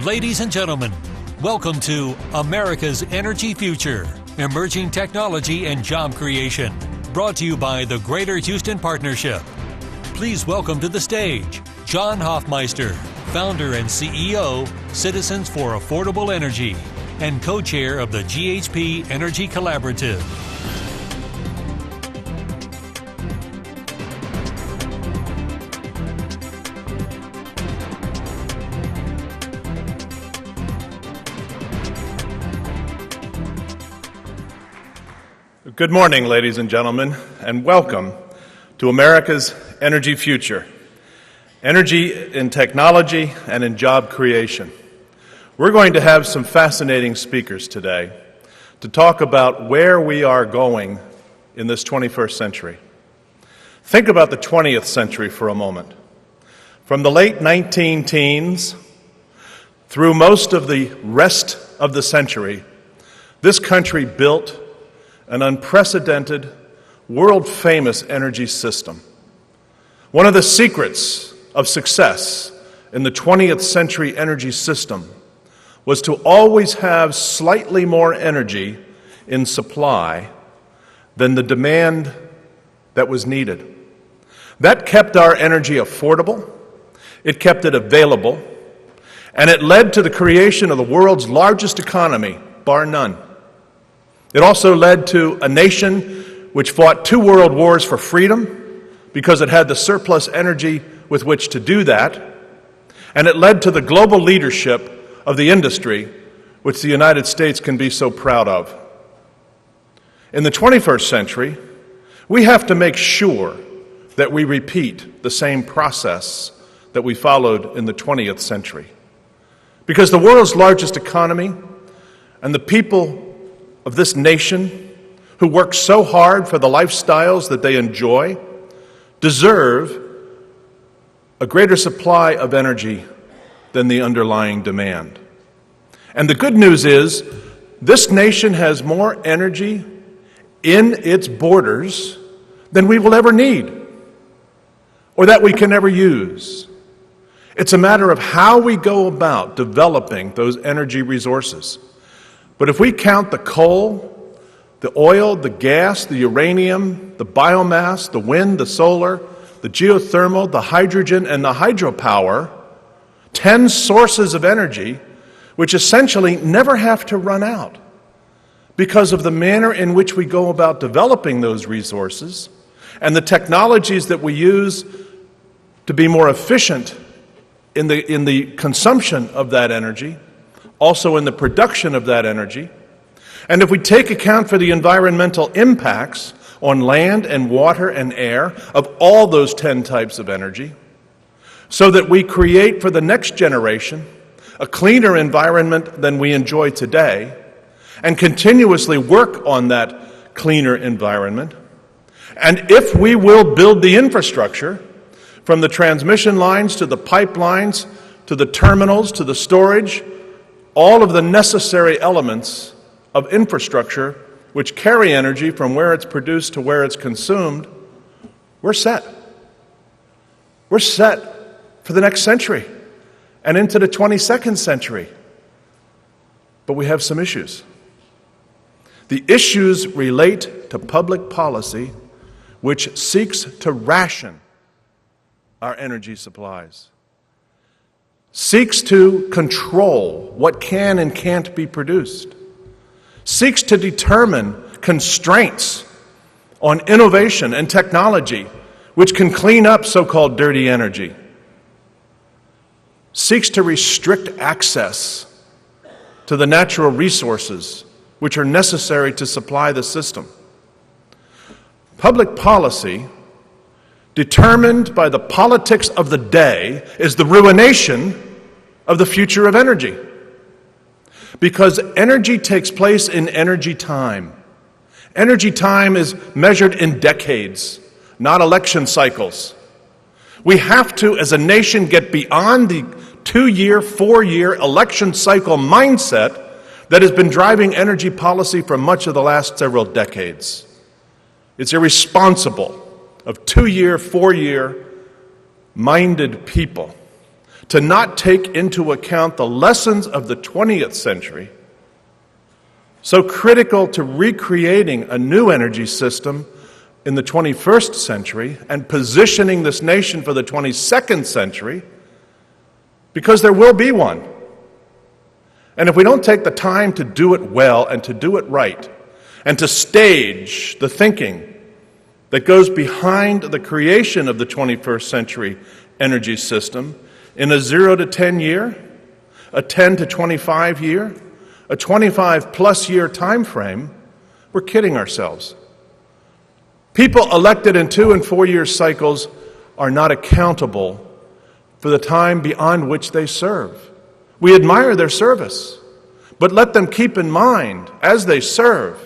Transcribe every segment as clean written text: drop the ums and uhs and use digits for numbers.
Ladies and gentlemen, welcome to America's Energy Future, Emerging Technology and Job Creation, brought to you by the Greater Houston Partnership. Please welcome to the stage, John Hofmeister, founder and CEO, Citizens for Affordable Energy, and co-chair of the GHP Energy Collaborative. Good morning, ladies and gentlemen, and welcome to America's Energy Future, energy in technology and in job creation. We're going to have some fascinating speakers today to talk about where we are going in this 21st century. Think about the 20th century for a moment. From the late 19-teens through most of the rest of the century, this country built an unprecedented, world-famous energy system. One of the secrets of success in the 20th century energy system was to always have slightly more energy in supply than the demand that was needed. That kept our energy affordable, it kept it available, and it led to the creation of the world's largest economy, bar none. It also led to a nation which fought 2 world wars for freedom because it had the surplus energy with which to do that. And it led to the global leadership of the industry, which the United States can be so proud of. In the 21st century, we have to make sure that we repeat the same process that we followed in the 20th century. Because the world's largest economy and the people of this nation who work so hard for the lifestyles that they enjoy deserve a greater supply of energy than the underlying demand. And the good news is this nation has more energy in its borders than we will ever need or that we can ever use. It's a matter of how we go about developing those energy resources. But if we count the coal, the oil, the gas, the uranium, the biomass, the wind, the solar, the geothermal, the hydrogen, and the hydropower, 10 sources of energy which essentially never have to run out because of the manner in which we go about developing those resources and the technologies that we use to be more efficient in the consumption of that energy, also in the production of that energy. And if we take account for the environmental impacts on land and water and air of all those 10 types of energy, so that we create for the next generation a cleaner environment than we enjoy today, and continuously work on that cleaner environment, and if we will build the infrastructure from the transmission lines to the pipelines to the terminals to the storage, all of the necessary elements of infrastructure which carry energy from where it's produced to where it's consumed, we're set. We're set for the next century and into the 22nd century. But we have some issues. The issues relate to public policy which seeks to ration our energy supplies, seeks to control what can and can't be produced, seeks to determine constraints on innovation and technology which can clean up so-called dirty energy, seeks to restrict access to the natural resources which are necessary to supply the system. Public policy determined by the politics of the day is the ruination of the future of energy. Because energy takes place in energy time. Energy time is measured in decades, not election cycles. We have to, as a nation, get beyond the 2-year, 4-year election cycle mindset that has been driving energy policy for much of the last several decades. It's irresponsible of 2-year, 4-year minded people to not take into account the lessons of the 20th century, so critical to recreating a new energy system in the 21st century and positioning this nation for the 22nd century, because there will be one. And if we don't take the time to do it well and to do it right, and to stage the thinking that goes behind the creation of the 21st century energy system in a 0 to 10 year, a 10 to 25 year, a 25-plus year time frame, we're kidding ourselves. People elected in 2- and 4-year cycles are not accountable for the time beyond which they serve. We admire their service, but let them keep in mind, as they serve,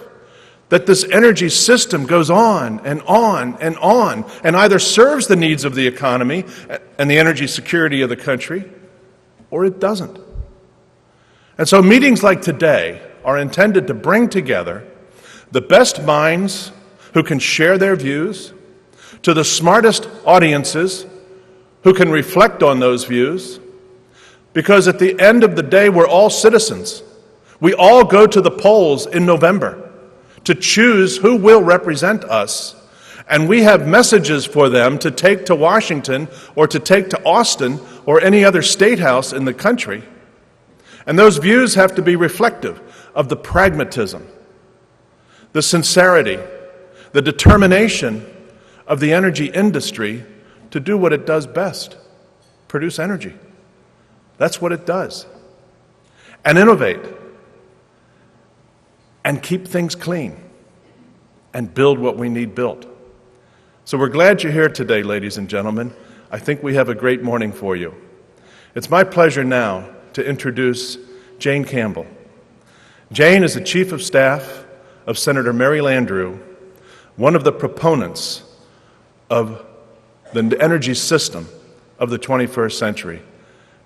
that this energy system goes on and on and on, and either serves the needs of the economy and the energy security of the country, or it doesn't. And so meetings like today are intended to bring together the best minds who can share their views to the smartest audiences who can reflect on those views, because at the end of the day, we're all citizens. We all go to the polls in November to choose who will represent us, and we have messages for them to take to Washington or to take to Austin or any other state house in the country. And those views have to be reflective of the pragmatism, the sincerity, the determination of the energy industry to do what it does best, produce energy. That's what it does. And innovate. And keep things clean. And build what we need built. So we're glad you're here today, ladies and gentlemen. I think we have a great morning for you. It's my pleasure now to introduce Jane Campbell. Jane is the Chief of Staff of Senator Mary Landrieu, one of the proponents of the energy system of the 21st century.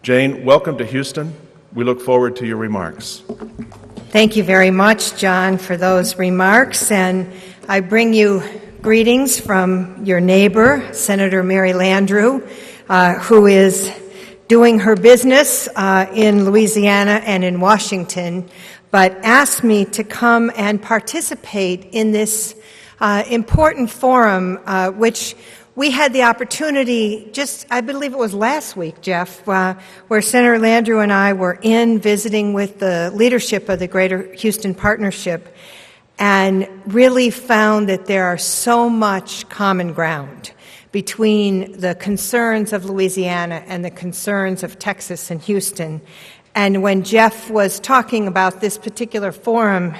Jane, welcome to Houston. We look forward to your remarks. Thank you very much, John, for those remarks. And I bring you greetings from your neighbor, Senator Mary Landrieu, who is doing her business in Louisiana and in Washington, but asked me to come and participate in this important forum, which we had the opportunity just, I believe it was last week, Jeff, where Senator Landrieu and I were in visiting with the leadership of the Greater Houston Partnership, and really found that there are so much common ground between the concerns of Louisiana and the concerns of Texas and Houston. And when Jeff was talking about this particular forum,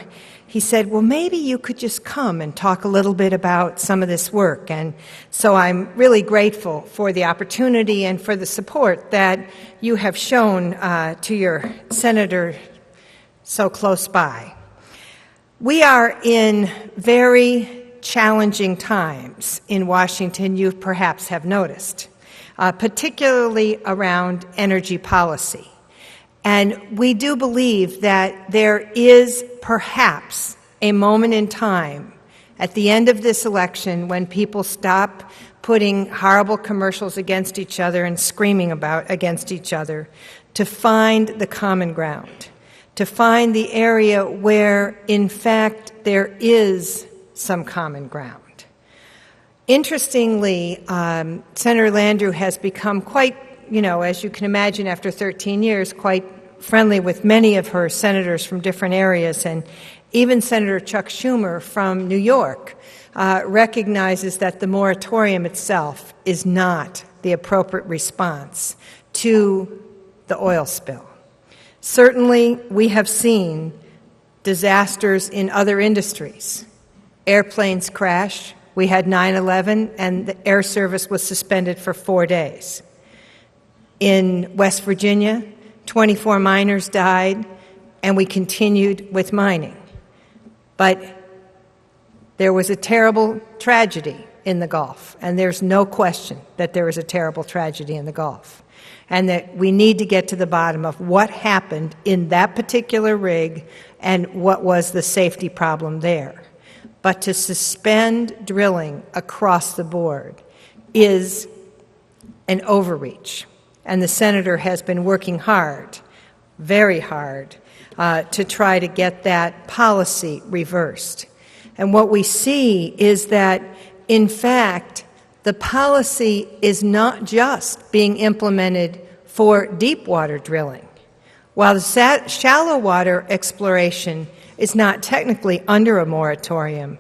he said, well, maybe you could just come and talk a little bit about some of this work. And so I'm really grateful for the opportunity and for the support that you have shown to your senator so close by. We are in very challenging times in Washington, you perhaps have noticed, particularly around energy policy. And we do believe that there is perhaps a moment in time at the end of this election when people stop putting horrible commercials against each other and screaming against each other, to find the common ground, to find the area where, in fact, there is some common ground. Interestingly, Senator Landrieu has become quite, as you can imagine after 13 years, quite friendly with many of her senators from different areas, and even Senator Chuck Schumer from New York recognizes that the moratorium itself is not the appropriate response to the oil spill. Certainly, we have seen disasters in other industries. Airplanes crash. We had 9/11, and the air service was suspended for 4 days. In West Virginia, 24 miners died, and we continued with mining. But there was a terrible tragedy in the Gulf, and there's no question that there was a terrible tragedy in the Gulf, and that we need to get to the bottom of what happened in that particular rig and what was the safety problem there. But to suspend drilling across the board is an overreach. And the senator has been working hard, very hard, to try to get that policy reversed. And what we see is that, in fact, the policy is not just being implemented for deep water drilling. While the shallow water exploration is not technically under a moratorium,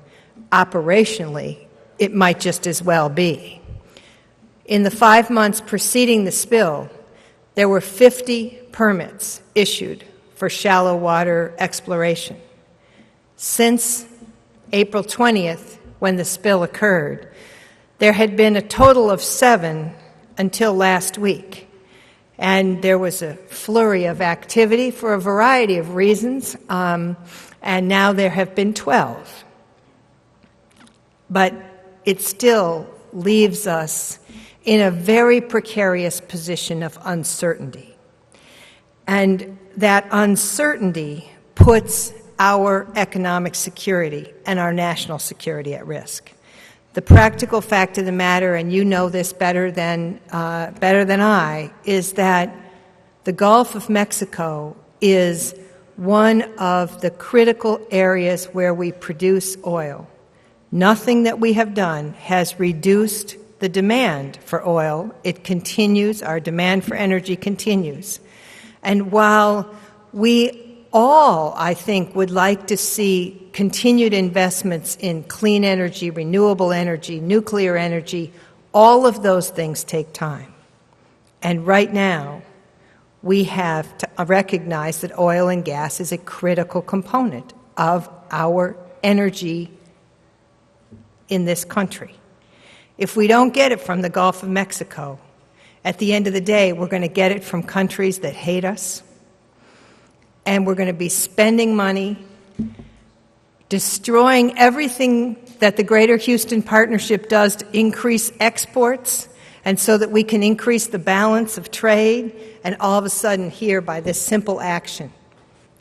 operationally, it might just as well be. In the 5 months preceding the spill, there were 50 permits issued for shallow water exploration. Since April 20th, when the spill occurred, there had been a total of 7 until last week. And there was a flurry of activity for a variety of reasons, and now there have been 12. But it still leaves us in a very precarious position of uncertainty. And that uncertainty puts our economic security and our national security at risk. The practical fact of the matter, and you know this better than I, is that the Gulf of Mexico is one of the critical areas where we produce oil. Nothing that we have done has reduced the demand for oil. It continues, our demand for energy continues. And while we all, I think, would like to see continued investments in clean energy, renewable energy, nuclear energy, all of those things take time. And right now, we have to recognize that oil and gas is a critical component of our energy in this country. If we don't get it from the Gulf of Mexico, at the end of the day, we're going to get it from countries that hate us, and we're going to be spending money, destroying everything that the Greater Houston Partnership does to increase exports, and so that we can increase the balance of trade, and all of a sudden here, by this simple action,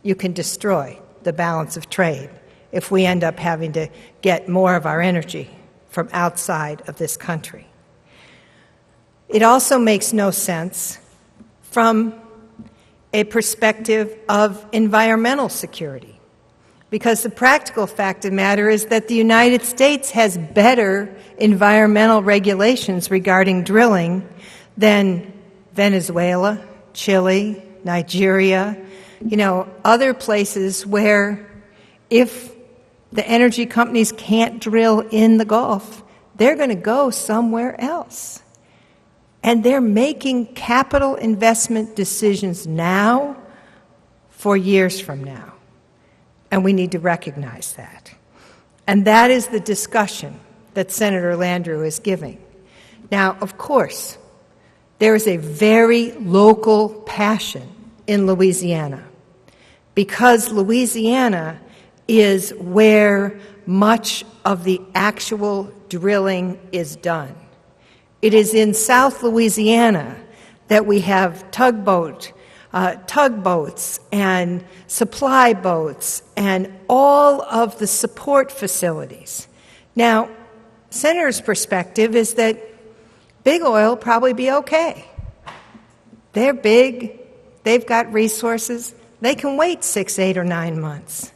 you can destroy the balance of trade if we end up having to get more of our energy from outside of this country. It also makes no sense from a perspective of environmental security, because the practical fact of the matter is that the United States has better environmental regulations regarding drilling than Venezuela, Chile, Nigeria, other places where if the energy companies can't drill in the Gulf, they're going to go somewhere else. And they're making capital investment decisions now for years from now. And we need to recognize that. And that is the discussion that Senator Landrieu is giving. Now, of course, there is a very local passion in Louisiana, because Louisiana is where much of the actual drilling is done. It is in South Louisiana that we have tugboats and supply boats and all of the support facilities. Now, Senator's perspective is that big oil will probably be okay. They're big, they've got resources, they can wait 6, 8, or 9 months.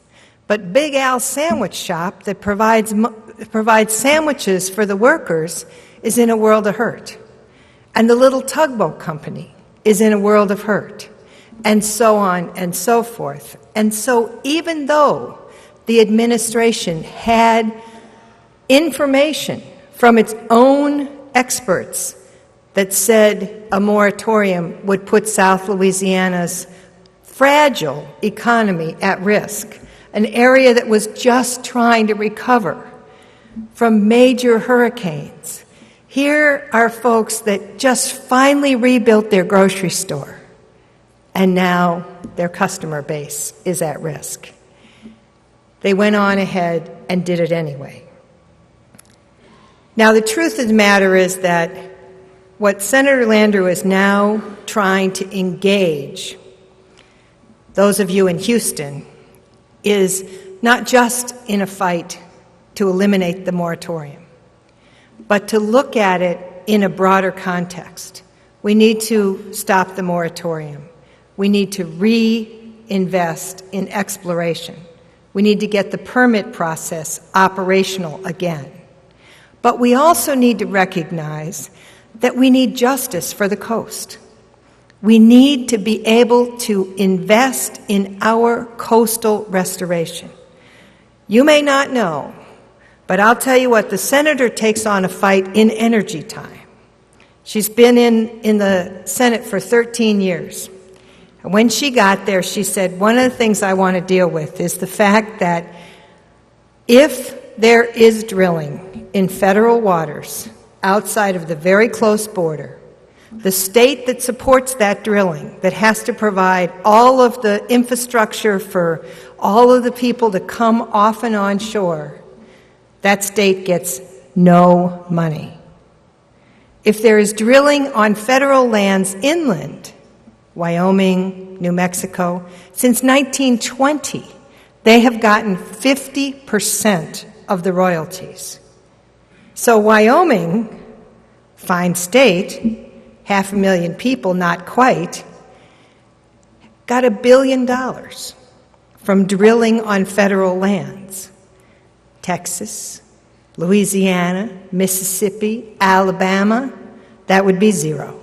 But Big Al's sandwich shop that provides sandwiches for the workers is in a world of hurt. And the little tugboat company is in a world of hurt. And so on and so forth. And so even though the administration had information from its own experts that said a moratorium would put South Louisiana's fragile economy at risk, an area that was just trying to recover from major hurricanes, here are folks that just finally rebuilt their grocery store, and now their customer base is at risk. They went on ahead and did it anyway. Now, the truth of the matter is that what Senator Landrieu is now trying to engage those of you in Houston is not just in a fight to eliminate the moratorium, but to look at it in a broader context, We need to stop the moratorium. We need to reinvest in exploration. We need to get the permit process operational again. But we also need to recognize that we need justice for the coast. We need to be able to invest in our coastal restoration. You may not know, but I'll tell you what, the senator takes on a fight in energy time. She's been in the Senate for 13 years. And when she got there, she said, one of the things I want to deal with is the fact that if there is drilling in federal waters outside of the very close border, the state that supports that drilling, that has to provide all of the infrastructure for all of the people to come off and on shore, that state gets no money. If there is drilling on federal lands inland, Wyoming, New Mexico, since 1920, they have gotten 50% of the royalties. So Wyoming, fine state, 500,000 people, not quite, got $1 billion from drilling on federal lands. Texas, Louisiana, Mississippi, Alabama, that would be zero.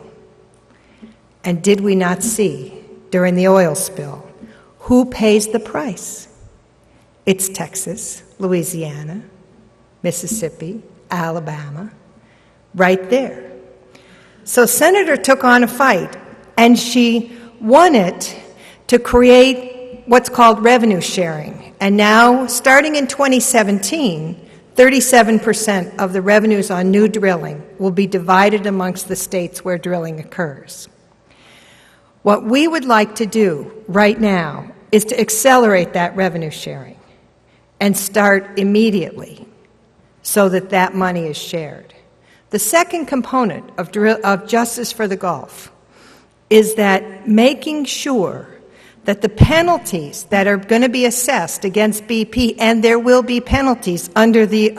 And did we not see, during the oil spill, who pays the price? It's Texas, Louisiana, Mississippi, Alabama, right there. So Senator took on a fight, and she won it to create what's called revenue sharing. And now, starting in 2017, 37% of the revenues on new drilling will be divided amongst the states where drilling occurs. What we would like to do right now is to accelerate that revenue sharing and start immediately so that that money is shared. The second component of Justice for the Gulf is that making sure that the penalties that are going to be assessed against BP, and there will be penalties under the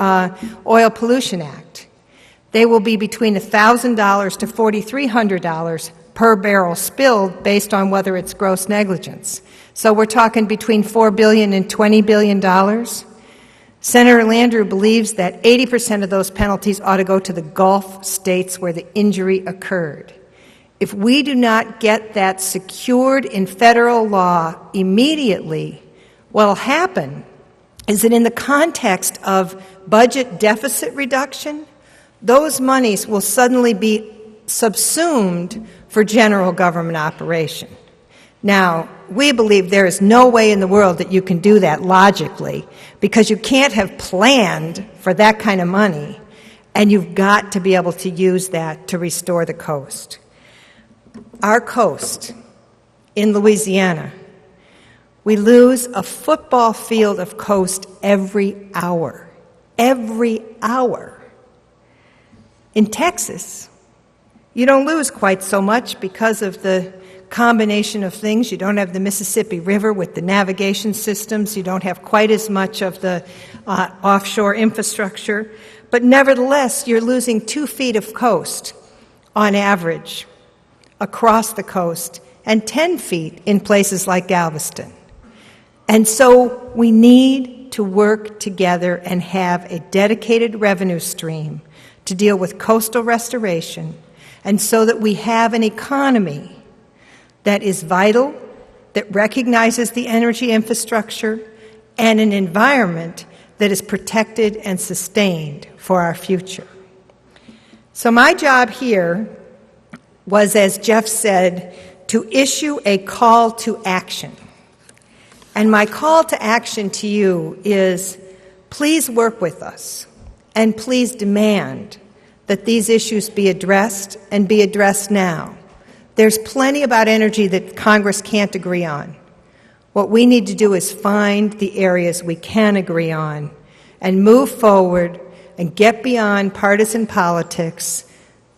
Oil Pollution Act, they will be between $1,000 to $4,300 per barrel spilled based on whether it's gross negligence. So we're talking between $4 billion and $20 billion. Senator Landrieu believes that 80% of those penalties ought to go to the Gulf states where the injury occurred. If we do not get that secured in federal law immediately, what will happen is that in the context of budget deficit reduction, those monies will suddenly be subsumed for general government operation. Now, we believe there is no way in the world that you can do that logically, because you can't have planned for that kind of money, and you've got to be able to use that to restore the coast. Our coast in Louisiana, we lose a football field of coast every hour. Every hour. In Texas, you don't lose quite so much because of the combination of things. You don't have the Mississippi River with the navigation systems. You don't have quite as much of the offshore infrastructure. But nevertheless, you're losing 2 feet of coast on average across the coast, and 10 feet in places like Galveston. And so we need to work together and have a dedicated revenue stream to deal with coastal restoration, and so that we have an economy that is vital, that recognizes the energy infrastructure, and an environment that is protected and sustained for our future. So my job here was, as Jeff said, to issue a call to action. And my call to action to you is, please work with us, and please demand that these issues be addressed, and be addressed now. There's plenty about energy that Congress can't agree on. What we need to do is find the areas we can agree on and move forward and get beyond partisan politics.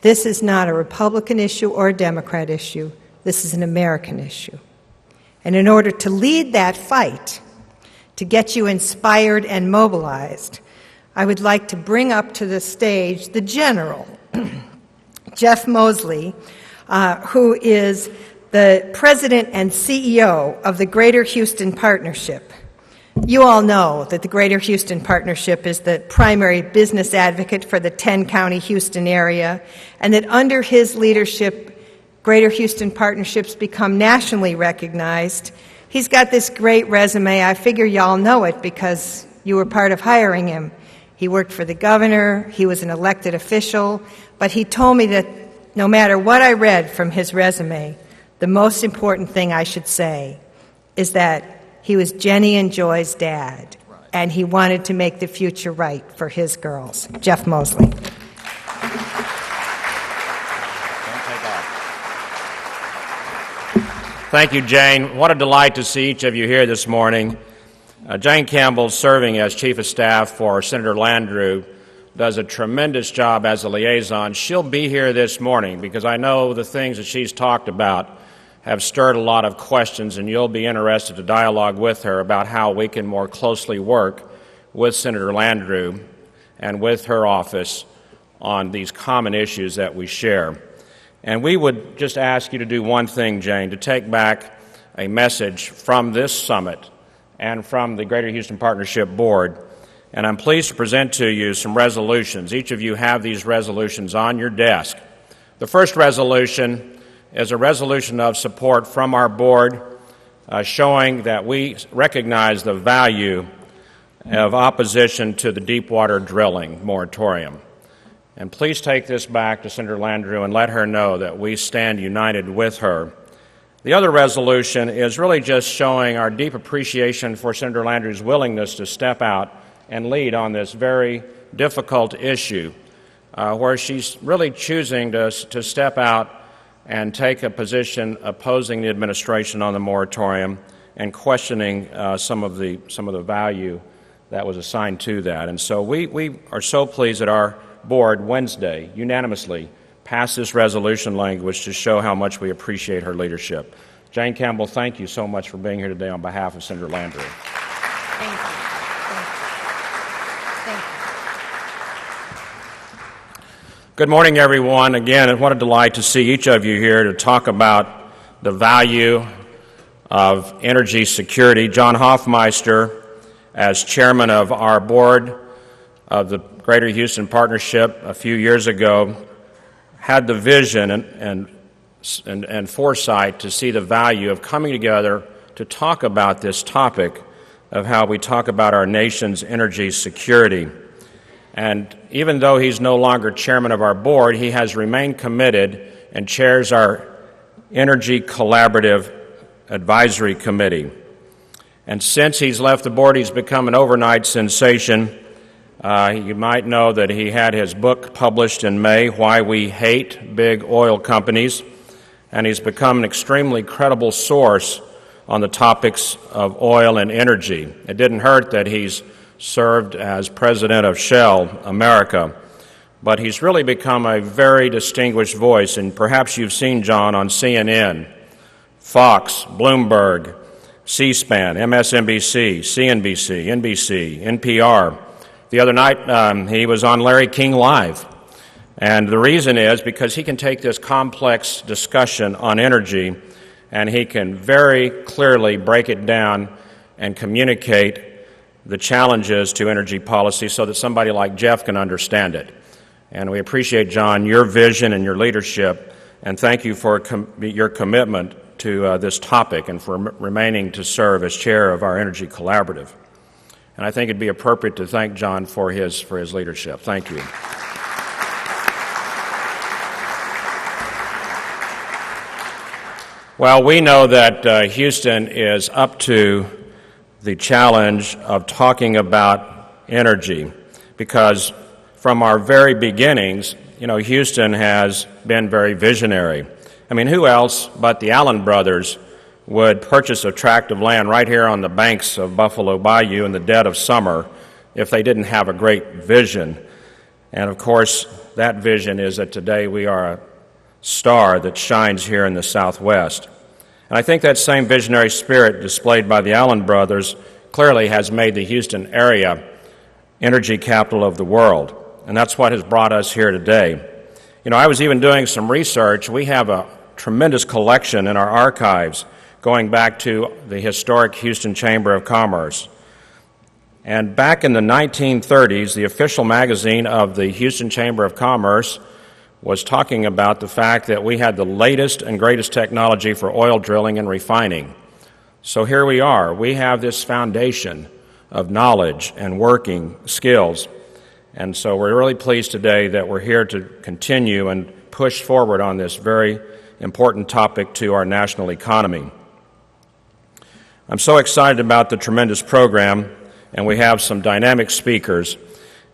This is not a Republican issue or a Democrat issue. This is an American issue. And in order to lead that fight, to get you inspired and mobilized, I would like to bring up to the stage the General, Jeff Moseley, who is the president and CEO of the Greater Houston Partnership. You all know that the Greater Houston Partnership is the primary business advocate for the 10-county Houston area, and that under his leadership, Greater Houston Partnerships become nationally recognized. He's got this great resume. I figure y'all know it because you were part of hiring him. He worked for the governor, he was an elected official, but he told me that no matter what I read from his resume, the most important thing I should say is that he was Jenny and Joy's dad, and he wanted to make the future right for his girls. Jeff Mosley. Thank you, Jane. What a delight to see each of you here this morning. Jane Campbell, serving as Chief of Staff for Senator Landrieu, does a tremendous job as a liaison. She'll be here this morning because I know the things that she's talked about have stirred a lot of questions, and you'll be interested to dialogue with her about how we can more closely work with Senator Landrieu and with her office on these common issues that we share. And we would just ask you to do one thing, Jane, to take back a message from this summit and from the Greater Houston Partnership Board. And I'm pleased to present to you some resolutions. Each of you have these resolutions on your desk. The first resolution is a resolution of support from our board showing that we recognize the value of opposition to the deepwater drilling moratorium. And please take this back to Senator Landrieu and let her know that we stand united with her. The other resolution is really just showing our deep appreciation for Senator Landrieu's willingness to step out and lead on this very difficult issue, where she's really choosing to step out and take a position opposing the administration on the moratorium and questioning some of the value that was assigned to that. And so we are so pleased that our board Wednesday unanimously passed this resolution language to show how much we appreciate her leadership. Jane Campbell, thank you so much for being here today on behalf of Senator Landrieu. Thank you. Thank you. Good morning, everyone. Again, what a delight to see each of you here to talk about the value of energy security. John Hoffmeister, as chairman of our board of the Greater Houston Partnership a few years ago, had the vision and foresight to see the value of coming together to talk about this topic of how we talk about our nation's energy security. And even though he's no longer chairman of our board, he has remained committed and chairs our Energy Collaborative Advisory Committee. And since he's left the board, he's become an overnight sensation. You might know that he had his book published in May, Why We Hate Big Oil Companies, and he's become an extremely credible source on the topics of oil and energy. It didn't hurt that he's served as president of Shell America, but he's really become a very distinguished voice, and perhaps you've seen John on CNN, Fox, Bloomberg, C-SPAN, MSNBC, CNBC, NBC, NPR. The other night, he was on Larry King Live, and the reason is because he can take this complex discussion on energy and he can very clearly break it down and communicate the challenges to energy policy so that somebody like Jeff can understand it. And we appreciate, John, your vision and your leadership, and thank you for your commitment to this topic and for remaining to serve as chair of our Energy Collaborative. And I think it'd be appropriate to thank John for his leadership. Thank you. Well, we know that Houston is up to the challenge of talking about energy because from our very beginnings, Houston has been very visionary. I mean, who else but the Allen brothers would purchase a tract of land right here on the banks of Buffalo Bayou in the dead of summer if they didn't have a great vision? And of course, that vision is that today we are a star that shines here in the Southwest. And I think that same visionary spirit displayed by the Allen brothers clearly has made the Houston area energy capital of the world. And that's what has brought us here today. I was even doing some research. We have a tremendous collection in our archives going back to the historic Houston Chamber of Commerce. And back in the 1930s, the official magazine of the Houston Chamber of Commerce was talking about the fact that we had the latest and greatest technology for oil drilling and refining. So here we are. We have this foundation of knowledge and working skills. And so we're really pleased today that we're here to continue and push forward on this very important topic to our national economy. I'm so excited about the tremendous program, and we have some dynamic speakers.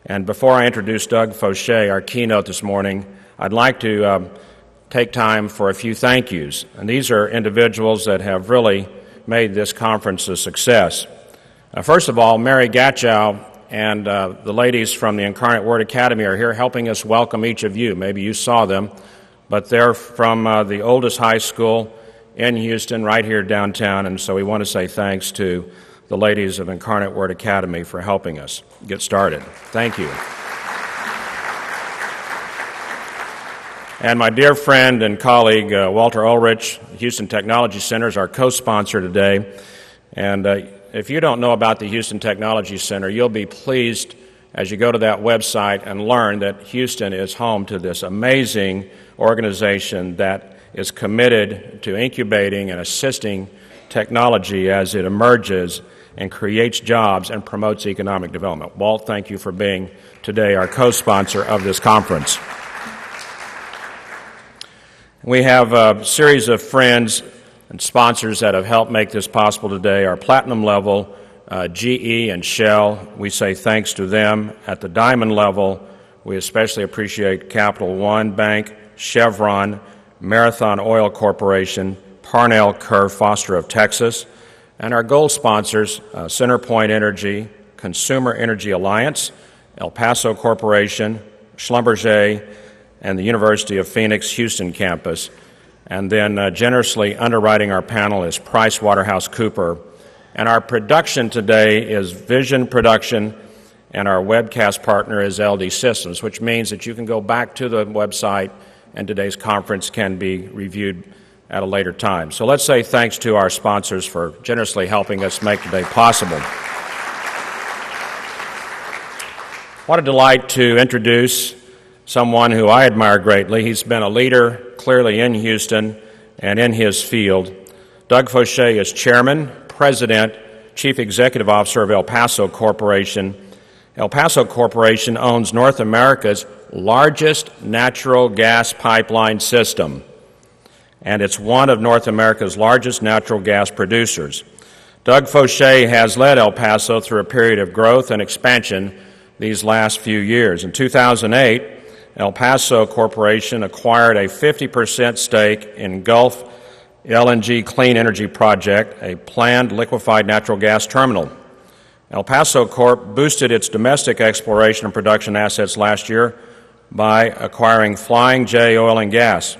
And before I introduce Doug Fauché, our keynote this morning, I'd like to take time for a few thank yous. And these are individuals that have really made this conference a success. First of all, Mary Gatchow and the ladies from the Incarnate Word Academy are here helping us welcome each of you. Maybe you saw them, but they're from the oldest high school in Houston, right here downtown, and so we want to say thanks to the ladies of Incarnate Word Academy for helping us get started. Thank you. And my dear friend and colleague, Walter Ulrich, Houston Technology Center, is our co-sponsor today. And if you don't know about the Houston Technology Center, you'll be pleased as you go to that website and learn that Houston is home to this amazing organization that is committed to incubating and assisting technology as it emerges and creates jobs and promotes economic development. Walt, thank you for being today our co-sponsor of this conference. We have a series of friends and sponsors that have helped make this possible today. Our platinum level, GE and Shell, we say thanks to them. At the diamond level, we especially appreciate Capital One Bank, Chevron, Marathon Oil Corporation, Parnell Kerr Foster of Texas, and our gold sponsors, CenterPoint Energy, Consumer Energy Alliance, El Paso Corporation, Schlumberger, and the University of Phoenix Houston campus. And then generously underwriting our panel is PricewaterhouseCoopers. And our production today is Vision Production, and our webcast partner is LD Systems, which means that you can go back to the website and today's conference can be reviewed at a later time. So let's say thanks to our sponsors for generously helping us make today possible. What a delight to introduce someone who I admire greatly. He's been a leader clearly in Houston and in his field. Doug Fauché is Chairman, President, Chief Executive Officer of El Paso Corporation. El Paso Corporation owns North America's largest natural gas pipeline system, and it's one of North America's largest natural gas producers. Doug Fauché has led El Paso through a period of growth and expansion these last few years. In 2008, El Paso Corporation acquired a 50% stake in Gulf LNG Clean Energy Project, a planned liquefied natural gas terminal. El Paso Corp boosted its domestic exploration and production assets last year by acquiring Flying J Oil and Gas.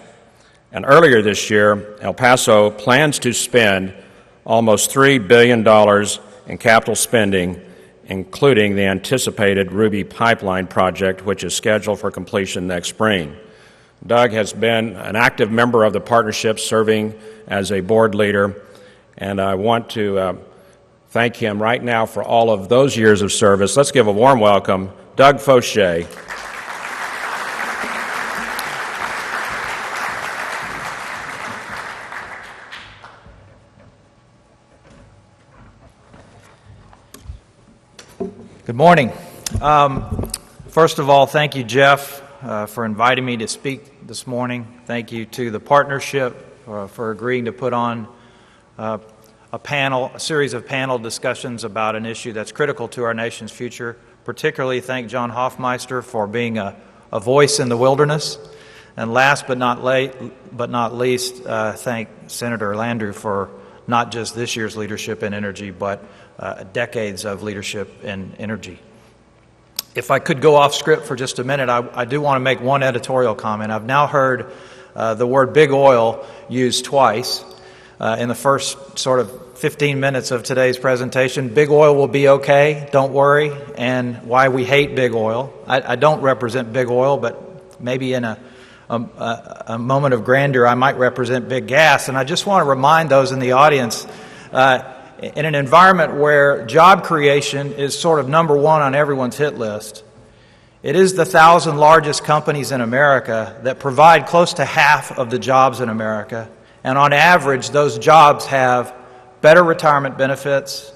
And earlier this year, El Paso plans to spend almost $3 billion in capital spending, including the anticipated Ruby Pipeline project, which is scheduled for completion next spring. Doug has been an active member of the partnership, serving as a board leader, and I want to thank him right now for all of those years of service. Let's give a warm welcome, Doug Fauché. Good morning. First of all, thank you, Jeff, for inviting me to speak this morning. Thank you to the partnership for agreeing to put on a series of panel discussions about an issue that's critical to our nation's future. Particularly thank John Hofmeister for being a voice in the wilderness. And last but not least, thank Senator Landrieu for not just this year's leadership in energy, but decades of leadership in energy. If I could go off script for just a minute, I do want to make one editorial comment. I've now heard the word big oil used twice in the first sort of 15 minutes of today's presentation. Big oil will be okay, don't worry, and why we hate big oil. I don't represent big oil, but maybe in a a moment of grandeur, I might represent big gas. And I just want to remind those in the audience, in an environment where job creation is sort of number one on everyone's hit list, it is the 1,000 largest companies in America that provide close to half of the jobs in America. And on average, those jobs have better retirement benefits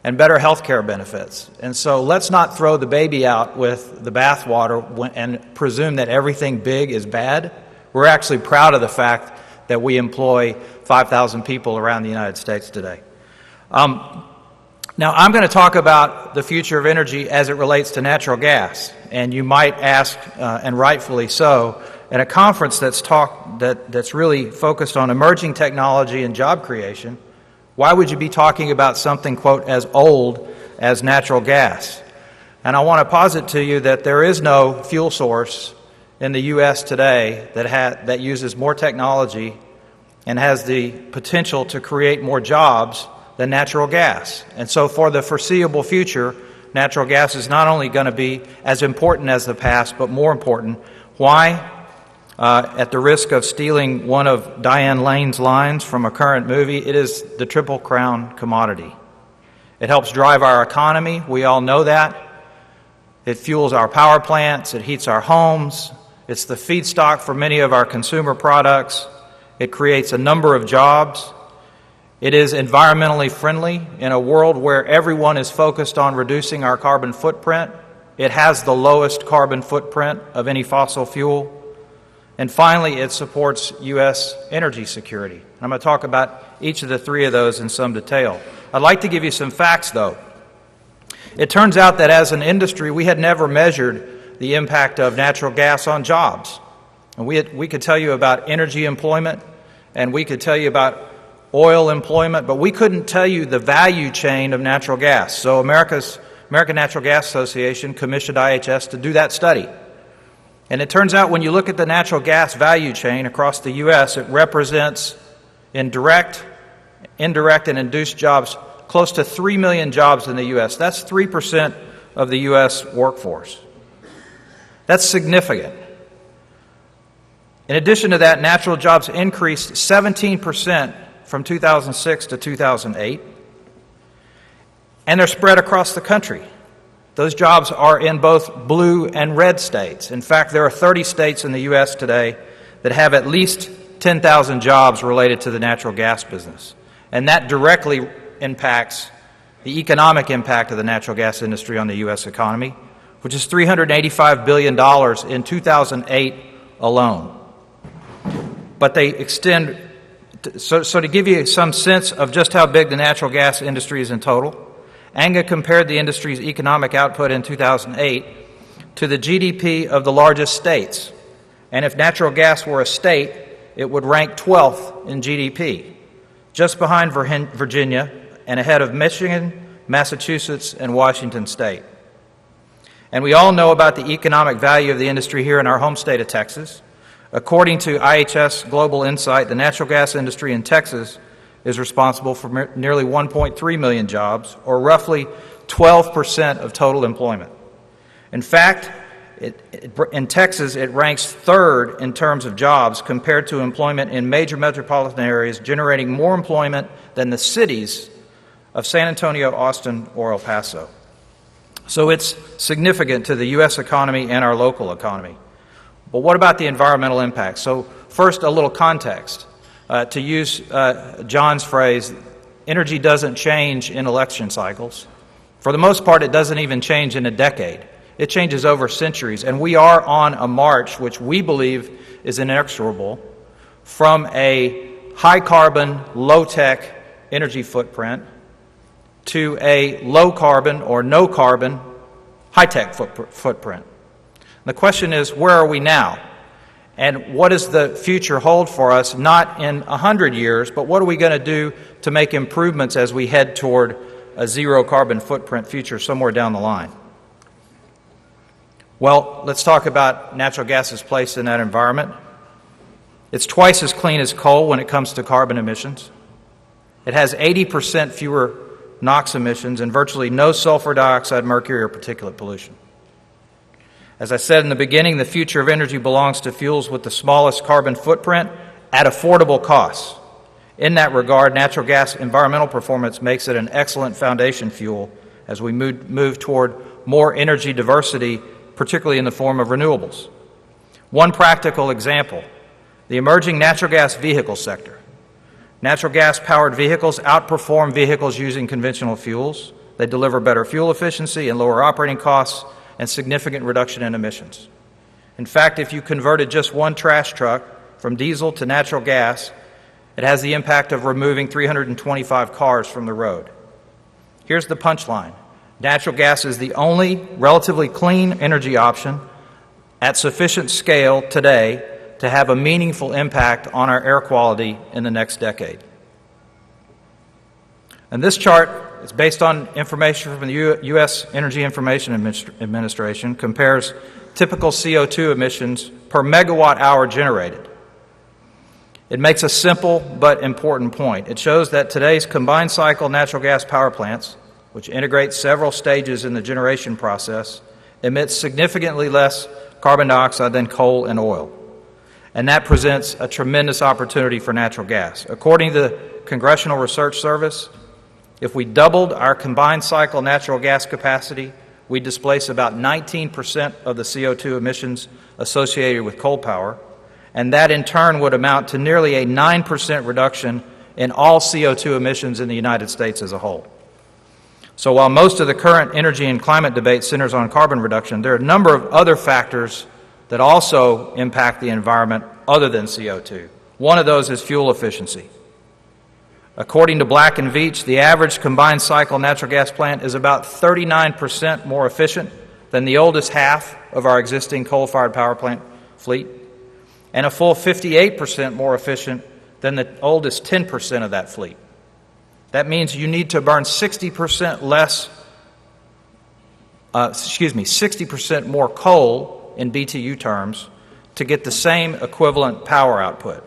and better health care benefits. And so let's not throw the baby out with the bathwater and presume that everything big is bad. We're actually proud of the fact that we employ 5,000 people around the United States today. Now, I'm going to talk about the future of energy as it relates to natural gas. And you might ask, and rightfully so, at a conference that's really focused on emerging technology and job creation, why would you be talking about something, quote, as old as natural gas? And I want to posit to you that there is no fuel source in the U.S. today that uses more technology and has the potential to create more jobs than natural gas. And so for the foreseeable future, natural gas is not only going to be as important as the past, but more important. Why? At the risk of stealing one of Diane Lane's lines from a current movie, it is the Triple Crown commodity. It helps drive our economy. We all know that. It fuels our power plants. It heats our homes. It's the feedstock for many of our consumer products. It creates a number of jobs. It is environmentally friendly in a world where everyone is focused on reducing our carbon footprint. It has the lowest carbon footprint of any fossil fuel. And finally, it supports U.S. energy security. I'm going to talk about each of the three of those in some detail. I'd like to give you some facts, though. It turns out that as an industry, we had never measured the impact of natural gas on jobs. And we could tell you about energy employment, and we could tell you about oil employment, but we couldn't tell you the value chain of natural gas. So American Natural Gas Association commissioned IHS to do that study. And it turns out when you look at the natural gas value chain across the U.S., it represents in direct, indirect, and induced jobs close to 3 million jobs in the U.S. That's 3% of the U.S. workforce. That's significant. In addition to that, natural jobs increased 17% from 2006 to 2008, and they're spread across the country. Those jobs are in both blue and red states. In fact, there are 30 states in the U.S. today that have at least 10,000 jobs related to the natural gas business. And that directly impacts the economic impact of the natural gas industry on the U.S. economy, which is $385 billion in 2008 alone. But they extend, so to give you some sense of just how big the natural gas industry is in total, ANGA compared the industry's economic output in 2008 to the GDP of the largest states. And if natural gas were a state, it would rank 12th in GDP, just behind Virginia and ahead of Michigan, Massachusetts, and Washington State. And we all know about the economic value of the industry here in our home state of Texas. According to IHS Global Insight, the natural gas industry in Texas is responsible for nearly 1.3 million jobs, or roughly 12% of total employment. In fact, in Texas, it ranks third in terms of jobs compared to employment in major metropolitan areas, generating more employment than the cities of San Antonio, Austin, or El Paso. So it's significant to the U.S. economy and our local economy. But what about the environmental impact? So first, a little context. To use John's phrase, energy doesn't change in election cycles. For the most part, it doesn't even change in a decade. It changes over centuries. And we are on a march, which we believe is inexorable, from a high-carbon, low-tech energy footprint to a low-carbon or no-carbon, high-tech footprint. The question is, where are we now? And what does the future hold for us, not in 100 years, but what are we going to do to make improvements as we head toward a zero carbon footprint future somewhere down the line? Well, let's talk about natural gas's place in that environment. It's twice as clean as coal when it comes to carbon emissions. It has 80% fewer NOx emissions and virtually no sulfur dioxide, mercury, or particulate pollution. As I said in the beginning, the future of energy belongs to fuels with the smallest carbon footprint at affordable costs. In that regard, natural gas environmental performance makes it an excellent foundation fuel as we move toward more energy diversity, particularly in the form of renewables. One practical example, the emerging natural gas vehicle sector. Natural gas-powered vehicles outperform vehicles using conventional fuels. They deliver better fuel efficiency and lower operating costs and significant reduction in emissions. In fact, if you converted just one trash truck from diesel to natural gas, it has the impact of removing 325 cars from the road. Here's the punchline. Natural gas is the only relatively clean energy option at sufficient scale today to have a meaningful impact on our air quality in the next decade. And this chart is based on information from the U.S. Energy Information Administration, compares typical CO2 emissions per megawatt hour generated. It makes a simple but important point. It shows that today's combined cycle natural gas power plants, which integrate several stages in the generation process, emit significantly less carbon dioxide than coal and oil. And that presents a tremendous opportunity for natural gas. According to the Congressional Research Service, if we doubled our combined cycle natural gas capacity, we'd displace about 19% of the CO2 emissions associated with coal power, and that in turn would amount to nearly a 9% reduction in all CO2 emissions in the United States as a whole. So while most of the current energy and climate debate centers on carbon reduction, there are a number of other factors that also impact the environment other than CO2. One of those is fuel efficiency. According to Black & Veatch, the average combined cycle natural gas plant is about 39% more efficient than the oldest half of our existing coal-fired power plant fleet, and a full 58% more efficient than the oldest 10% of that fleet. That means you need to burn 60% more coal in BTU terms to get the same equivalent power output.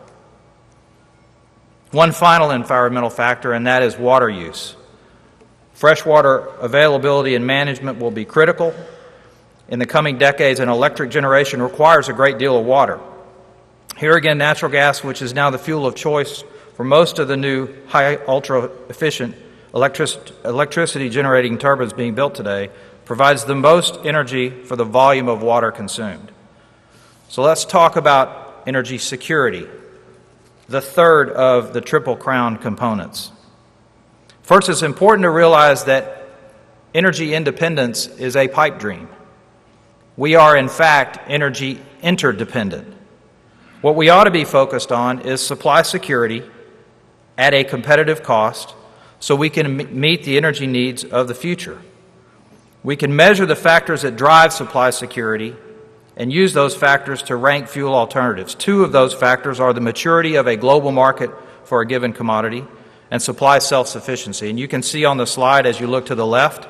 One final environmental factor, and that is water use. Freshwater availability and management will be critical. In the coming decades, an electric generation requires a great deal of water. Here again, natural gas, which is now the fuel of choice for most of the new high ultra-efficient electricity generating turbines being built today, provides the most energy for the volume of water consumed. So let's talk about energy security, the third of the Triple Crown components. First, it's important to realize that energy independence is a pipe dream. We are, in fact, energy interdependent. What we ought to be focused on is supply security at a competitive cost so we can meet the energy needs of the future. We can measure the factors that drive supply security and use those factors to rank fuel alternatives. Two of those factors are the maturity of a global market for a given commodity and supply self-sufficiency. And you can see on the slide as you look to the left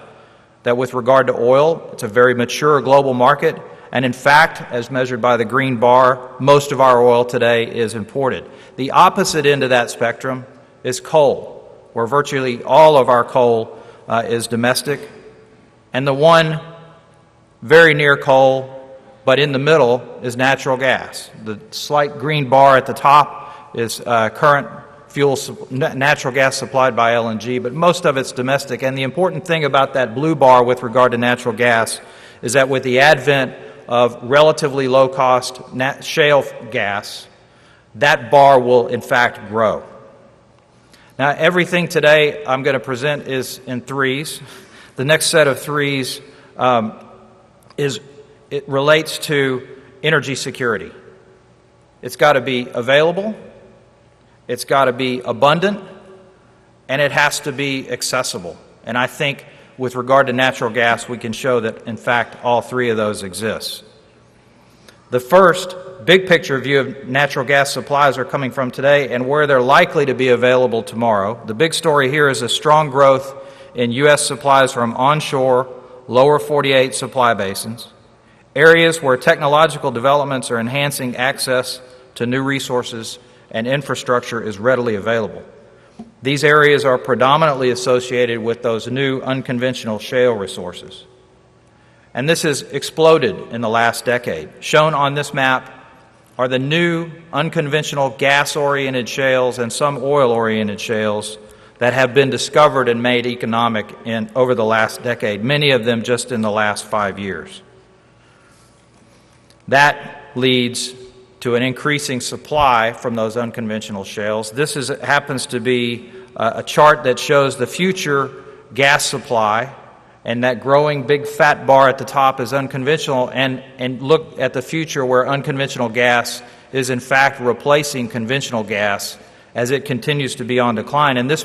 that with regard to oil, it's a very mature global market. And in fact, as measured by the green bar, most of our oil today is imported. The opposite end of that spectrum is coal, where virtually all of our coal is domestic. And the one very near coal, but in the middle, is natural gas. The slight green bar at the top is current fuel, natural gas supplied by LNG, but most of it's domestic. And the important thing about that blue bar with regard to natural gas is that with the advent of relatively low-cost shale gas, that bar will in fact grow. Now, everything today I'm going to present is in threes. The next set of threes it relates to energy security. It's got to be available, it's got to be abundant, and it has to be accessible. And I think with regard to natural gas, we can show that, in fact, all three of those exist. The first big picture view of natural gas supplies are coming from today and where they're likely to be available tomorrow. The big story here is a strong growth in U.S. supplies from onshore, lower 48 supply basins, areas where technological developments are enhancing access to new resources and infrastructure is readily available. These areas are predominantly associated with those new unconventional shale resources. And this has exploded in the last decade. Shown on this map are the new unconventional gas-oriented shales and some oil-oriented shales that have been discovered and made economic over the last decade, many of them just in the last 5 years. That leads to an increasing supply from those unconventional shales. This happens to be a chart that shows the future gas supply, and that growing big fat bar at the top is unconventional, and look at the future where unconventional gas is in fact replacing conventional gas as it continues to be on decline. And this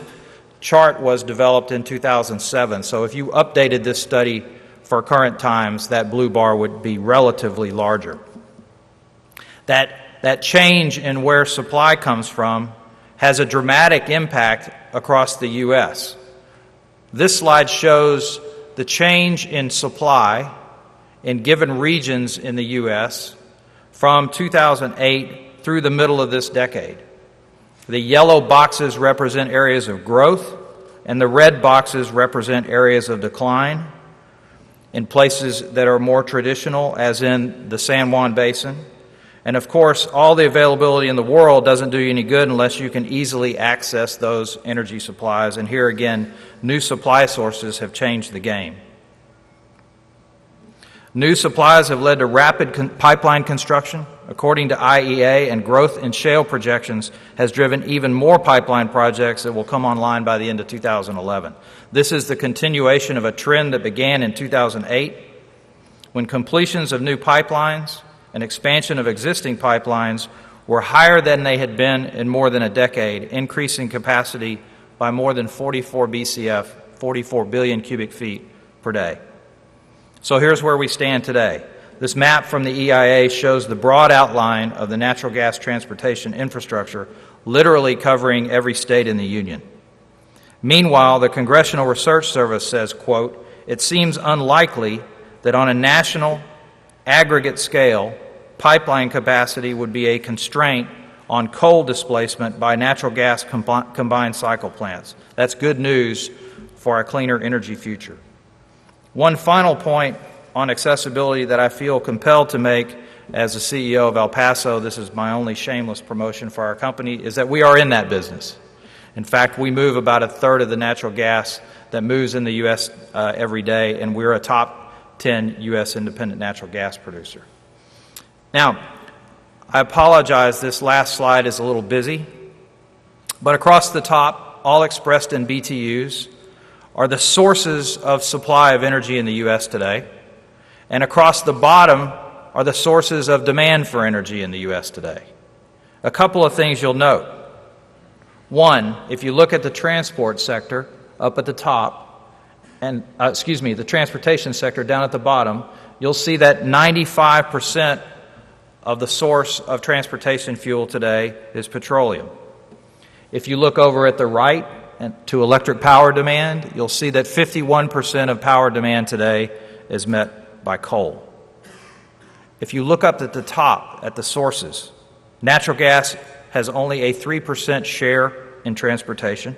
chart was developed in 2007, so if you updated this study for current times, that blue bar would be relatively larger. That change in where supply comes from has a dramatic impact across the U.S. This slide shows the change in supply in given regions in the U.S. from 2008 through the middle of this decade. The yellow boxes represent areas of growth, and the red boxes represent areas of decline in places that are more traditional, as in the San Juan Basin. And of course, all the availability in the world doesn't do you any good unless you can easily access those energy supplies. And here again, new supply sources have changed the game. New supplies have led to rapid pipeline construction, according to IEA, and growth in shale projections has driven even more pipeline projects that will come online by the end of 2011. This is the continuation of a trend that began in 2008, when completions of new pipelines and expansion of existing pipelines were higher than they had been in more than a decade, increasing capacity by more than 44 BCF, 44 billion cubic feet per day. So here's where we stand today. This map from the EIA shows the broad outline of the natural gas transportation infrastructure, literally covering every state in the Union. Meanwhile, the Congressional Research Service says, quote, "It seems unlikely that on a national aggregate scale, pipeline capacity would be a constraint on coal displacement by natural gas combined cycle plants." That's good news for a cleaner energy future. One final point on accessibility that I feel compelled to make as the CEO of El Paso, this is my only shameless promotion for our company, is that we are in that business. In fact, we move about a third of the natural gas that moves in the U.S. Every day, and we're a top 10 U.S. independent natural gas producer. Now, I apologize, this last slide is a little busy, but across the top, all expressed in BTUs, are the sources of supply of energy in the U.S. today, and across the bottom are the sources of demand for energy in the U.S. today. A couple of things you'll note. One, if you look at the transport sector up at the top, and the transportation sector down at the bottom, you'll see that 95% of the source of transportation fuel today is petroleum. If you look over at the right and to electric power demand, you'll see that 51% of power demand today is met by coal. If you look up at the top at the sources, natural gas has only a 3% share in transportation.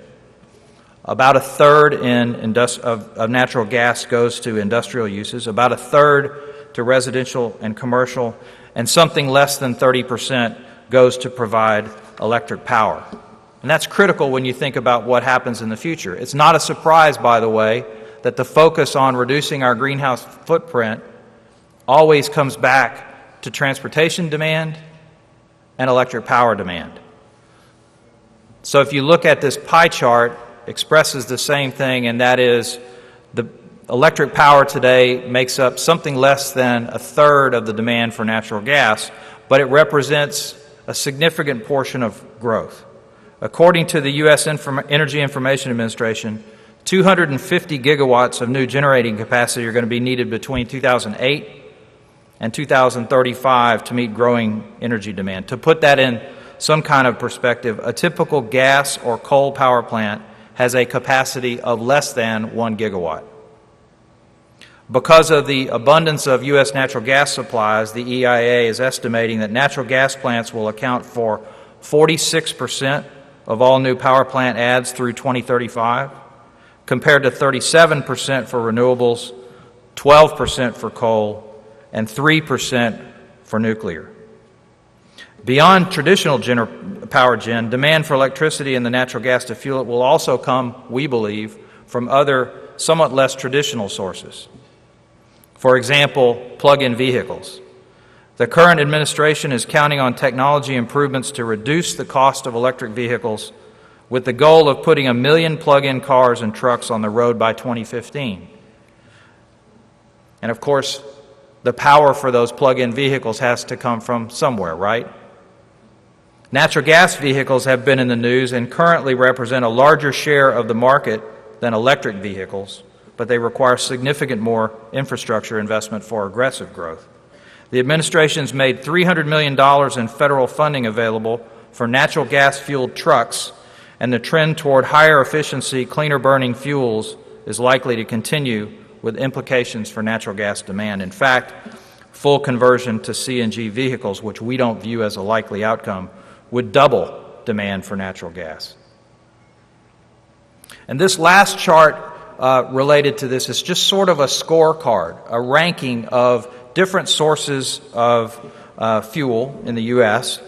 About a third of natural gas goes to industrial uses, about a third to residential and commercial, and something less than 30% goes to provide electric power. And that's critical when you think about what happens in the future. It's not a surprise, by the way, that the focus on reducing our greenhouse footprint always comes back to transportation demand and electric power demand. So if you look at this pie chart, expresses the same thing, and that is the electric power today makes up something less than a third of the demand for natural gas, but it represents a significant portion of growth. According to the U.S. Energy Information Administration, 250 gigawatts of new generating capacity are going to be needed between 2008 and 2035 to meet growing energy demand. To put that in some kind of perspective, a typical gas or coal power plant has a capacity of less than 1 gigawatt. Because of the abundance of U.S. natural gas supplies, the EIA is estimating that natural gas plants will account for 46% of all new power plant adds through 2035, compared to 37% for renewables, 12% for coal, and 3% for nuclear. Beyond traditional power gen, demand for electricity and the natural gas to fuel it will also come, we believe, from other somewhat less traditional sources. For example, plug-in vehicles. The current administration is counting on technology improvements to reduce the cost of electric vehicles with the goal of putting 1 million plug-in cars and trucks on the road by 2015. And of course, the power for those plug-in vehicles has to come from somewhere, right? Natural gas vehicles have been in the news and currently represent a larger share of the market than electric vehicles, but they require significant more infrastructure investment for aggressive growth. The administration's made $300 million in federal funding available for natural gas-fueled trucks, and the trend toward higher efficiency, cleaner burning fuels is likely to continue with implications for natural gas demand. In fact, full conversion to CNG vehicles, which we don't view as a likely outcome, would double demand for natural gas. And this last chart related to this is just sort of a scorecard, a ranking of different sources of fuel in the U.S.,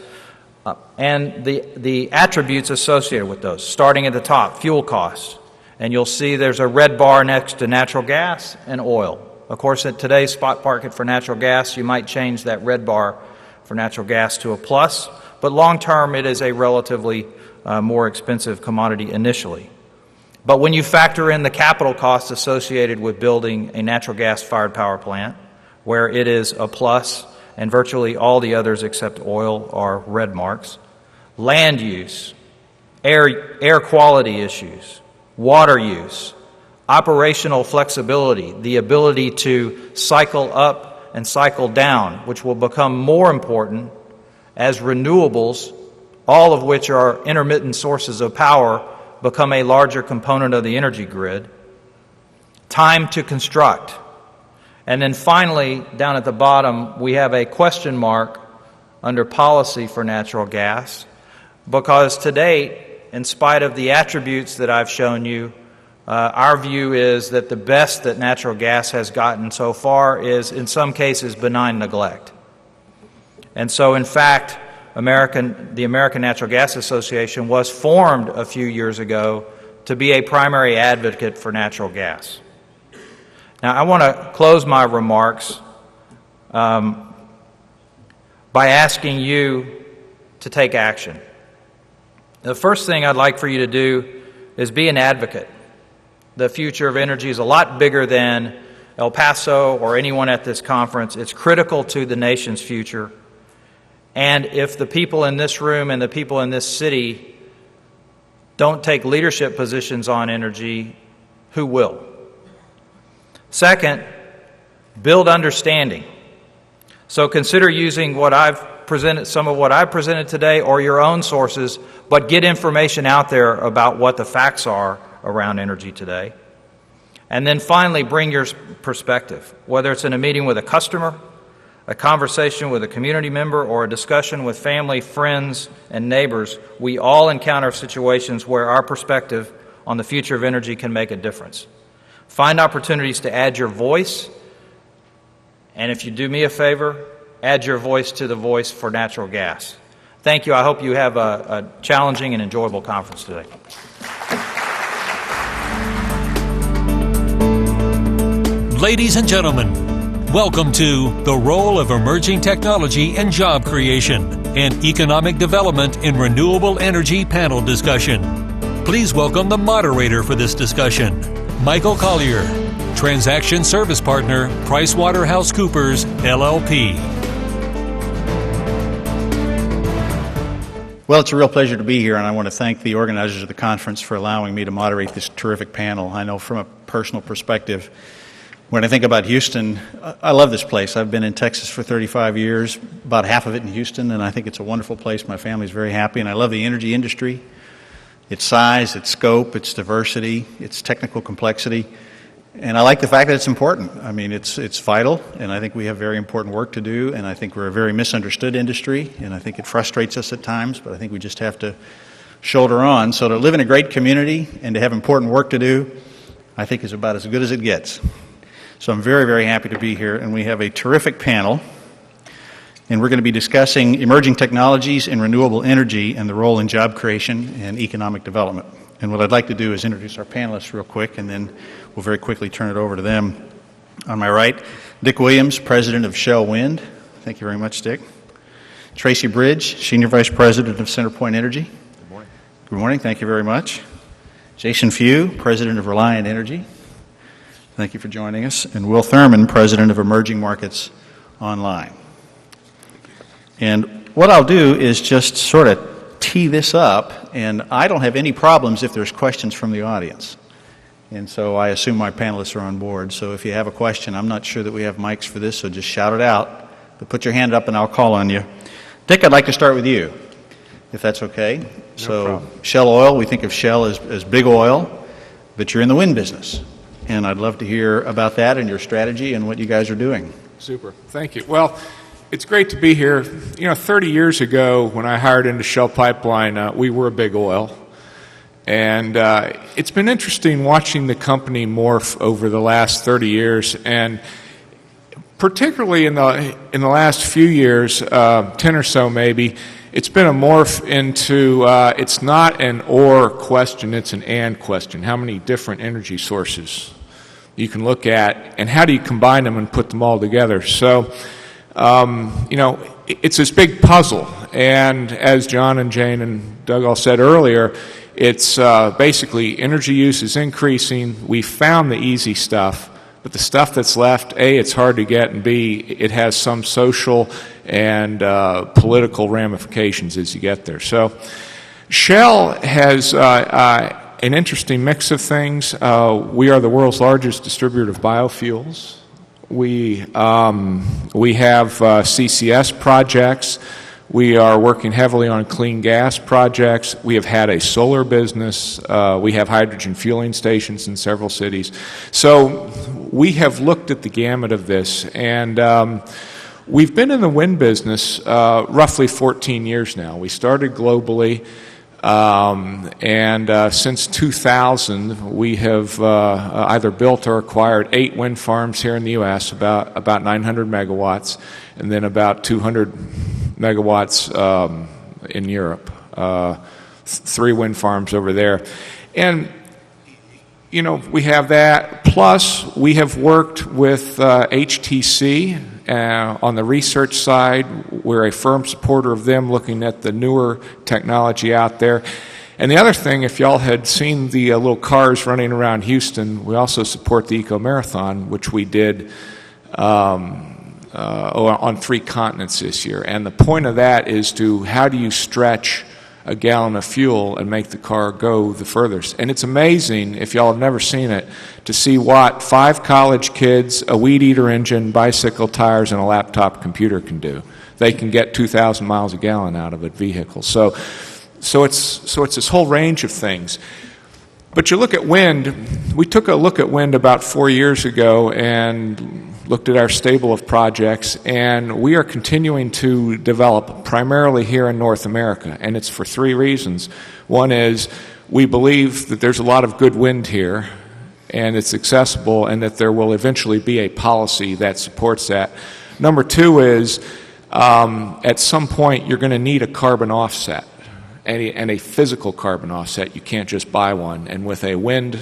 and the attributes associated with those. Starting at the top, fuel costs. And you'll see there's a red bar next to natural gas and oil. Of course, at today's spot market for natural gas, you might change that red bar for natural gas to a plus, but long term it is a relatively more expensive commodity initially. But when you factor in the capital costs associated with building a natural gas-fired power plant, where it is a plus and virtually all the others except oil are red marks, land use, air quality issues, water use, operational flexibility, the ability to cycle up and cycle down, which will become more important as renewables, all of which are intermittent sources of power, become a larger component of the energy grid, time to construct. And then finally, down at the bottom, we have a question mark under policy for natural gas, because to date, in spite of the attributes that I've shown you, our view is that the best that natural gas has gotten so far is, in some cases, benign neglect. And so, in fact, the American Natural Gas Association was formed a few years ago to be a primary advocate for natural gas. Now, I want to close my remarks by asking you to take action. The first thing I'd like for you to do is be an advocate. The future of energy is a lot bigger than El Paso or anyone at this conference. It's critical to the nation's future. And if the people in this room and the people in this city don't take leadership positions on energy, who will? Second, build understanding. So consider using some of what I've presented today or your own sources, but get information out there about what the facts are around energy today. And then finally, bring your perspective, whether it's in a meeting with a customer, a conversation with a community member, or a discussion with family, friends, and neighbors. We all encounter situations where our perspective on the future of energy can make a difference. Find opportunities to add your voice, and if you do me a favor, add your voice to the voice for natural gas. Thank you. I hope you have a challenging and enjoyable conference today. Ladies and gentlemen, welcome to The Role of Emerging Technology and Job Creation and Economic Development in Renewable Energy panel discussion. Please welcome the moderator for this discussion, Michael Collier, Transaction Service Partner, PricewaterhouseCoopers, LLP. Well, it's a real pleasure to be here, and I want to thank the organizers of the conference for allowing me to moderate this terrific panel. I know from a personal perspective, when I think about Houston, I love this place. I've been in Texas for 35 years, about half of it in Houston, and I think it's a wonderful place. My family's very happy, and I love the energy industry, its size, its scope, its diversity, its technical complexity, and I like the fact that it's important. I mean, it's vital, and I think we have very important work to do, and I think we're a very misunderstood industry, and I think it frustrates us at times, but I think we just have to shoulder on. So to live in a great community and to have important work to do, I think is about as good as it gets. So I'm very, very happy to be here, and we have a terrific panel. And we're going to be discussing emerging technologies in renewable energy and the role in job creation and economic development. And what I'd like to do is introduce our panelists real quick, and then we'll very quickly turn it over to them. On my right, Dick Williams, President of Shell Wind. Thank you very much, Dick. Tracy Bridge, Senior Vice President of CenterPoint Energy. Good morning. Good morning. Thank you very much. Jason Few, President of Reliant Energy. Thank you for joining us. And Will Thurman, President of Emerging Markets Online. And what I'll do is just sort of tee this up, and I don't have any problems if there's questions from the audience. And so I assume my panelists are on board. So if you have a question, I'm not sure that we have mics for this, so just shout it out. But put your hand up and I'll call on you. Dick, I'd like to start with you, if that's okay. No problem. Shell Oil, we think of Shell as big oil, but you're in the wind business. And I'd love to hear about that and your strategy and what you guys are doing. Super. Thank you. Well, it's great to be here. 30 years ago when I hired into Shell Pipeline, we were a big oil. And it's been interesting watching the company morph over the last 30 years. And particularly in the last few years, 10 or so maybe, it's been a morph into, it's not an or question, it's an and question. How many different energy sources you can look at, and how do you combine them and put them all together? So, it's this big puzzle. And as John and Jane and Doug all said earlier, it's basically energy use is increasing. We found the easy stuff. But the stuff that's left, A, it's hard to get, and B, it has some social and political ramifications as you get there. So Shell has an interesting mix of things. We are the world's largest distributor of biofuels. We have CCS projects. We are working heavily on clean gas projects. We have had a solar business. We have hydrogen fueling stations in several cities. So we have looked at the gamut of this, and we've been in the wind business roughly 14 years now. We started globally, and since 2000, we have either built or acquired 8 wind farms here in the U.S., about 900 megawatts, and then about 200 megawatts in Europe, 3 wind farms over there. And, we have that. Plus, we have worked with HTC on the research side. We're a firm supporter of them, looking at the newer technology out there. And the other thing, if y'all had seen the little cars running around Houston, we also support the Eco Marathon, which we did on 3 continents this year. And the point of that is how do you stretch a gallon of fuel and make the car go the furthest? And it's amazing, if y'all have never seen it, to see what 5 college kids, a weed eater engine, bicycle tires, and a laptop computer can do. They can get 2,000 miles a gallon out of a vehicle. So it's this whole range of things. But you look at wind. We took a look at wind about 4 years ago and looked at our stable of projects, and we are continuing to develop primarily here in North America, and it's for 3 reasons. One is we believe that there's a lot of good wind here, and it's accessible, and that there will eventually be a policy that supports that. Number 2 is at some point you're going to need a carbon offset, and a physical carbon offset. You can't just buy one, and with a wind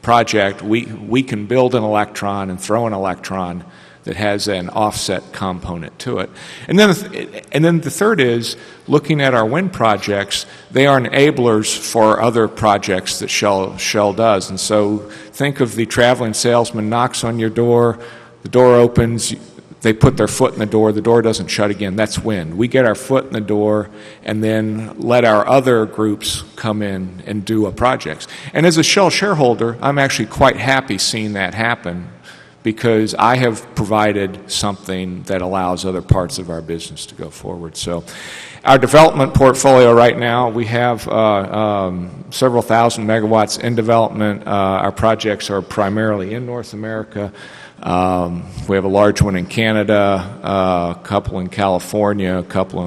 project, we can build an electron and throw an electron that has an offset component to it. And then the third is, looking at our wind projects, they are enablers for other projects that Shell does. And so think of the traveling salesman knocks on your door, the door opens, they put their foot in the door doesn't shut again. That's wind. We get our foot in the door and then let our other groups come in and do a project. And as a Shell shareholder, I'm actually quite happy seeing that happen, because I have provided something that allows other parts of our business to go forward. So our development portfolio right now, we have several thousand megawatts in development. Our projects are primarily in North America. We have a large one in Canada, a couple in California, a couple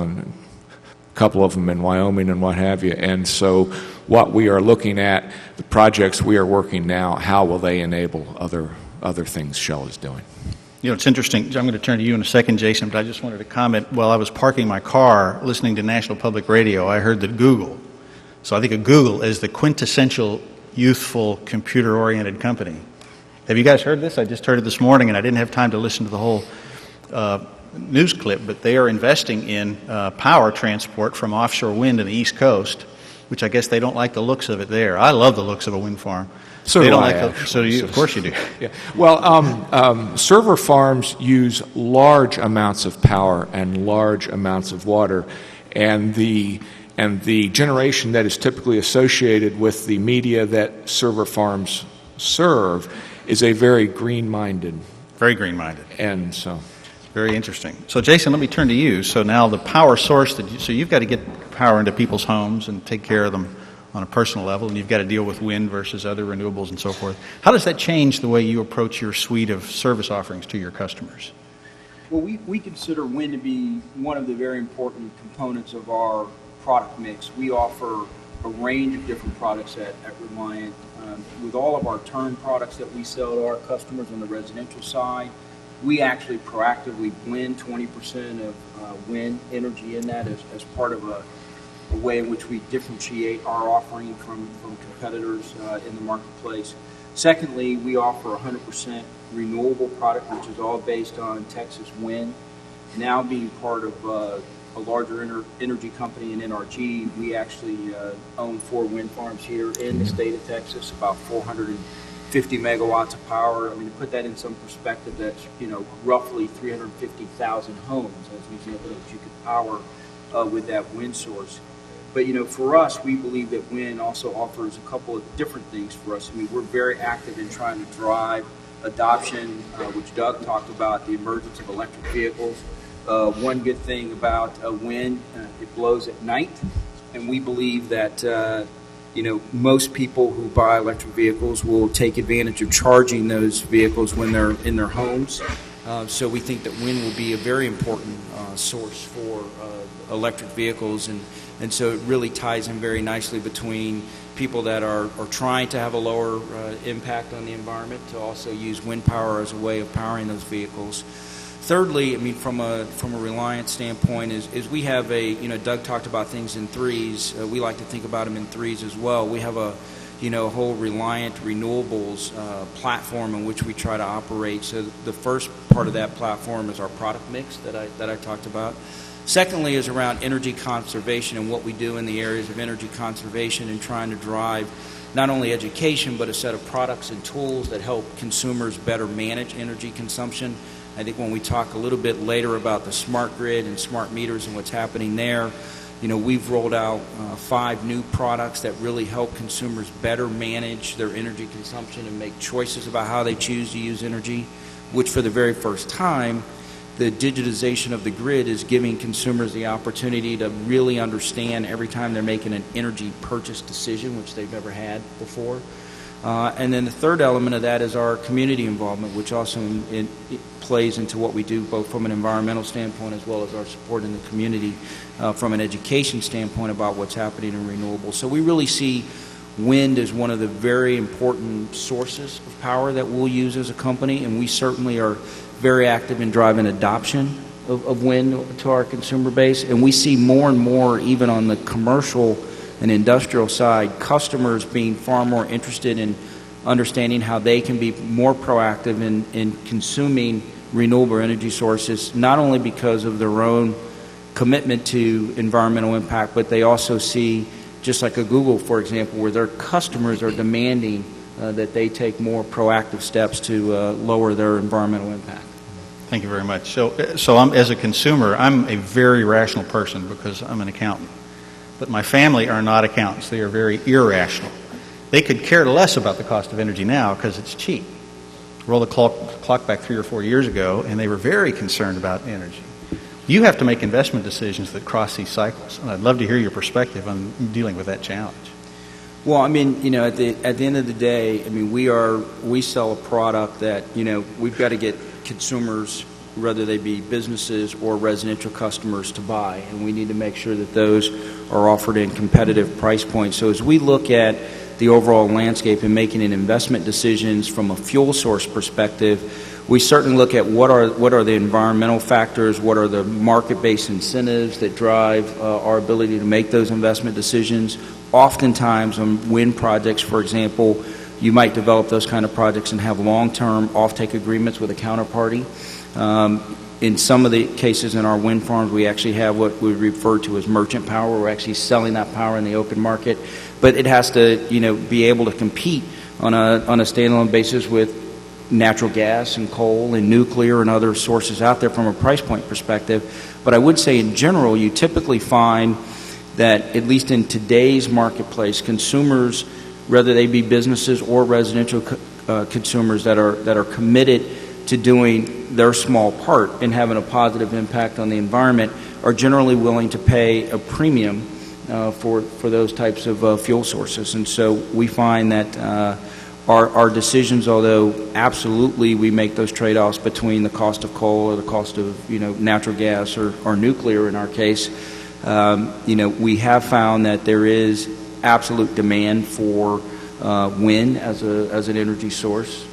of them in Wyoming and what have you. And so what we are looking at, the projects we are working now, how will they enable other other things Shell is doing. You know, it's interesting. I'm going to turn to you in a second, Jason, but I just wanted to comment. While I was parking my car listening to National Public Radio, I heard that Google, so I think of Google as the quintessential youthful computer-oriented company. Have you guys heard this? I just heard it this morning, and I didn't have time to listen to the whole news clip, but they are investing in power transport from offshore wind in the East Coast, which I guess they don't like the looks of it there. I love the looks of a wind farm. So they do don't I, like the, so you, of course you do. Yeah. Well, server farms use large amounts of power and large amounts of water, and the generation that is typically associated with the media that server farms serve is a very green-minded. Very green-minded. And so... Very interesting. So, Jason, let me turn to you. So now the power source, so you've got to get power into people's homes and take care of them on a personal level, and you've got to deal with wind versus other renewables and so forth. How does that change the way you approach your suite of service offerings to your customers? Well, we consider wind to be one of the very important components of our product mix. We offer a range of different products at Reliant. With all of our turn products that we sell to our customers on the residential side, we actually proactively blend 20% of wind energy in that as part of a way in which we differentiate our offering from competitors in the marketplace. Secondly, we offer 100% renewable product, which is all based on Texas wind. Now being part of a larger energy company in NRG, we actually own 4 wind farms here in the state of Texas, about 450 megawatts of power. I mean, to put that in some perspective, that's, roughly 350,000 homes, as an example, that you could power with that wind source. But, for us, we believe that wind also offers a couple of different things for us. I mean, we're very active in trying to drive adoption, which Doug talked about, the emergence of electric vehicles. One good thing about wind, it blows at night, and we believe that most people who buy electric vehicles will take advantage of charging those vehicles when they're in their homes. So we think that wind will be a very important source for electric vehicles, and so it really ties in very nicely between people that are trying to have a lower impact on the environment to also use wind power as a way of powering those vehicles. Thirdly, I mean, from a Reliant standpoint, is we have Doug talked about things in threes. We like to think about them in threes as well. We have a whole Reliant Renewables platform in which we try to operate. So the first part of that platform is our product mix that I talked about. Secondly is around energy conservation and what we do in the areas of energy conservation and trying to drive not only education but a set of products and tools that help consumers better manage energy consumption. I think when we talk a little bit later about the smart grid and smart meters and what's happening there, we've rolled out 5 new products that really help consumers better manage their energy consumption and make choices about how they choose to use energy, which for the very first time, the digitization of the grid is giving consumers the opportunity to really understand every time they're making an energy purchase decision, which they've never had before. And then the third element of that is our community involvement, which also it plays into what we do both from an environmental standpoint as well as our support in the community from an education standpoint about what's happening in renewables. So we really see wind as one of the very important sources of power that we'll use as a company, and we certainly are very active in driving adoption of wind to our consumer base. And we see more and more, even on the commercial and industrial side, customers being far more interested in understanding how they can be more proactive in consuming renewable energy sources, not only because of their own commitment to environmental impact, but they also see, just like a Google, for example, where their customers are demanding that they take more proactive steps to lower their environmental impact. Thank you very much. So I'm, as a consumer, I'm a very rational person because I'm an accountant. But my family are not accountants. They are very irrational. They could care less about the cost of energy now because it's cheap. Roll the clock back 3 or 4 years ago, and they were very concerned about energy. You have to make investment decisions that cross these cycles, and I'd love to hear your perspective on dealing with that challenge. Well, I mean, at the end of the day, I mean, we sell a product that, we've got to get consumers, whether they be businesses or residential customers, to buy, and we need to make sure that those are offered in competitive price points. So as we look at the overall landscape and making investment decisions from a fuel source perspective, we certainly look at what are the environmental factors, what are the market-based incentives that drive our ability to make those investment decisions. Oftentimes on wind projects, for example, you might develop those kind of projects and have long-term offtake agreements with a counterparty. In some of the cases in our wind farms, we actually have what we refer to as merchant power. We're actually selling that power in the open market, but it has to, be able to compete on a standalone basis with natural gas and coal and nuclear and other sources out there from a price point perspective. But I would say in general, you typically find that, at least in today's marketplace, consumers, whether they be businesses or residential consumers that are committed to doing their small part and having a positive impact on the environment, are generally willing to pay a premium for those types of fuel sources. And so we find that our decisions, although absolutely we make those trade-offs between the cost of coal or the cost of natural gas or nuclear in our case, we have found that there is absolute demand for wind as an energy source,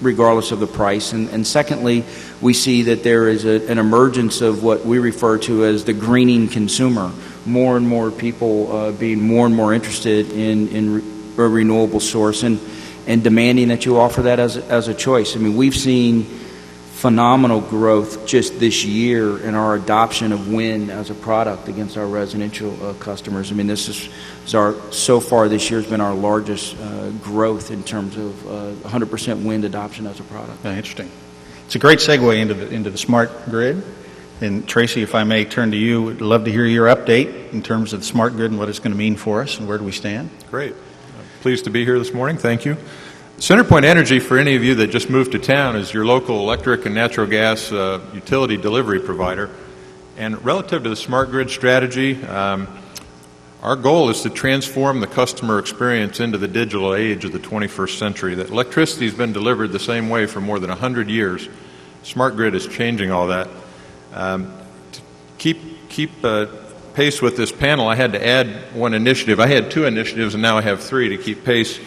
regardless of the price. And secondly, we see that there is an emergence of what we refer to as the greening consumer. More and more people being more and more interested in a renewable source and demanding that you offer that as a choice. I mean, we've seen phenomenal growth just this year in our adoption of wind as a product against our residential customers. I mean, this is so far this year has been our largest growth in terms of 100% wind adoption as a product. Interesting. It's a great segue into the smart grid. And Tracy, if I may turn to you, I'd love to hear your update in terms of the smart grid and what it's going to mean for us and where do we stand. Great. Pleased to be here this morning. Thank you. CenterPoint Energy, for any of you that just moved to town, is your local electric and natural gas utility delivery provider. And relative to the smart grid strategy, our goal is to transform the customer experience into the digital age of the 21st century. That electricity has been delivered the same way for more than 100 years. Smart grid is changing all that. To keep pace with this panel, I had to add one initiative. I had two initiatives, and now I have three to keep pace.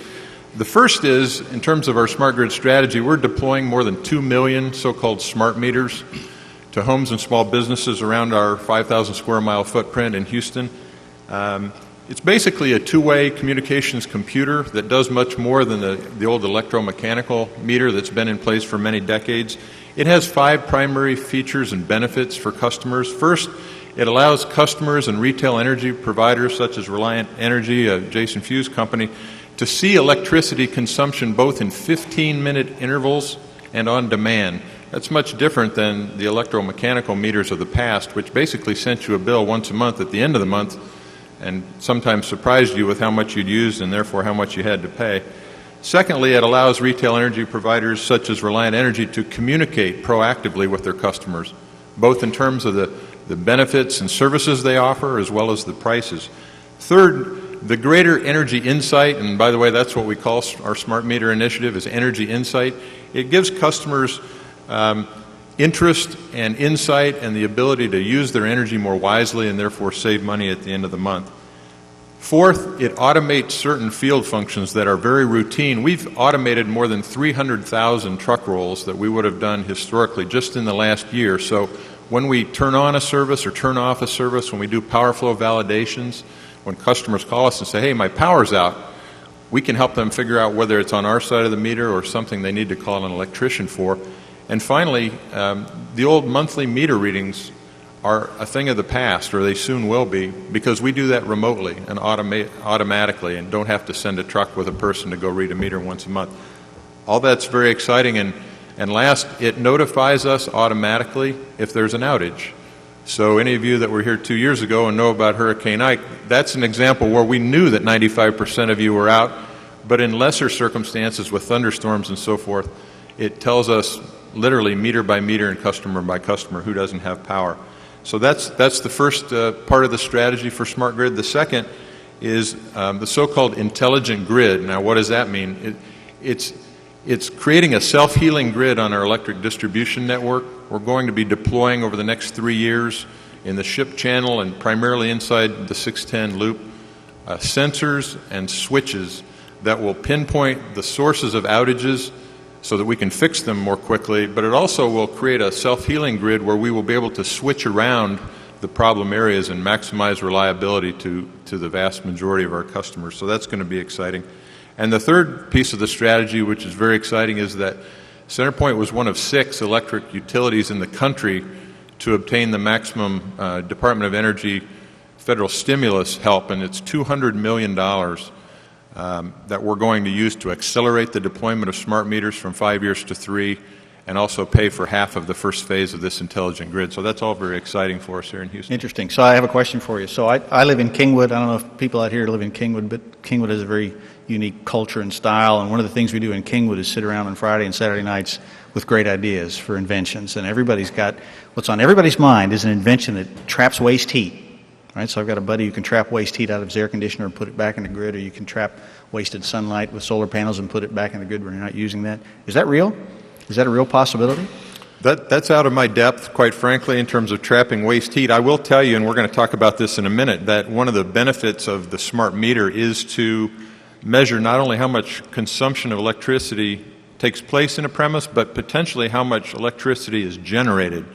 The first is, in terms of our smart grid strategy, we're deploying more than 2 million so-called smart meters to homes and small businesses around our 5,000 square mile footprint in Houston. It's basically a two-way communications computer that does much more than the old electromechanical meter that's been in place for many decades. It has 5 primary features and benefits for customers. First, it allows customers and retail energy providers such as Reliant Energy, Jason Few's company, to see electricity consumption both in 15-minute intervals and on demand. That's much different than the electromechanical meters of the past, which basically sent you a bill once a month at the end of the month and sometimes surprised you with how much you'd used and therefore how much you had to pay. Secondly, it allows retail energy providers such as Reliant Energy to communicate proactively with their customers, both in terms of the benefits and services they offer as well as the prices. Third, the greater energy insight, and by the way, that's what we call our smart meter initiative, is energy insight. It gives customers interest and insight and the ability to use their energy more wisely and therefore save money at the end of the month. Fourth, it automates certain field functions that are very routine. We've automated more than 300,000 truck rolls that we would have done historically just in the last year. So when we turn on a service or turn off a service, when we do power flow validations, when customers call us and say, hey, my power's out, we can help them figure out whether it's on our side of the meter or something they need to call an electrician for. And finally, the old monthly meter readings are a thing of the past, or they soon will be, because we do that remotely and automatically and don't have to send a truck with a person to go read a meter once a month. All that's very exciting. And last, it notifies us automatically if there's an outage. So any of you that were here 2 years ago and know about Hurricane Ike, that's an example where we knew that 95% of you were out, but in lesser circumstances with thunderstorms and so forth, it tells us literally meter by meter and customer by customer who doesn't have power. So that's the first part of the strategy for smart grid. The second is the so-called intelligent grid. Now, what does that mean? It's creating a self-healing grid on our electric distribution network. We're going to be deploying over the next 3 years in the SHIP channel and primarily inside the 610 loop sensors and switches that will pinpoint the sources of outages so that we can fix them more quickly, but it also will create a self-healing grid where we will be able to switch around the problem areas and maximize reliability to the vast majority of our customers. So that's going to be exciting. And the third piece of the strategy, which is very exciting, is that CenterPoint was one of 6 electric utilities in the country to obtain the maximum Department of Energy federal stimulus help, and it's $200 million that we're going to use to accelerate the deployment of smart meters from 5 years to 3, and also pay for half of the first phase of this intelligent grid. So that's all very exciting for us here in Houston. Interesting. So I have a question for you. So I live in Kingwood. I don't know if people out here live in Kingwood, but Kingwood has a very unique culture and style. And one of the things we do in Kingwood is sit around on Friday and Saturday nights with great ideas for inventions. And everybody's got, what's on everybody's mind is an invention that traps waste heat. Right? So I've got a buddy who can trap waste heat out of his air conditioner and put it back in the grid, or you can trap wasted sunlight with solar panels and put it back in the grid when you're not using that. Is that real? Is that a real possibility? That's out of my depth, quite frankly, in terms of trapping waste heat. I will tell you, and we're going to talk about this in a minute, that one of the benefits of the smart meter is to measure not only how much consumption of electricity takes place in a premise, but potentially how much electricity is generated.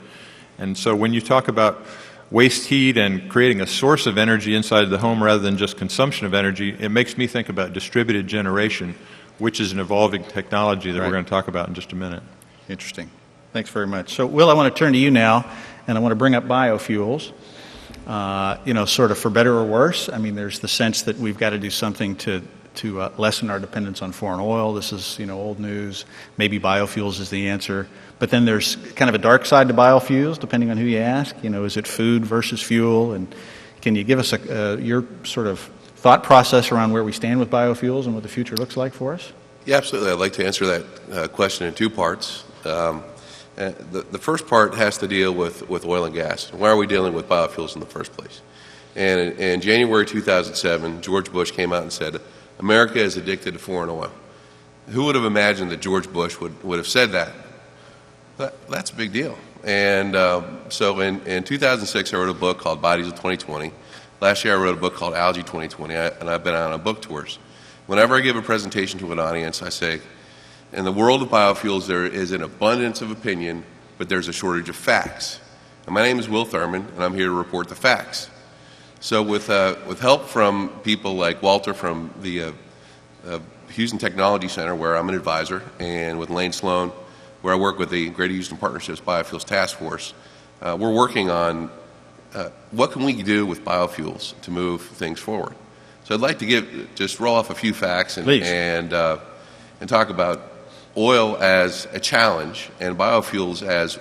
And so when you talk about waste heat and creating a source of energy inside the home rather than just consumption of energy, it makes me think about distributed generation, which is an evolving technology that we're going to talk about in just a minute. Interesting. Thanks very much. So, Will, I want to turn to you now, and I want to bring up biofuels. Sort of for better or worse. I mean, there's the sense that we've got to do something to lessen our dependence on foreign oil. This is, old news. Maybe biofuels is the answer. But then there's kind of a dark side to biofuels, depending on who you ask. Is it food versus fuel? And can you give us your sort of thought process around where we stand with biofuels and what the future looks like for us? Yeah, absolutely. I'd like to answer that question in 2 parts. The first part has to deal with oil and gas. Why are we dealing with biofuels in the first place? And in January 2007, George Bush came out and said, America is addicted to foreign oil. Who would have imagined that George Bush would have said that? That's a big deal. And so in 2006, I wrote a book called Bodies of 2020. Last year, I wrote a book called Algae 2020, and I've been on book tours. Whenever I give a presentation to an audience, I say, in the world of biofuels, there is an abundance of opinion, but there's a shortage of facts. And my name is Will Thurman, and I'm here to report the facts. So with help from people like Walter from the Houston Technology Center, where I'm an advisor, and with Lane Sloan, where I work with the Greater Houston Partnerships Biofuels Task Force, we're working on what can we do with biofuels to move things forward. So I'd like to just roll off a few facts and talk about oil as a challenge and biofuels as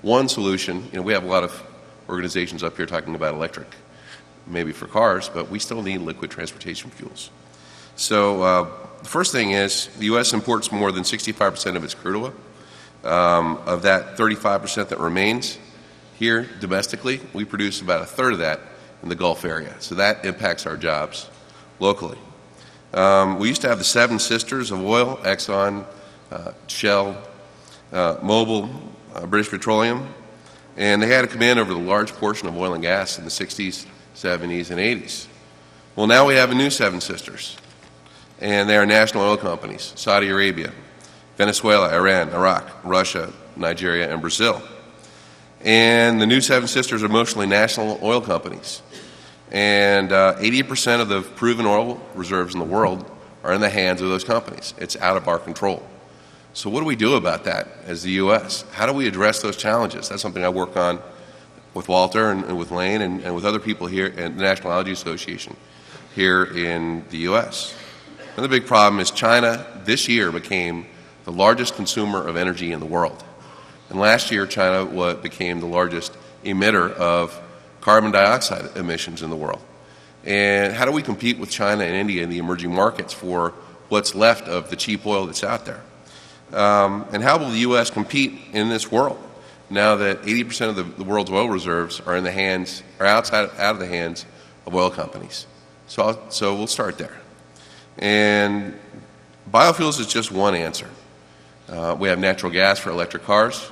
one solution. We have a lot of organizations up here talking about electric, maybe for cars, but we still need liquid transportation fuels. So the first thing is the U.S. imports more than 65% of its crude oil. Of that 35% that remains here domestically, we produce about a third of that in the Gulf area. So that impacts our jobs locally. We used to have the 7 sisters of oil, Exxon, Shell, Mobil, British Petroleum, and they had a command over the large portion of oil and gas in the 60s, 70s, and 80s. Well, now we have a new 7 sisters, and they are national oil companies: Saudi Arabia, Venezuela, Iran, Iraq, Russia, Nigeria, and Brazil. And the new 7 sisters are mostly national oil companies. And 80% of the proven oil reserves in the world are in the hands of those companies. It's out of our control. So what do we do about that as the U.S.? How do we address those challenges? That's something I work on with Walter and with Lane and with other people here at the National Algae Association here in the U.S. Another big problem is China this year became the largest consumer of energy in the world. And last year, China became the largest emitter of carbon dioxide emissions in the world. And how do we compete with China and India in the emerging markets for what's left of the cheap oil that's out there? And how will the U.S. compete in this world now that 80% of the world's oil reserves are out of the hands of oil companies? So we'll start there. And biofuels is just one answer. We have natural gas for electric cars.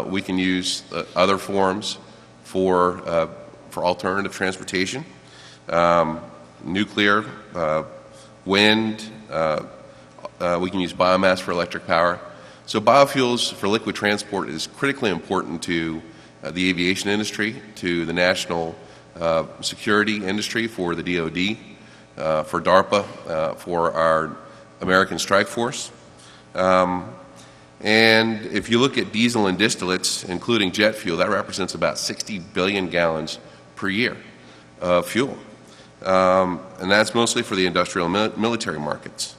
We can use other forms for alternative transportation. nuclear, wind. We can use biomass for electric power. So biofuels for liquid transport is critically important to the aviation industry, to the national security industry, for the DoD, for DARPA, for our American Strike Force. And if you look at diesel and distillates, including jet fuel, that represents about 60 billion gallons per year of fuel. And that's mostly for the industrial and military markets.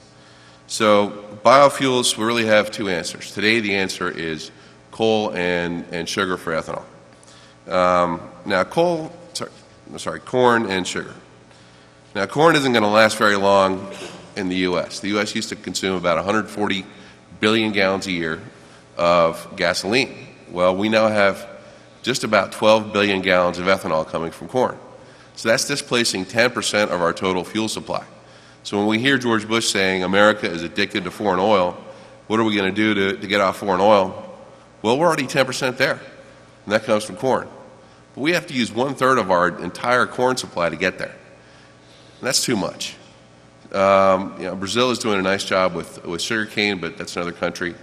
So biofuels, we really have two answers. Today the answer is coal and sugar for ethanol. Now corn and sugar. Now corn isn't going to last very long in the U.S. The U.S. used to consume about 140 billion gallons a year of gasoline. Well, we now have just about 12 billion gallons of ethanol coming from corn. So that's displacing 10% of our total fuel supply. So when we hear George Bush saying America is addicted to foreign oil, what are we going to do to get off foreign oil? Well, we're already 10% there, and that comes from corn. But we have to use 1/3 of our entire corn supply to get there. And that's too much. Brazil is doing a nice job with sugarcane, but that's another country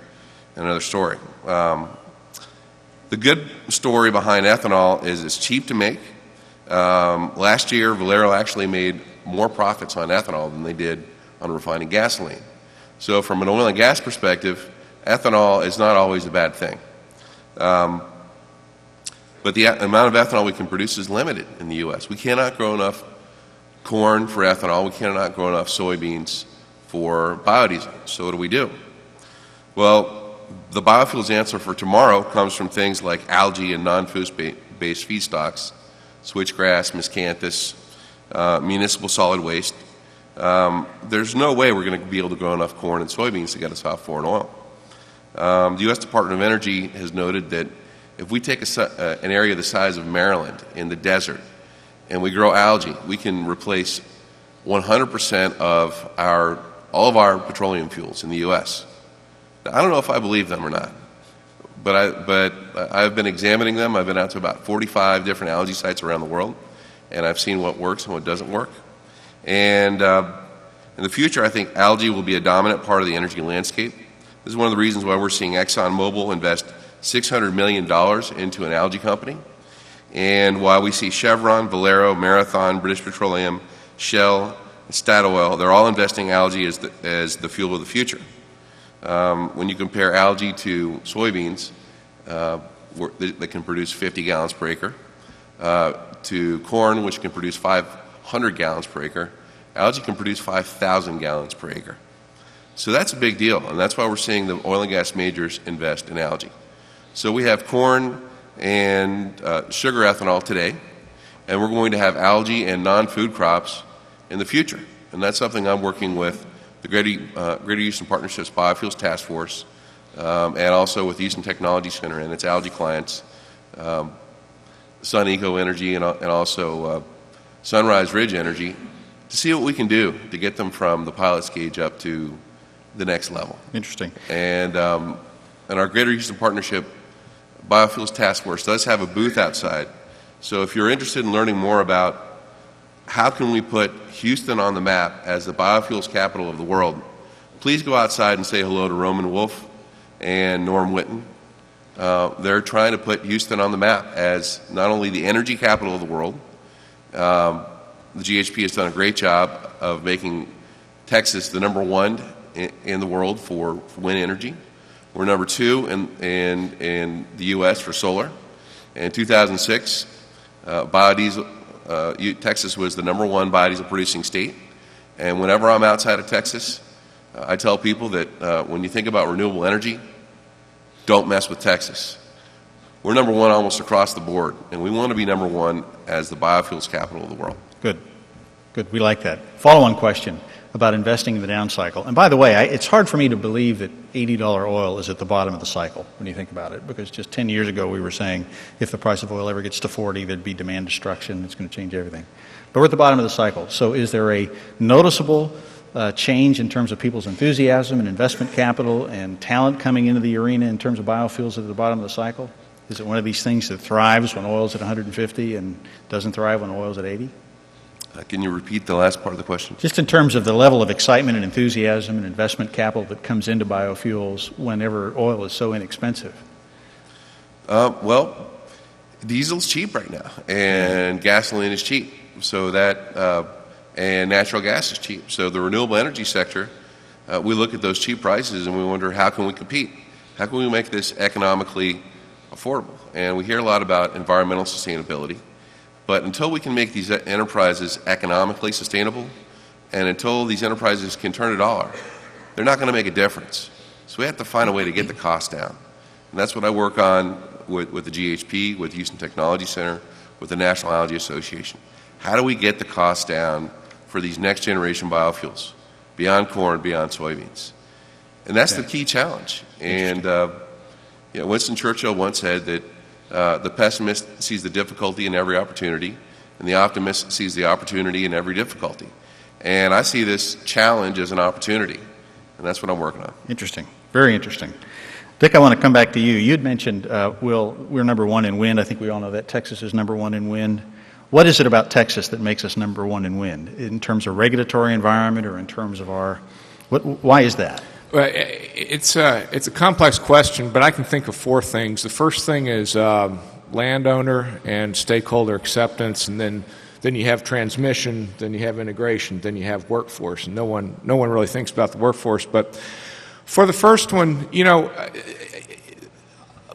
and another story. The good story behind ethanol is it's cheap to make. Last year, Valero actually made more profits on ethanol than they did on refining gasoline. So from an oil and gas perspective, ethanol is not always a bad thing. But the amount of ethanol we can produce is limited in the U.S. We cannot grow enough corn for ethanol. We cannot grow enough soybeans for biodiesel. So what do we do? Well, the biofuels answer for tomorrow comes from things like algae and non-food-based feedstocks, switchgrass, miscanthus, municipal solid waste. There's no way we're going to be able to grow enough corn and soybeans to get us off foreign oil. The U.S. Department of Energy has noted that if we take an area the size of Maryland in the desert and we grow algae, we can replace 100% of all of our petroleum fuels in the U.S. Now, I don't know if I believe them or not, but I've been examining them. I've been out to about 45 different algae sites around the world, and I've seen what works and what doesn't work. And in the future, I think algae will be a dominant part of the energy landscape. This is one of the reasons why we're seeing ExxonMobil invest $600 million into an algae company, and why we see Chevron, Valero, Marathon, British Petroleum, Shell, and Statoil, they're all investing algae as the fuel of the future. When you compare algae to soybeans, that can produce 50 gallons per acre, to corn, which can produce 500 gallons per acre, algae can produce 5,000 gallons per acre. So that's a big deal, and that's why we're seeing the oil and gas majors invest in algae. So we have corn and sugar ethanol today, and we're going to have algae and non-food crops in the future. And that's something I'm working with the Greater Houston Partnership's Biofuels Task Force, and also with the Houston Technology Center and its algae clients, Sun Eco Energy and also Sunrise Ridge Energy, to see what we can do to get them from the pilot stage up to the next level. Interesting. And our Greater Houston Partnership Biofuels Task Force does have a booth outside. So if you're interested in learning more about how can we put Houston on the map as the biofuels capital of the world, please go outside and say hello to Roman Wolf and Norm Whitten. They're trying to put Houston on the map as not only the energy capital of the world. The GHP has done a great job of making Texas the #1 in the world for wind energy. We're #2 in the U.S. for solar. In 2006, Texas was the #1 biodiesel producing state. And whenever I'm outside of Texas, I tell people that when you think about renewable energy, don't mess with Texas. We're #1 almost across the board, and we want to be #1 as the biofuels capital of the world. Good. Good. We like that. Follow-on question about investing in the down cycle. And by the way, it's hard for me to believe that $80 oil is at the bottom of the cycle when you think about it, because just 10 years ago we were saying if the price of oil ever gets to 40, there'd be demand destruction. It's going to change everything. But we're at the bottom of the cycle. So is there a noticeable change in terms of people's enthusiasm and investment capital and talent coming into the arena in terms of biofuels at the bottom of the cycle? Is it one of these things that thrives when oil's at 150 and doesn't thrive when oil's at 80? Can you repeat the last part of the question? Just in terms of the level of excitement and enthusiasm and investment capital that comes into biofuels whenever oil is so inexpensive. Well, diesel's cheap right now, and gasoline is cheap. So and natural gas is cheap. So the renewable energy sector, we look at those cheap prices and we wonder, how can we compete? How can we make this economically affordable? And we hear a lot about environmental sustainability, but until we can make these enterprises economically sustainable, and until these enterprises can turn a dollar, they're not going to make a difference. So we have to find a way to get the cost down. And that's what I work on with the GHP, with Houston Technology Center, with the National Algae Association. How do we get the cost down for these next generation biofuels, beyond corn, beyond soybeans? And that's the key challenge. And Winston Churchill once said that the pessimist sees the difficulty in every opportunity, and the optimist sees the opportunity in every difficulty. And I see this challenge as an opportunity, and that's what I'm working on. Interesting. Very interesting. Dick, I want to come back to you. You'd mentioned, Will, we're number one in wind. I think we all know that. Texas is number one in wind. What is it about Texas that makes us number one in wind, in terms of regulatory environment or in terms of why is that? Well, it's a complex question, but I can think of four things. The first thing is landowner and stakeholder acceptance, and then you have transmission, then you have integration, then you have workforce. And no one really thinks about the workforce. But for the first one,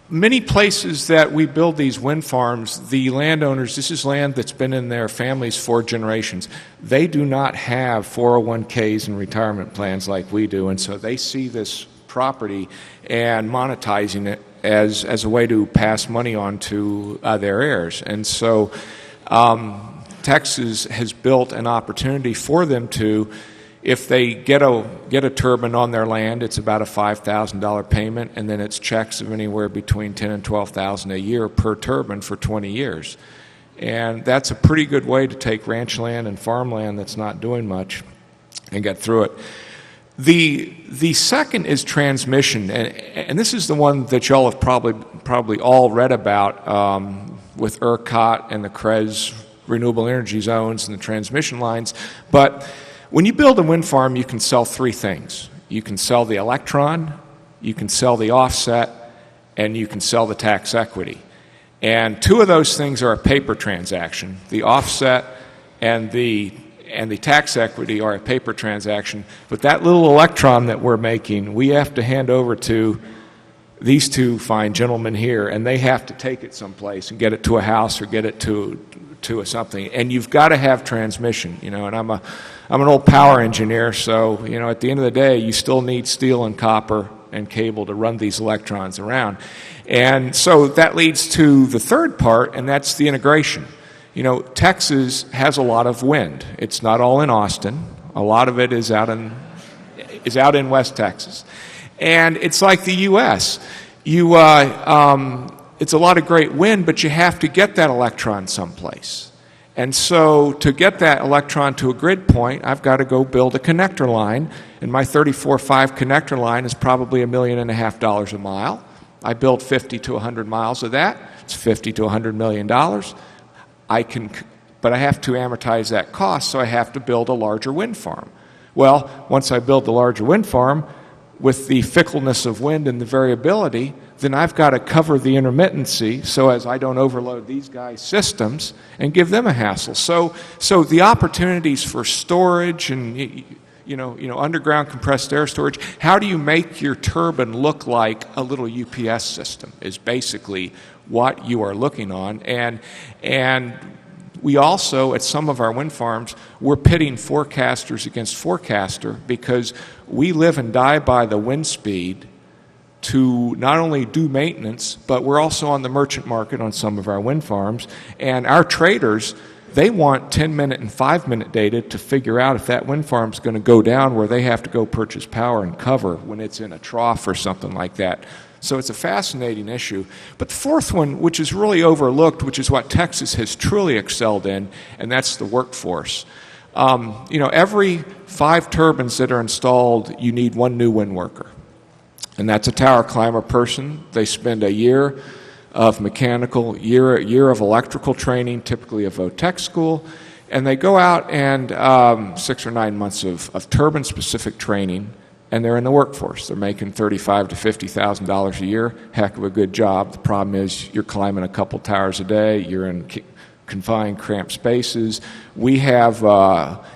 many places that we build these wind farms, the landowners, this is land that's been in their families for generations. They do not have 401ks and retirement plans like we do, and so they see this property and monetizing it as a way to pass money on to their heirs. And so Texas has built an opportunity for them to, if they get a turbine on their land, it's about a $5,000 payment, and then it's checks of anywhere between $10,000 and $12,000 a year per turbine for 20 years. And that's a pretty good way to take ranch land and farmland that's not doing much and get through it. The second is transmission, and this is the one that y'all have probably all read about with ERCOT and the CREZ renewable energy zones and the transmission lines. But when you build a wind farm, you can sell three things. You can sell the electron, you can sell the offset, and you can sell the tax equity. And two of those things are a paper transaction. The offset and the tax equity are a paper transaction. But that little electron that we're making, we have to hand over to these two fine gentlemen here, and they have to take it someplace and get it to a house or get it to a something. And you've got to have transmission, and I'm an old power engineer, so at the end of the day, you still need steel and copper and cable to run these electrons around. And so that leads to the third part, and that's the integration. Texas has a lot of wind. It's not all in Austin. A lot of it is out in West Texas. And it's like the U.S. It's a lot of great wind, but you have to get that electron someplace. And so to get that electron to a grid point, I've got to go build a connector line, and my 34.5 connector line is probably $1.5 million a mile. I build 50 to 100 miles of that. It's $50 to $100 million. But I have to amortize that cost, so I have to build a larger wind farm. Well, once I build the larger wind farm, with the fickleness of wind and the variability, then I've got to cover the intermittency so as I don't overload these guys' systems and give them a hassle. So the opportunities for storage and underground compressed air storage, how do you make your turbine look like a little UPS system is basically what you are looking on. And we also, at some of our wind farms, we're pitting forecasters against forecaster because we live and die by the wind speed to not only do maintenance, but we're also on the merchant market on some of our wind farms. And our traders, they want 10-minute and 5-minute data to figure out if that wind farm's going to go down where they have to go purchase power and cover when it's in a trough or something like that. So it's a fascinating issue. But the fourth one, which is really overlooked, which is what Texas has truly excelled in, and that's the workforce. Every 5 turbines that are installed, you need 1 new wind worker. And that's a tower climber person. They spend a year of mechanical, year of electrical training, typically a VOTEC school, And they go out and 6 or 9 months of turbine-specific training, and they're in the workforce. They're making $35,000 to $50,000 a year. Heck of a good job. The problem is you're climbing a couple towers a day. You're in confined, cramped spaces. We have,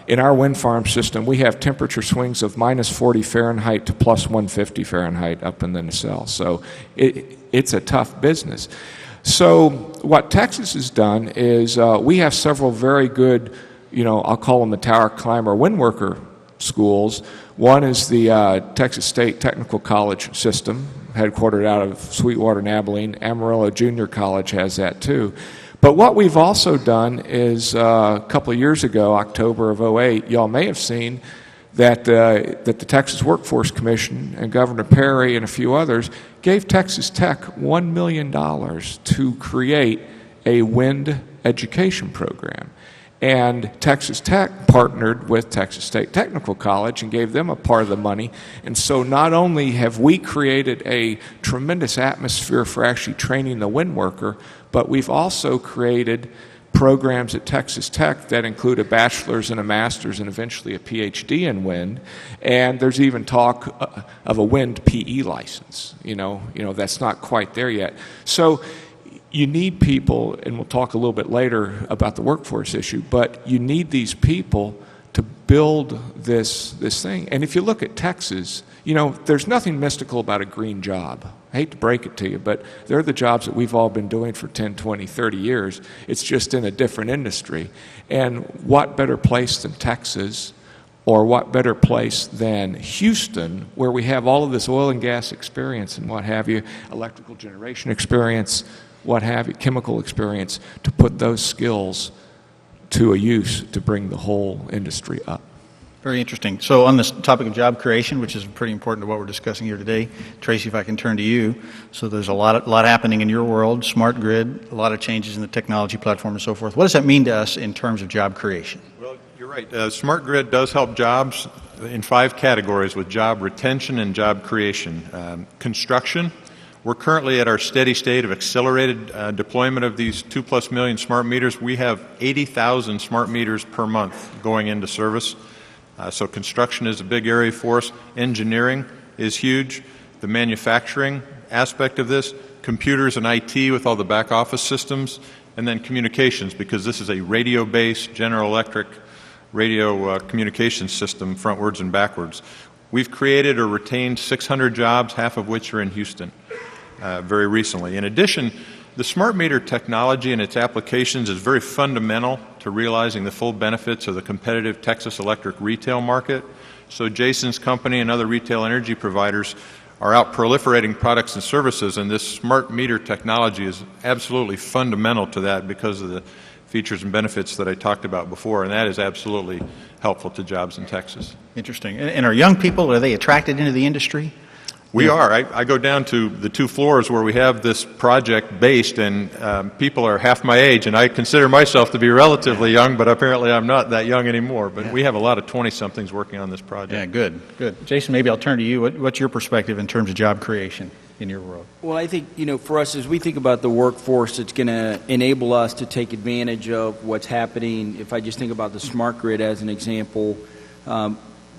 in our wind farm system, we have temperature swings of minus 40 Fahrenheit to plus 150 Fahrenheit up in the nacelle. So it's a tough business. So what Texas has done is we have several very good, I'll call them the tower climber wind worker schools. One is the Texas State Technical College system, headquartered out of Sweetwater and Abilene. Amarillo Junior College has that too. But what we've also done is a couple of years ago, October of 2008, y'all may have seen that the Texas Workforce Commission and Governor Perry and a few others gave Texas Tech $1 million to create a wind education program. And Texas Tech partnered with Texas State Technical College and gave them a part of the money. And so not only have we created a tremendous atmosphere for actually training the wind worker, but we've also created programs at Texas Tech that include a bachelor's and a master's and eventually a PhD in wind. And there's even talk of a wind PE license. That's not quite there yet. So you need people, and we'll talk a little bit later about the workforce issue, but you need these people to build this thing. And if you look at Texas, there's nothing mystical about a green job. I hate to break it to you, but they're the jobs that we've all been doing for 10, 20, 30 years. It's just in a different industry. And what better place than Texas, or what better place than Houston, where we have all of this oil and gas experience and what have you, electrical generation experience, what have you, chemical experience, to put those skills to a use to bring the whole industry up. Very interesting. So on this topic of job creation, which is pretty important to what we're discussing here today, Tracy, if I can turn to you. So there's a lot happening in your world, smart grid, a lot of changes in the technology platform and so forth. What does that mean to us in terms of job creation? Well, you're right. Smart grid does help jobs in 5 categories with job retention and job creation. Construction. We're currently at our steady state of accelerated deployment of these 2+ million smart meters. We have 80,000 smart meters per month going into service. So construction is a big area for us. Engineering is huge. The manufacturing aspect of this, computers and IT with all the back office systems, and then communications, because this is a radio-based General Electric radio communications system frontwards and backwards. We've created or retained 600 jobs, half of which are in Houston. Very recently. In addition, the smart meter technology and its applications is very fundamental to realizing the full benefits of the competitive Texas electric retail market. So Jason's company and other retail energy providers are out proliferating products and services, and this smart meter technology is absolutely fundamental to that because of the features and benefits that I talked about before, and that is absolutely helpful to jobs in Texas. Interesting. And are young people, are they attracted into the industry? We are. I go down to the 2 floors where we have this project based, and people are half my age, and I consider myself to be relatively young, but apparently I'm not that young anymore. But we have a lot of 20-somethings working on this project. Yeah, good. Jason, maybe I'll turn to you. What's your perspective in terms of job creation in your world? Well, I think, for us, as we think about the workforce, it's going to enable us to take advantage of what's happening. If I just think about the smart grid as an example,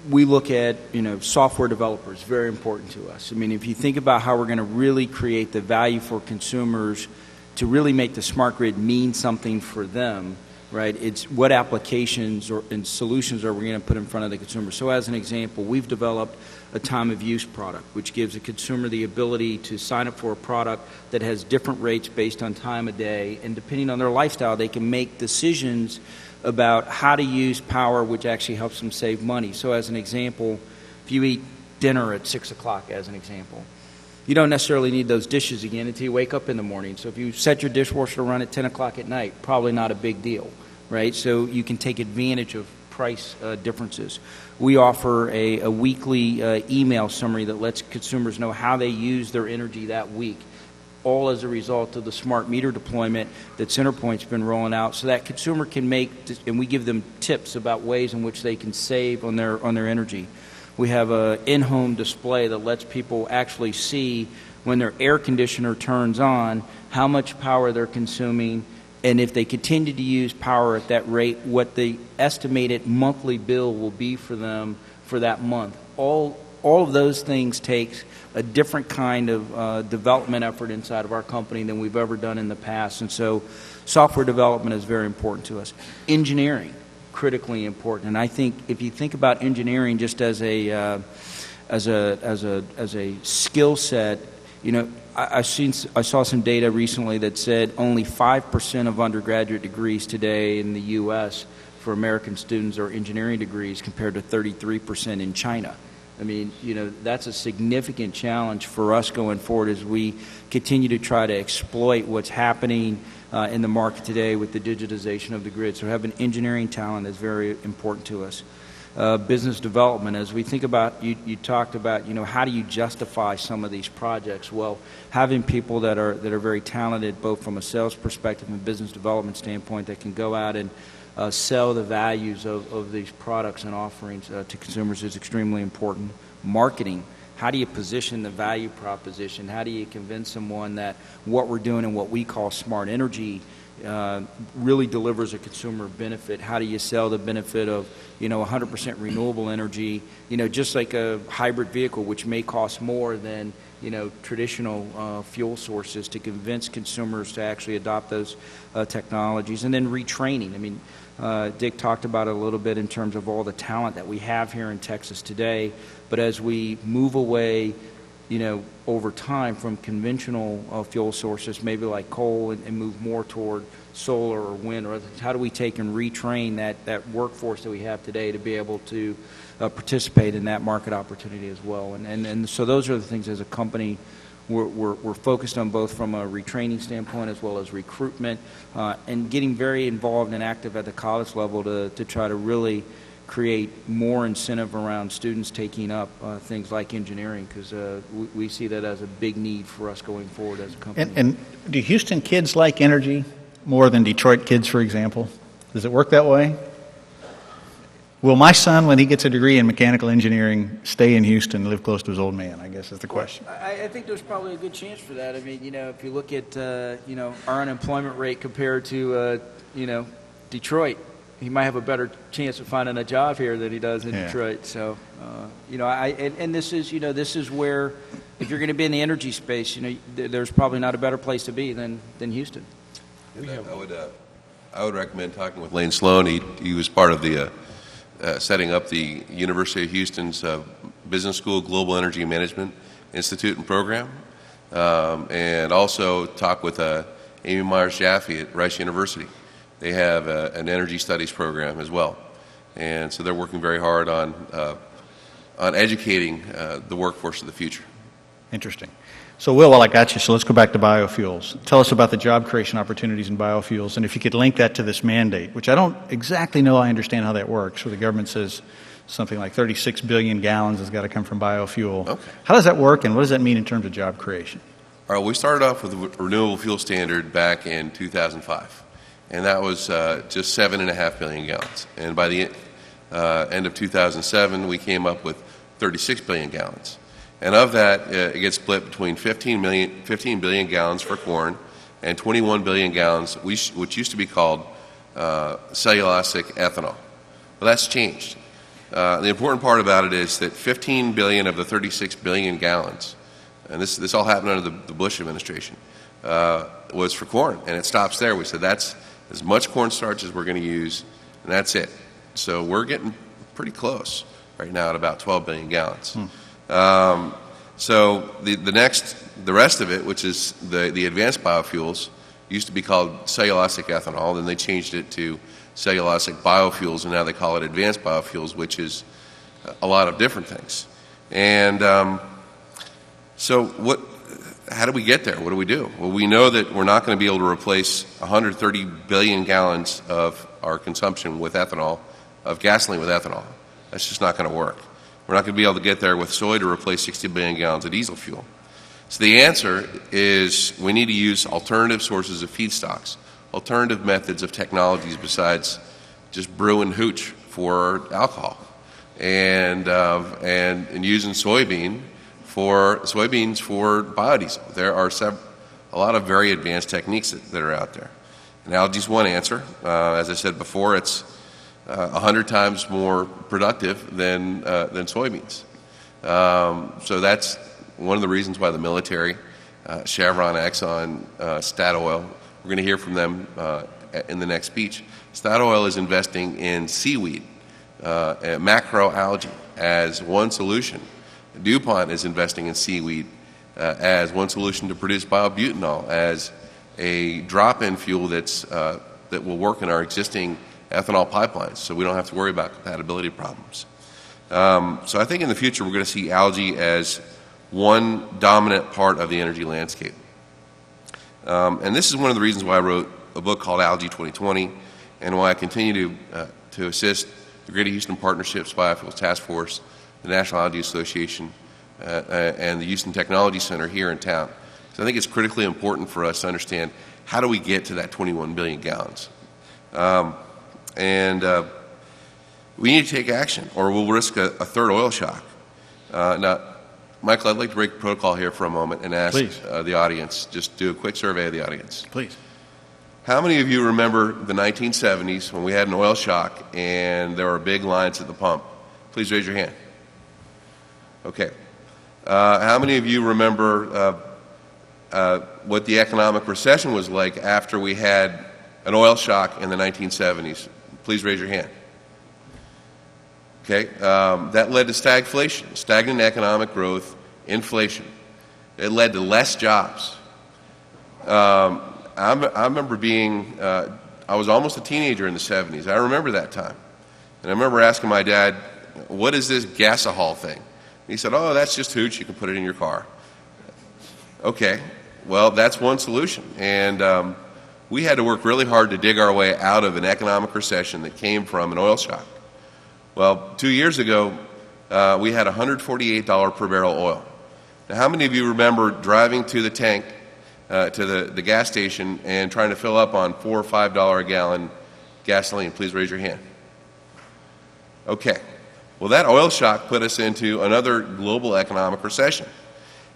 we look at, software developers, very important to us. I mean, if you think about how we're going to really create the value for consumers to really make the smart grid mean something for them, right? It's what applications and solutions are we going to put in front of the consumer. So as an example, we've developed a time of use product, which gives a consumer the ability to sign up for a product that has different rates based on time of day, and depending on their lifestyle, they can make decisions about how to use power, which actually helps them save money. So as an example, if you eat dinner at 6 o'clock, as an example, you don't necessarily need those dishes again until you wake up in the morning. So if you set your dishwasher to run at 10 o'clock at night, probably not a big deal, right? So you can take advantage of price differences. We offer a weekly email summary that lets consumers know how they use their energy that week, all as a result of the smart meter deployment that CenterPoint's been rolling out, so that consumer can make, and we give them tips about ways in which they can save on their energy. We have an in-home display that lets people actually see when their air conditioner turns on how much power they're consuming And if they continue to use power at that rate, what the estimated monthly bill will be for them for that month. All of those things take a different kind of development effort inside of our company than we've ever done in the past. And so software development is very important to us. Engineering, critically important. And I think if you think about engineering just as a skill set, you know, I saw some data recently that said only 5% of undergraduate degrees today in the U.S. for American students are engineering degrees compared to 33% in China. I mean, you know, that's a significant challenge for us going forward as we continue to try to exploit what's happening in the market today with the digitization of the grid. So having engineering talent is very important to us. Business development, as we think about, you talked about, you know, how do you justify some of these projects? Well, having people that are very talented, both from a sales perspective and business development standpoint, that can go out and sell the values of these products and offerings to consumers is extremely important. Marketing, how do you position the value proposition? How do you convince someone that what we're doing and what we call smart energy really delivers a consumer benefit? How do you sell the benefit of, you know, 100% renewable energy, you know, just like a hybrid vehicle, which may cost more than, you know, traditional fuel sources, to convince consumers to actually adopt those technologies. And then retraining. I mean, Dick talked about it a little bit in terms of all the talent that we have here in Texas today, but as we move away, you know, over time from conventional fuel sources, maybe like coal, and move more toward solar or wind, or how do we take and retrain that workforce that we have today to be able to participate in that market opportunity as well? And so those are the things as a company we're focused on, both from a retraining standpoint as well as recruitment, and getting very involved and active at the college level to try to really create more incentive around students taking up things like engineering, because we see that as a big need for us going forward as a company. And do Houston kids like energy more than Detroit kids, for example? Does it work that way? Will my son, when he gets a degree in mechanical engineering, stay in Houston and live close to his old man, I guess is the question. I think there's probably a good chance for that. I mean, you know, if you look at, you know, our unemployment rate compared to, you know, Detroit, he might have a better chance of finding a job here than he does in Detroit. So, you know, and this is, you know, this is where, if you're going to be in the energy space, you know, there's probably not a better place to be than Houston. I would recommend talking with Lane Sloan. He was part of the setting up the University of Houston's Business School Global Energy Management Institute and Program, and also talk with Amy Myers-Jaffe at Rice University. They have an energy studies program as well, and so they're working very hard on educating the workforce of the future. Interesting. So, Will, while I got you, so let's go back to biofuels. Tell us about the job creation opportunities in biofuels, and if you could link that to this mandate, which I don't exactly know I understand how that works, where the government says something like 36 billion gallons has got to come from biofuel. Okay. How does that work, and what does that mean in terms of job creation? All right, we started off with the renewable fuel standard back in 2005, and that was just 7.5 billion gallons. And by the end of 2007, we came up with 36 billion gallons. And of that, it gets split between 15 billion gallons for corn and 21 billion gallons, which used to be called cellulosic ethanol. Well, that's changed. The important part about it is that 15 billion of the 36 billion gallons, and this all happened under the Bush administration, was for corn, and it stops there. We said that's as much cornstarch as we're going to use, and that's it. So we're getting pretty close right now at about 12 billion gallons. So the rest of it, which is the advanced biofuels, used to be called cellulosic ethanol, then they changed it to cellulosic biofuels, and now they call it advanced biofuels, which is a lot of different things. And so how do we get there? What do we do? Well, we know that we're not going to be able to replace 130 billion gallons of our consumption with ethanol, of gasoline with ethanol. That's just not going to work. We're not going to be able to get there with soy to replace 60 billion gallons of diesel fuel. So the answer is we need to use alternative sources of feedstocks, alternative methods of technologies besides just brewing hooch for alcohol, and using soybeans for biodiesel. There are a lot of very advanced techniques that are out there. And algae is one answer. As I said before, it's 100 times more productive than soybeans. So that's one of the reasons why the military, Chevron, Exxon, Statoil, we're going to hear from them in the next speech. Statoil is investing in seaweed, macroalgae, as one solution. DuPont is investing in seaweed as one solution to produce biobutanol as a drop-in fuel that will work in our existing ethanol pipelines, so we don't have to worry about compatibility problems. So I think in the future we're going to see algae as one dominant part of the energy landscape. And this is one of the reasons why I wrote a book called Algae 2020 and why I continue to assist the Greater Houston Partnerships Biofuels Task Force, the National Algae Association, and the Houston Technology Center here in town. So I think it's critically important for us to understand how do we get to that 21 billion gallons. We need to take action or we'll risk a third oil shock. Now, Michael, I'd like to break protocol here for a moment and ask the audience, just do a quick survey of the audience. Please. How many of you remember the 1970s when we had an oil shock and there were big lines at the pump? Please raise your hand. Okay. How many of you remember what the economic recession was like after we had an oil shock in the 1970s? Please raise your hand. Okay. That led to stagflation, stagnant economic growth, inflation. It led to less jobs. I remember I was almost a teenager in the 70s. I remember that time. And I remember asking my dad, what is this gasohol thing? And he said, oh, that's just hooch. You can put it in your car. Okay. Well, that's one solution. And we had to work really hard to dig our way out of an economic recession that came from an oil shock. Well, 2 years ago, we had $148 per barrel oil. Now, how many of you remember driving to the tank, to the gas station, and trying to fill up on $4 or $5 a gallon gasoline? Please raise your hand. Okay. Well, that oil shock put us into another global economic recession.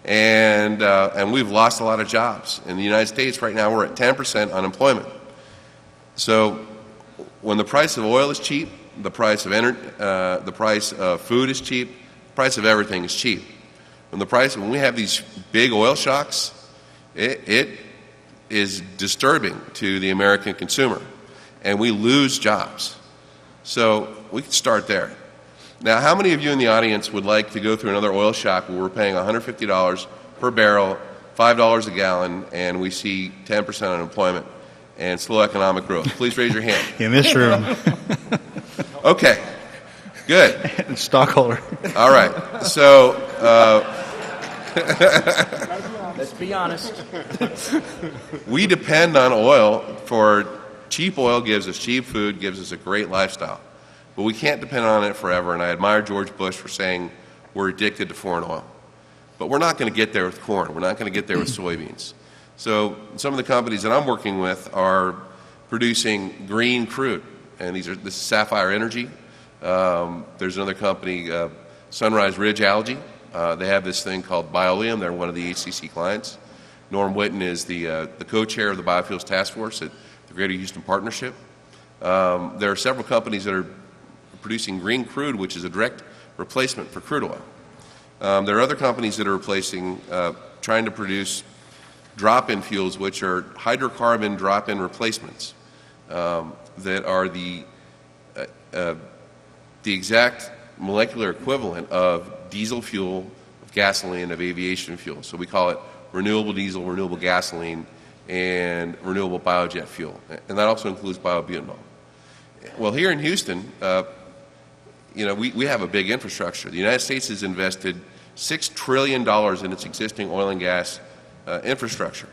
And we've lost a lot of jobs. In the United States right now, we're at 10% unemployment. So when the price of oil is cheap, the price of food is cheap, the price of everything is cheap. When we have these big oil shocks, it is disturbing to the American consumer, and we lose jobs. So we can start there. Now, how many of you in the audience would like to go through another oil shock where we're paying $150 per barrel, $5 a gallon, and we see 10% unemployment and slow economic growth? Please raise your hand. In this room. Okay, good. Stockholder. All right, so let's be honest. We depend on oil for cheap oil gives us cheap food, gives us a great lifestyle. But we can't depend on it forever, and I admire George Bush for saying we're addicted to foreign oil. But we're not going to get there with corn. We're not going to get there with soybeans. So some of the companies that I'm working with are producing green crude, and this is Sapphire Energy. There's another company, Sunrise Ridge Algae. They have this thing called Bioleum. They're one of the HCC clients. Norm Whitten is the co-chair of the Biofuels Task Force at the Greater Houston Partnership. There are several companies that are producing green crude, which is a direct replacement for crude oil. There are other companies that are trying to produce drop-in fuels, which are hydrocarbon drop-in replacements that are the exact molecular equivalent of diesel fuel, of gasoline, of aviation fuel. So we call it renewable diesel, renewable gasoline, and renewable biojet fuel. And that also includes biobutanol. Well, here in Houston, we have a big infrastructure. The United States has invested $6 trillion in its existing oil and gas infrastructure.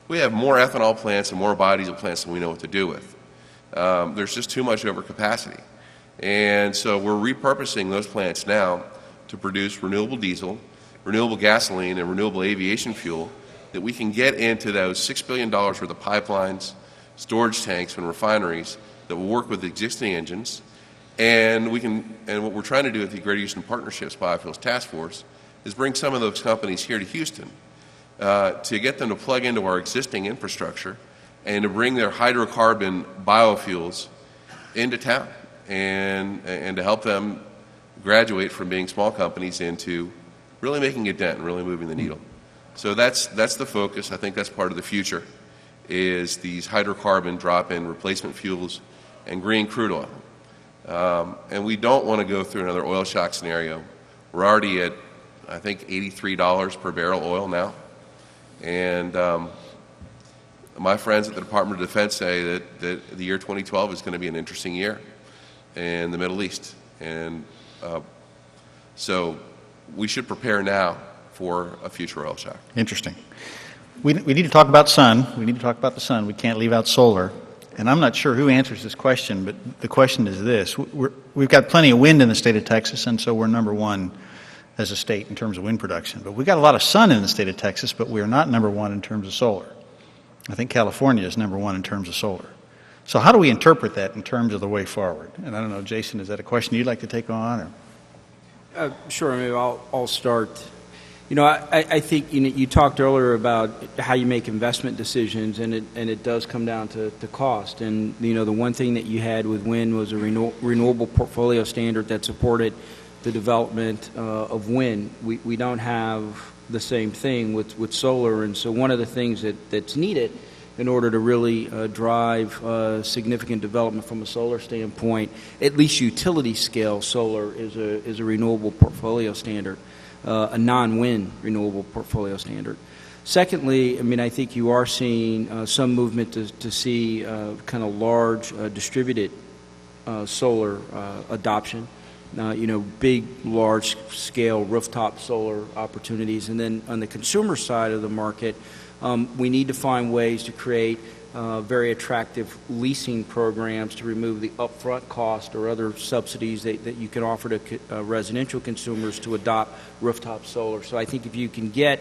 We have more ethanol plants and more biodiesel plants than we know what to do with. There's just too much overcapacity. And so we're repurposing those plants now to produce renewable diesel, renewable gasoline, and renewable aviation fuel that we can get into those $6 billion worth of pipelines, storage tanks, and refineries that will work with existing engines. And what we're trying to do with the Greater Houston Partnerships Biofuels Task Force is bring some of those companies here to Houston to get them to plug into our existing infrastructure and to bring their hydrocarbon biofuels into town and to help them graduate from being small companies into really making a dent and really moving the needle. So that's the focus. I think that's part of the future, is these hydrocarbon drop-in replacement fuels and green crude oil. And we don't want to go through another oil shock scenario. We're already at, I think, $83 per barrel oil now. And my friends at the Department of Defense say that the year 2012 is going to be an interesting year in the Middle East. And so we should prepare now for a future oil shock. Interesting. We need to talk about sun. We need to talk about the sun. We can't leave out solar. And I'm not sure who answers this question, but the question is this. We've got plenty of wind in the state of Texas, and so we're number one as a state in terms of wind production. But we've got a lot of sun in the state of Texas, but we are not number one in terms of solar. I think California is number one in terms of solar. So how do we interpret that in terms of the way forward? And I don't know, Jason, is that a question you'd like to take on? Or? Sure. Maybe I'll start. I think you talked earlier about how you make investment decisions, and it does come down to cost. And the one thing that you had with wind was a renewable portfolio standard that supported the development of wind. We don't have the same thing with solar, and so one of the things that's needed in order to really drive significant development from a solar standpoint, at least utility scale solar, is a renewable portfolio standard. A non-wind renewable portfolio standard. Secondly, I think you are seeing some movement to see kind of large distributed solar adoption. Big, large-scale rooftop solar opportunities. And then on the consumer side of the market, we need to find ways to create very attractive leasing programs to remove the upfront cost or other subsidies that you can offer to residential consumers to adopt rooftop solar. So I think if you can get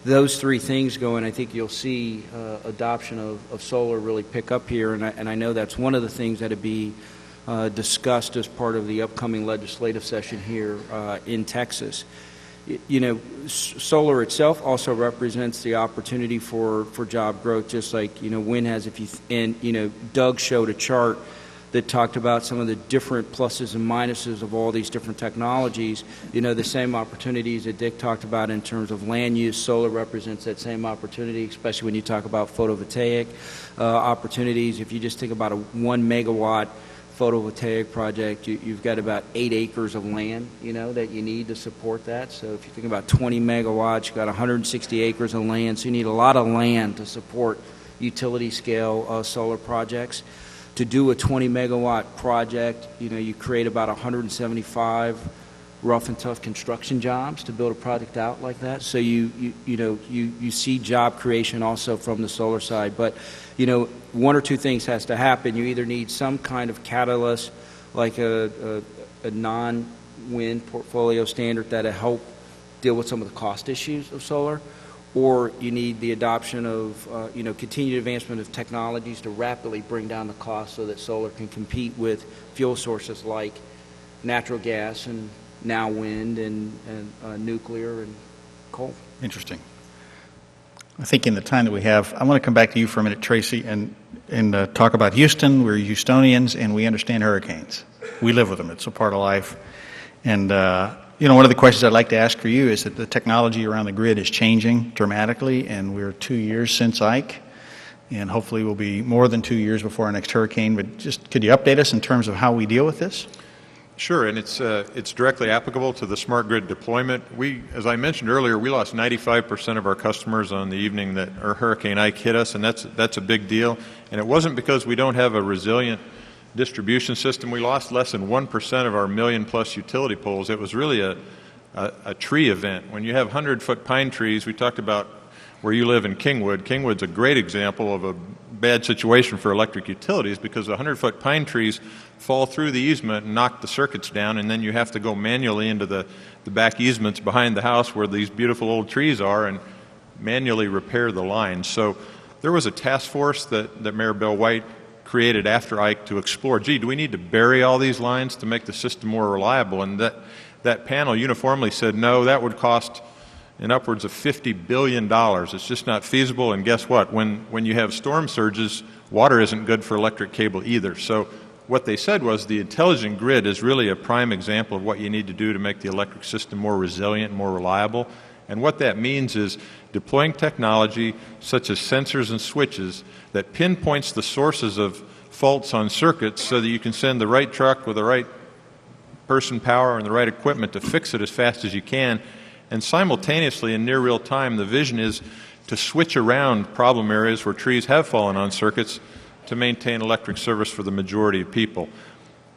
those three things going, I think you'll see adoption of solar really pick up here. And I know that's one of the things that would be discussed as part of the upcoming legislative session here in Texas. Solar itself also represents the opportunity for job growth, just like wind has. Doug showed a chart that talked about some of the different pluses and minuses of all these different technologies. The same opportunities that Dick talked about in terms of land use. Solar represents that same opportunity, especially when you talk about photovoltaic opportunities. If you just think about a 1 megawatt photovoltaic project, you've got about 8 acres of land, that you need to support that. So if you think about 20 megawatts, you've got 160 acres of land. So you need a lot of land to support utility scale solar projects. To do a 20 megawatt project, you create about 175 rough and tough construction jobs to build a project out like that. So you see job creation also from the solar side. But one or two things has to happen. You either need some kind of catalyst, like a non-wind portfolio standard that'll help deal with some of the cost issues of solar, or you need the adoption of continued advancement of technologies to rapidly bring down the cost so that solar can compete with fuel sources like natural gas and now wind and nuclear and coal. Interesting. I think in the time that we have, I want to come back to you for a minute, Tracy, and talk about Houston. We're Houstonians, and we understand hurricanes. We live with them. It's a part of life. And, one of the questions I'd like to ask for you is that the technology around the grid is changing dramatically, and we're 2 years since Ike, and hopefully we'll be more than 2 years before our next hurricane. But just could you update us in terms of how we deal with this? Sure, and it's directly applicable to the smart grid deployment. As I mentioned earlier, we lost 95% of our customers on the evening that our Hurricane Ike hit us, and that's a big deal. And it wasn't because we don't have a resilient distribution system. We lost less than 1% of our million-plus utility poles. It was really a tree event. When you have 100-foot pine trees, we talked about where you live in Kingwood. Kingwood's a great example of a bad situation for electric utilities because the 100-foot pine trees fall through the easement and knock the circuits down, and then you have to go manually into the back easements behind the house where these beautiful old trees are and manually repair the lines. So there was a task force that Mayor Bill White created after Ike to explore, do we need to bury all these lines to make the system more reliable? And that panel uniformly said, no, that would cost in upwards of $50 billion. It's just not feasible, and guess what? When you have storm surges, water isn't good for electric cable either. So what they said was the intelligent grid is really a prime example of what you need to do to make the electric system more resilient, more reliable. And what that means is deploying technology such as sensors and switches that pinpoints the sources of faults on circuits so that you can send the right truck with the right person power and the right equipment to fix it as fast as you can. And simultaneously, in near real time, the vision is to switch around problem areas where trees have fallen on circuits to maintain electric service for the majority of people.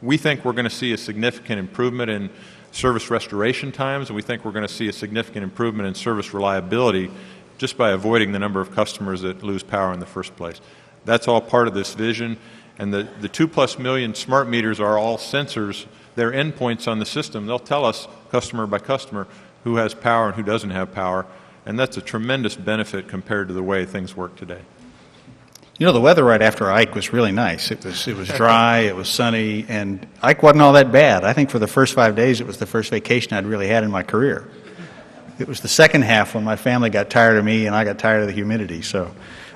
We think we're going to see a significant improvement in service restoration times, and we think we're going to see a significant improvement in service reliability just by avoiding the number of customers that lose power in the first place. That's all part of this vision, and the 2+ million smart meters are all sensors. They're endpoints on the system. They'll tell us, customer by customer, who has power and who doesn't have power, and that's a tremendous benefit compared to the way things work today. You know, the weather right after Ike was really nice. It was dry, it was sunny, and Ike wasn't all that bad. I think for the first 5 days, it was the first vacation I'd really had in my career. It was the second half when my family got tired of me and I got tired of the humidity. So,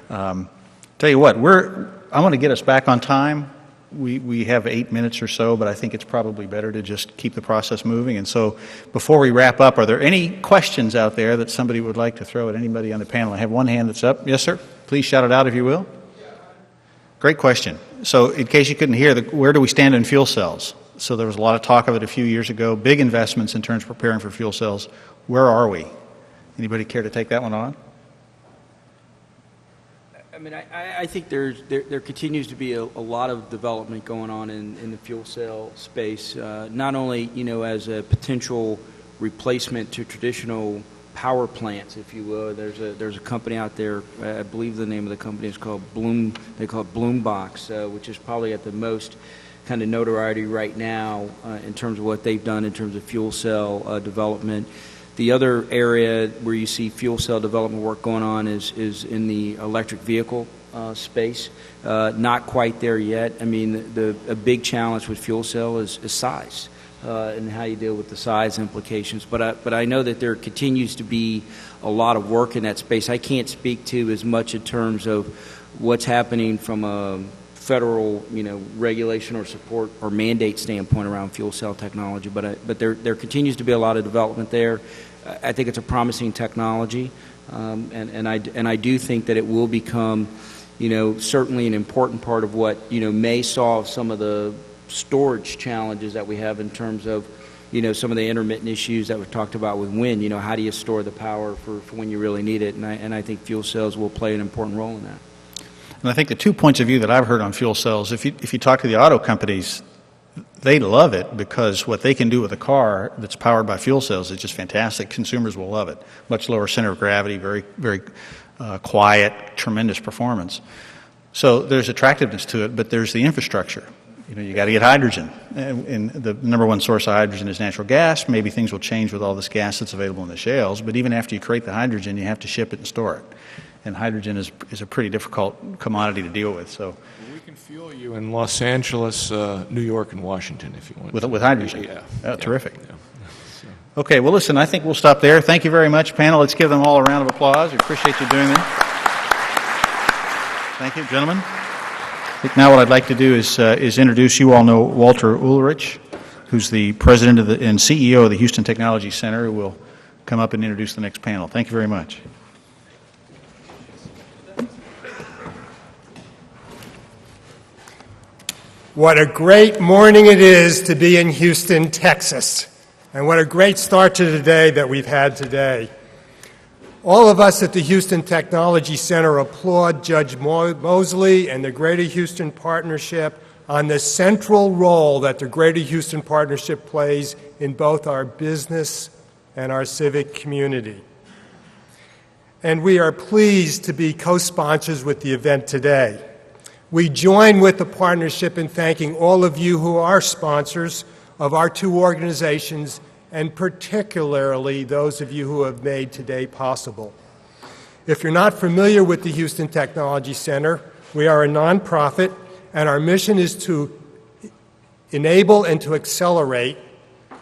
tell you what, I want to get us back on time. We have 8 minutes or so, but I think it's probably better to just keep the process moving. And so before we wrap up, are there any questions out there that somebody would like to throw at anybody on the panel? I have one hand that's up. Yes, sir. Please shout it out if you will. Great question. So in case you couldn't hear, where do we stand in fuel cells? So there was a lot of talk of it a few years ago, big investments in terms of preparing for fuel cells. Where are we? Anybody care to take that one on? I mean, I think there continues to be a lot of development going on in the fuel cell space, not only, as a potential replacement to traditional power plants, if you will. There's a company out there, I believe the name of the company is called Bloom. They call it Bloombox, which is probably at the most kind of notoriety right now in terms of what they've done in terms of fuel cell development. The other area where you see fuel cell development work going on is in the electric vehicle space. Not quite there yet. I mean, a big challenge with fuel cell is size. And how you deal with the size implications. But I know that there continues to be a lot of work in that space. I can't speak to as much in terms of what's happening from a federal, regulation or support or mandate standpoint around fuel cell technology. But there continues to be a lot of development there. I think it's a promising technology, and I do think that it will become, certainly an important part of what may solve some of the storage challenges that we have in terms of, some of the intermittent issues that we've talked about with wind. How do you store the power for when you really need it? And I think fuel cells will play an important role in that. And I think the 2 points of view that I've heard on fuel cells, if you talk to the auto companies, they love it because what they can do with a car that's powered by fuel cells is just fantastic. Consumers will love it. Much lower center of gravity, very, very quiet, tremendous performance. So there's attractiveness to it, but there's the infrastructure. You got to get hydrogen, and the number one source of hydrogen is natural gas. Maybe things will change with all this gas that's available in the shales, but even after you create the hydrogen, you have to ship it and store it. And hydrogen is a pretty difficult commodity to deal with. So we can fuel you in Los Angeles, New York, and Washington if you want. With hydrogen? Yeah. Oh, terrific. Yeah. So. Okay, well, listen, I think we'll stop there. Thank you very much, panel. Let's give them all a round of applause. We appreciate you doing that. Thank you, gentlemen. I think now what I'd like to do is introduce, you all know Walter Ulrich, who's the president and CEO of the Houston Technology Center, who will come up and introduce the next panel. Thank you very much. What a great morning it is to be in Houston, Texas. And what a great start to the day that we've had today. All of us at the Houston Technology Center applaud Judge Mosley and the Greater Houston Partnership on the central role that the Greater Houston Partnership plays in both our business and our civic community. And we are pleased to be co-sponsors with the event today. We join with the partnership in thanking all of you who are sponsors of our two organizations, and particularly those of you who have made today possible. If you're not familiar with the Houston Technology Center, we are a nonprofit, and our mission is to enable and to accelerate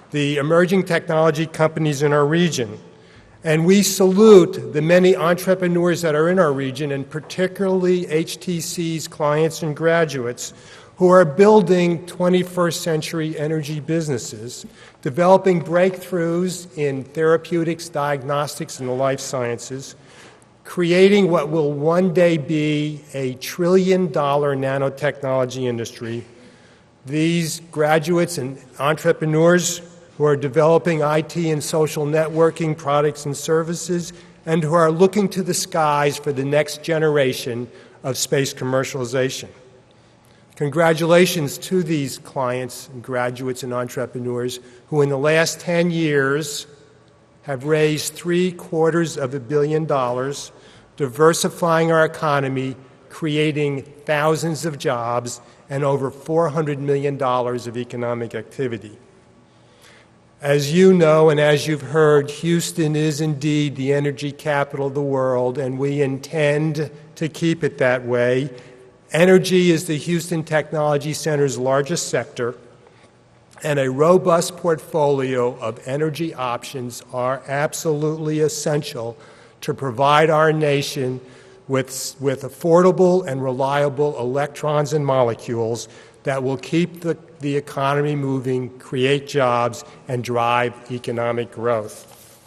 the emerging technology companies in our region. And we salute the many entrepreneurs that are in our region, and particularly HTC's clients and graduates, who are building 21st century energy businesses, developing breakthroughs in therapeutics, diagnostics, and the life sciences, creating what will one day be a $1 trillion nanotechnology industry. These graduates and entrepreneurs who are developing IT and social networking products and services, and who are looking to the skies for the next generation of space commercialization. Congratulations to these clients and graduates and entrepreneurs who in the last 10 years have raised $750 million, diversifying our economy, creating thousands of jobs, and over $400 million of economic activity. As you know and as you've heard, Houston is indeed the energy capital of the world, and we intend to keep it that way. Energy is the Houston Technology Center's largest sector, and a robust portfolio of energy options are absolutely essential to provide our nation with affordable and reliable electrons and molecules that will keep the economy moving, create jobs, and drive economic growth.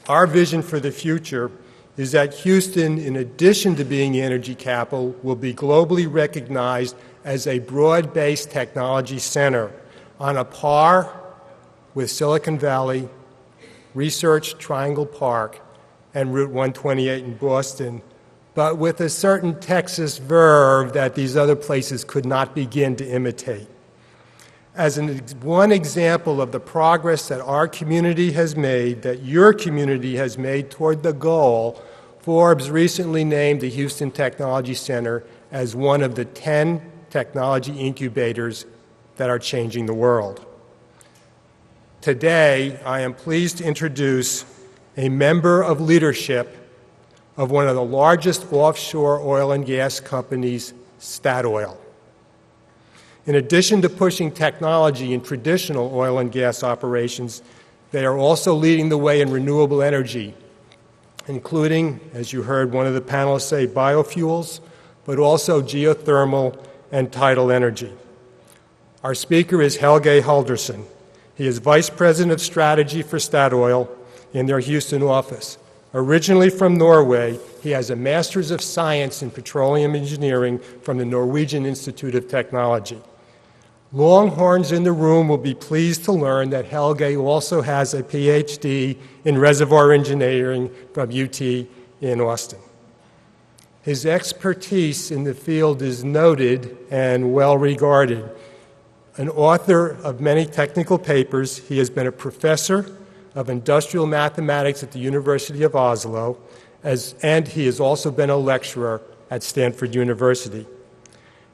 Our vision for the future is that Houston, in addition to being the energy capital, will be globally recognized as a broad-based technology center on a par with Silicon Valley, Research Triangle Park, and Route 128 in Boston, but with a certain Texas verve that these other places could not begin to imitate. As one example of the progress that our community has made, that your community has made toward the goal, Forbes recently named the Houston Technology Center as one of the 10 technology incubators that are changing the world. Today, I am pleased to introduce a member of leadership of one of the largest offshore oil and gas companies, Statoil. In addition to pushing technology in traditional oil and gas operations, they are also leading the way in renewable energy, including, as you heard one of the panelists say, biofuels, but also geothermal and tidal energy. Our speaker is Helge Halderson. He is Vice President of Strategy for Statoil in their Houston office. Originally from Norway, he has a Master's of Science in Petroleum Engineering from the Norwegian Institute of Technology. Longhorns in the room will be pleased to learn that Helge also has a PhD in Reservoir Engineering from UT in Austin. His expertise in the field is noted and well regarded. An author of many technical papers, he has been a professor of industrial mathematics at the University of Oslo, and he has also been a lecturer at Stanford University.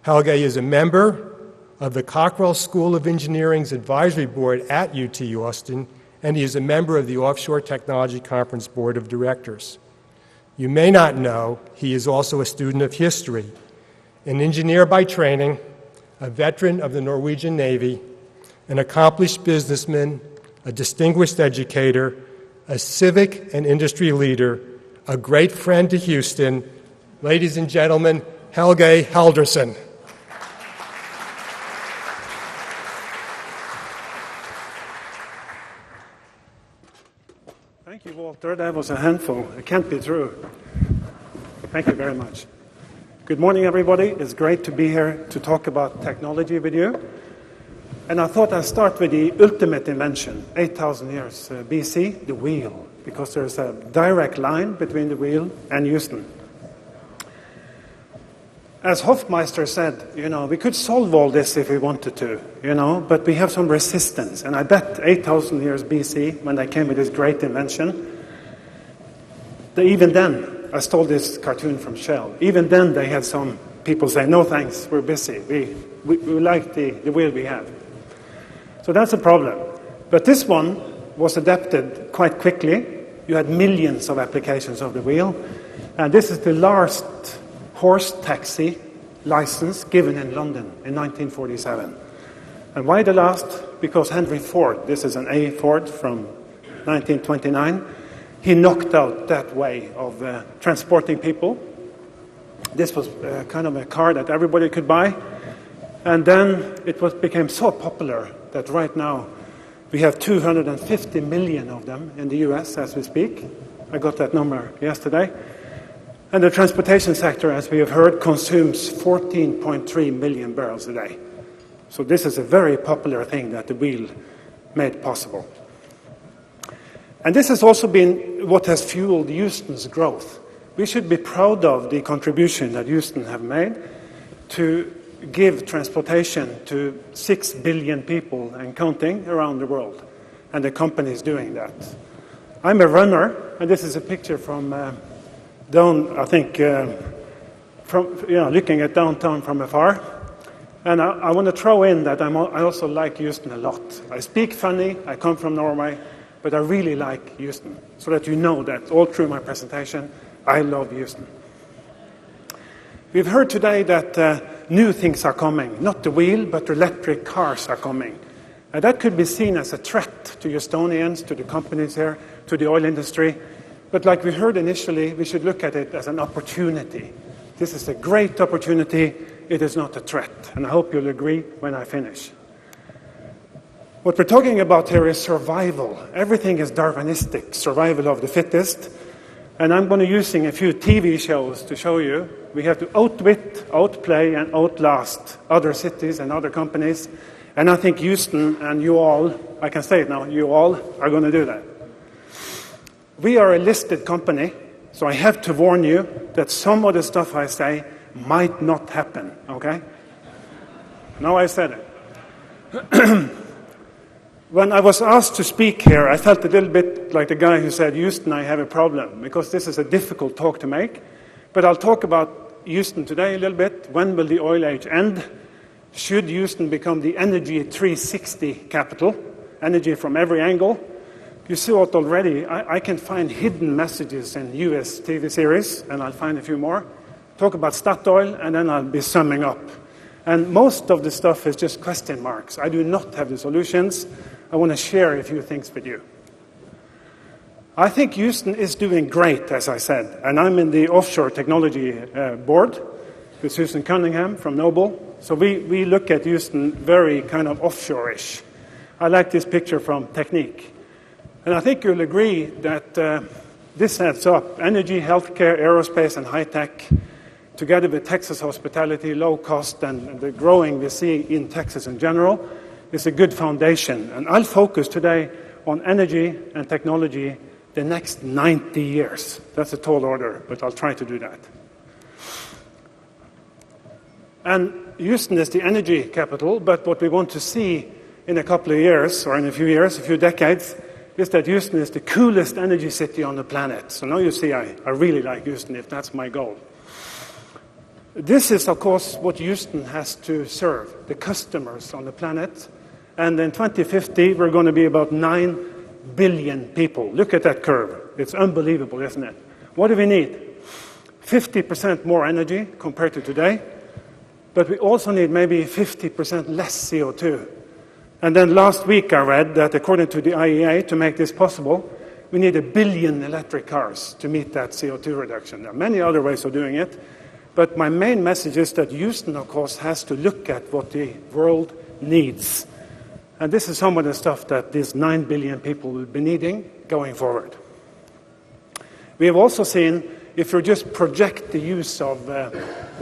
Helge is a member of the Cockrell School of Engineering's advisory board at UT Austin, and he is a member of the Offshore Technology Conference Board of Directors. You may not know, he is also a student of history, an engineer by training, a veteran of the Norwegian Navy, an accomplished businessman, a distinguished educator, a civic and industry leader, a great friend to Houston. Ladies and gentlemen, Helge Halderson. Thank you, Walter. That was a handful. It can't be true. Thank you very much. Good morning, everybody. It's great to be here to talk about technology with you. And I thought I'd start with the ultimate invention, 8,000 years BC, the wheel, because there's a direct line between the wheel and Houston. As Hofmeister said, we could solve all this if we wanted to, but we have some resistance. And I bet 8,000 years BC, when they came with this great invention, even then, I stole this cartoon from Shell, even then they had some people say, no thanks, we're busy, we like the wheel we have. So that's a problem. But this one was adapted quite quickly. You had millions of applications of the wheel. And this is the last horse taxi license given in London in 1947. And why the last? Because Henry Ford, this is an A Ford from 1929, he knocked out that way of transporting people. This was kind of a car that everybody could buy. And then it became so popular that right now we have 250 million of them in the US as we speak. I got that number yesterday. And the transportation sector, as we have heard, consumes 14.3 million barrels a day. So this is a very popular thing that the wheel made possible. And this has also been what has fueled Houston's growth. We should be proud of the contribution that Houston have made to give transportation to 6 billion people and counting around the world. And the company is doing that. I'm a runner, and this is a picture from down, I think, from looking at downtown from afar. And I want to throw in that I also like Houston a lot. I speak funny, I come from Norway, but I really like Houston, so that you know that all through my presentation, I love Houston. We've heard today that new things are coming, not the wheel, but electric cars are coming. And that could be seen as a threat to Houstonians, to the companies here, to the oil industry. But like we heard initially, we should look at it as an opportunity. This is a great opportunity. It is not a threat. And I hope you'll agree when I finish. What we're talking about here is survival. Everything is Darwinistic, survival of the fittest. And I'm going to be using a few TV shows to show you. We have to outwit, outplay, and outlast other cities and other companies. And I think Houston and you all, I can say it now, you all are going to do that. We are a listed company, so I have to warn you that some of the stuff I say might not happen, okay? Now I said it. When I was asked to speak here, I felt a little bit like the guy who said, Houston, I have a problem, because this is a difficult talk to make. But I'll talk about Houston today a little bit. When will the oil age end? Should Houston become the Energy 360 capital? Energy from every angle. You see what already, I can find hidden messages in US TV series, and I'll find a few more. Talk about Statoil, and then I'll be summing up. And most of the stuff is just question marks. I do not have the solutions. I want to share a few things with you. I think Houston is doing great, as I said, and I'm in the offshore technology board with Susan Cunningham from Noble. So we look at Houston very kind of offshore-ish. I like this picture from Technique. And I think you'll agree that this adds up. Energy, healthcare, aerospace, and high-tech, together with Texas hospitality, low cost, and the growing we see in Texas in general, is a good foundation. And I'll focus today on energy and technology the next 90 years. That's a tall order, but I'll try to do that. And Houston is the energy capital, but what we want to see in a couple of years, or in a few years, a few decades, is that Houston is the coolest energy city on the planet. So now you see I really like Houston, if that's my goal. This is, of course, what Houston has to serve, the customers on the planet. And in 2050, we're going to be about 9 billion people. Look at that curve. It's unbelievable, isn't it? What do we need? 50% more energy compared to today. But we also need maybe 50% less CO2. And then last week I read that according to the IEA, to make this possible, we need 1 billion electric cars to meet that CO2 reduction. There are many other ways of doing it. But my main message is that Houston, of course, has to look at what the world needs. And this is some of the stuff that these 9 billion people will be needing going forward. We have also seen, if you just project the use of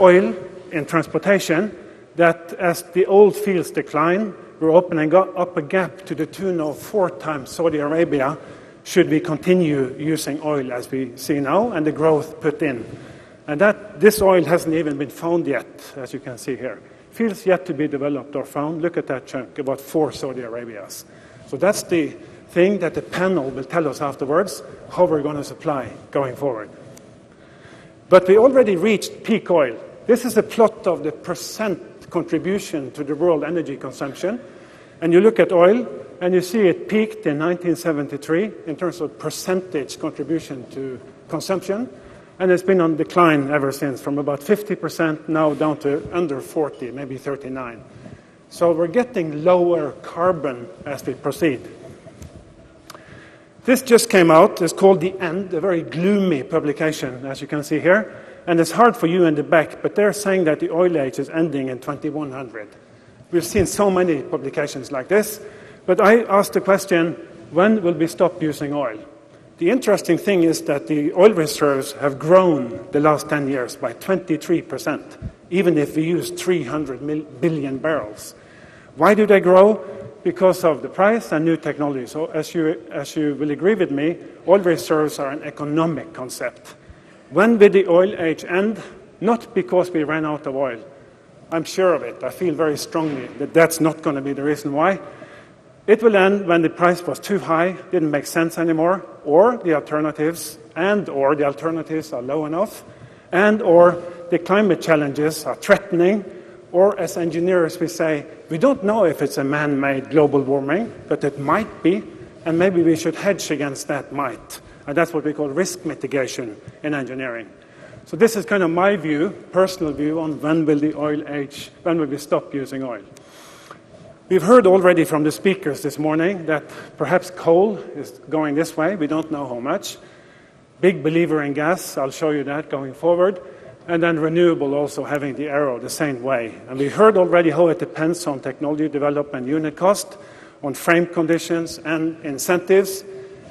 oil in transportation, that as the old fields decline, we're opening up a gap to the tune of 4 times Saudi Arabia should we continue using oil as we see now and the growth put in. And this oil hasn't even been found yet, as you can see here. Fields yet to be developed or found. Look at that chunk, about 4 Saudi Arabias. So that's the thing that the panel will tell us afterwards, how we're going to supply going forward. But we already reached peak oil. This is a plot of the percent contribution to the world energy consumption. And you look at oil, and you see it peaked in 1973 in terms of percentage contribution to consumption. And it's been on decline ever since, from about 50% now down to under 40, maybe 39. So we're getting lower carbon as we proceed. This just came out. It's called The End, a very gloomy publication, as you can see here. And it's hard for you in the back, but they're saying that the oil age is ending in 2100. We've seen so many publications like this. But I asked the question, when will we stop using oil? The interesting thing is that the oil reserves have grown the last 10 years by 23%, even if we use 300 billion barrels. Why do they grow? Because of the price and new technology. So as you will agree with me, oil reserves are an economic concept. When will the oil age end? Not because we ran out of oil. I'm sure of it. I feel very strongly that that's not going to be the reason why. It will end when the price was too high, didn't make sense anymore, or the alternatives are low enough, or the climate challenges are threatening, or as engineers we say, we don't know if it's a man-made global warming, but it might be, and maybe we should hedge against that might. And that's what we call risk mitigation in engineering. So this is kind of my view, personal view, on when will the oil age, when will we stop using oil. We've heard already from the speakers this morning that perhaps coal is going this way. We don't know how much. Big believer in gas. I'll show you that going forward. And then renewable also having the arrow the same way. And we heard already how it depends on technology development, unit cost, on frame conditions and incentives,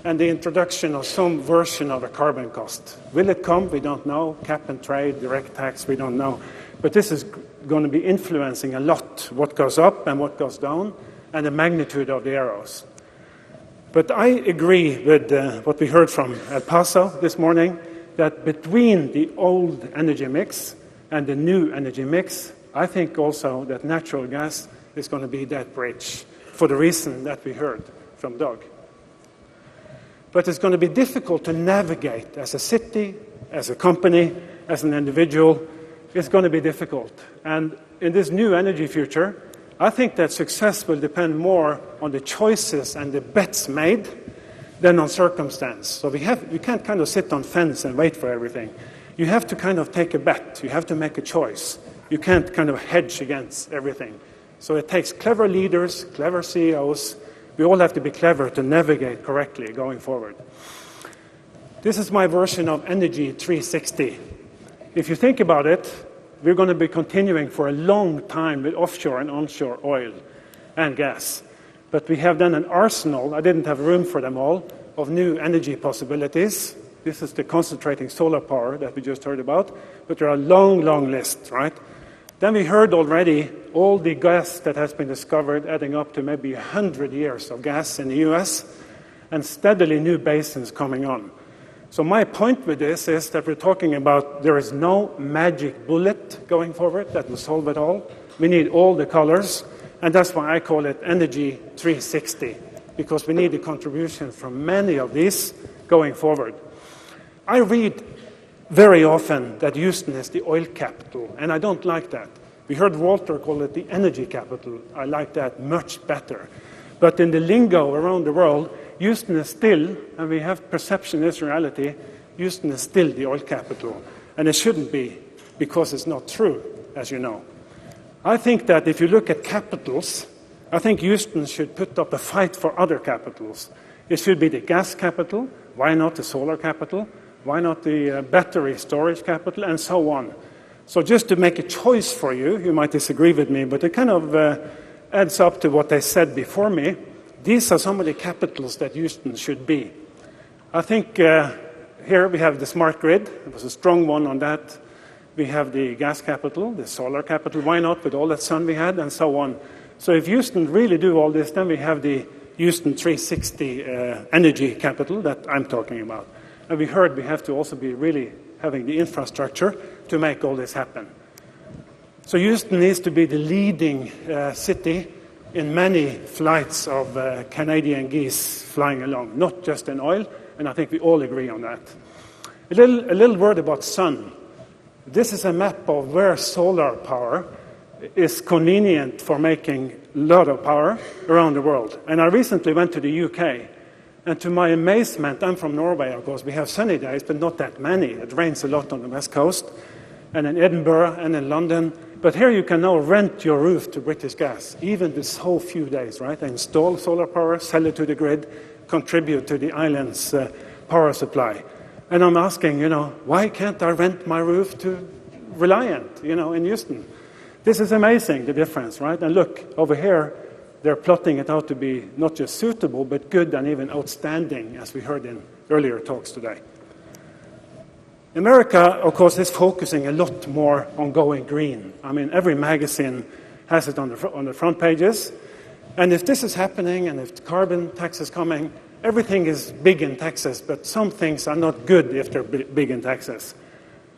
and the introduction of some version of a carbon cost. Will it come? We don't know. Cap and trade, direct tax, we don't know. But this is going to be influencing a lot what goes up and what goes down, and the magnitude of the arrows. But I agree with what we heard from El Paso this morning, that between the old energy mix and the new energy mix, I think also that natural gas is going to be that bridge, for the reason that we heard from Doug. But it's going to be difficult to navigate as a city, as a company, as an individual. It's going to be difficult. And in this new energy future, I think that success will depend more on the choices and the bets made than on circumstance. So we can't kind of sit on fence and wait for everything. You have to kind of take a bet. You have to make a choice. You can't kind of hedge against everything. So it takes clever leaders, clever CEOs. We all have to be clever to navigate correctly going forward. This is my version of Energy 360. If you think about it, we're going to be continuing for a long time with offshore and onshore oil and gas. But we have done an arsenal, I didn't have room for them all, of new energy possibilities. This is the concentrating solar power that we just heard about, but there are a long, long list, right? Then we heard already all the gas that has been discovered, adding up to maybe 100 years of gas in the US, and steadily new basins coming on. So my point with this is that we're talking about there is no magic bullet going forward that will solve it all. We need all the colors, and that's why I call it Energy 360, because we need the contribution from many of these going forward. I read very often that Houston is the oil capital, and I don't like that. We heard Walter call it the energy capital. I like that much better. But in the lingo around the world, Houston is still, and we have perception is reality, Houston is still the oil capital. And it shouldn't be, because it's not true, as you know. I think that if you look at capitals, I think Houston should put up a fight for other capitals. It should be the gas capital. Why not the solar capital? Why not the battery storage capital, and so on? So just to make a choice for you, you might disagree with me, but it kind of adds up to what they said before me. These are some of the capitals that Houston should be. I think here we have the smart grid. It was a strong one on that. We have the gas capital, the solar capital. Why not with all that sun we had, and so on. So if Houston really do all this, then we have the Houston 360 energy capital that I'm talking about. And we heard we have to also be really having the infrastructure to make all this happen. So Houston needs to be the leading city in many flights of Canadian geese flying along, not just in oil, and I think we all agree on that. A little word about sun. This is a map of where solar power is convenient for making a lot of power around the world. And I recently went to the UK, and to my amazement, I'm from Norway, of course, we have sunny days, but not that many. It rains a lot on the west coast, and in Edinburgh and in London. But here you can now rent your roof to British Gas, even with so few days, right? They install solar power, sell it to the grid, contribute to the island's power supply. And I'm asking, why can't I rent my roof to Reliant, in Houston? This is amazing, the difference, right? And look, over here, they're plotting it out to be not just suitable, but good and even outstanding, as we heard in earlier talks today. America, of course, is focusing a lot more on going green. I mean, every magazine has it on the front pages. And if this is happening, and if the carbon tax is coming, everything is big in Texas, but some things are not good if they're big in Texas.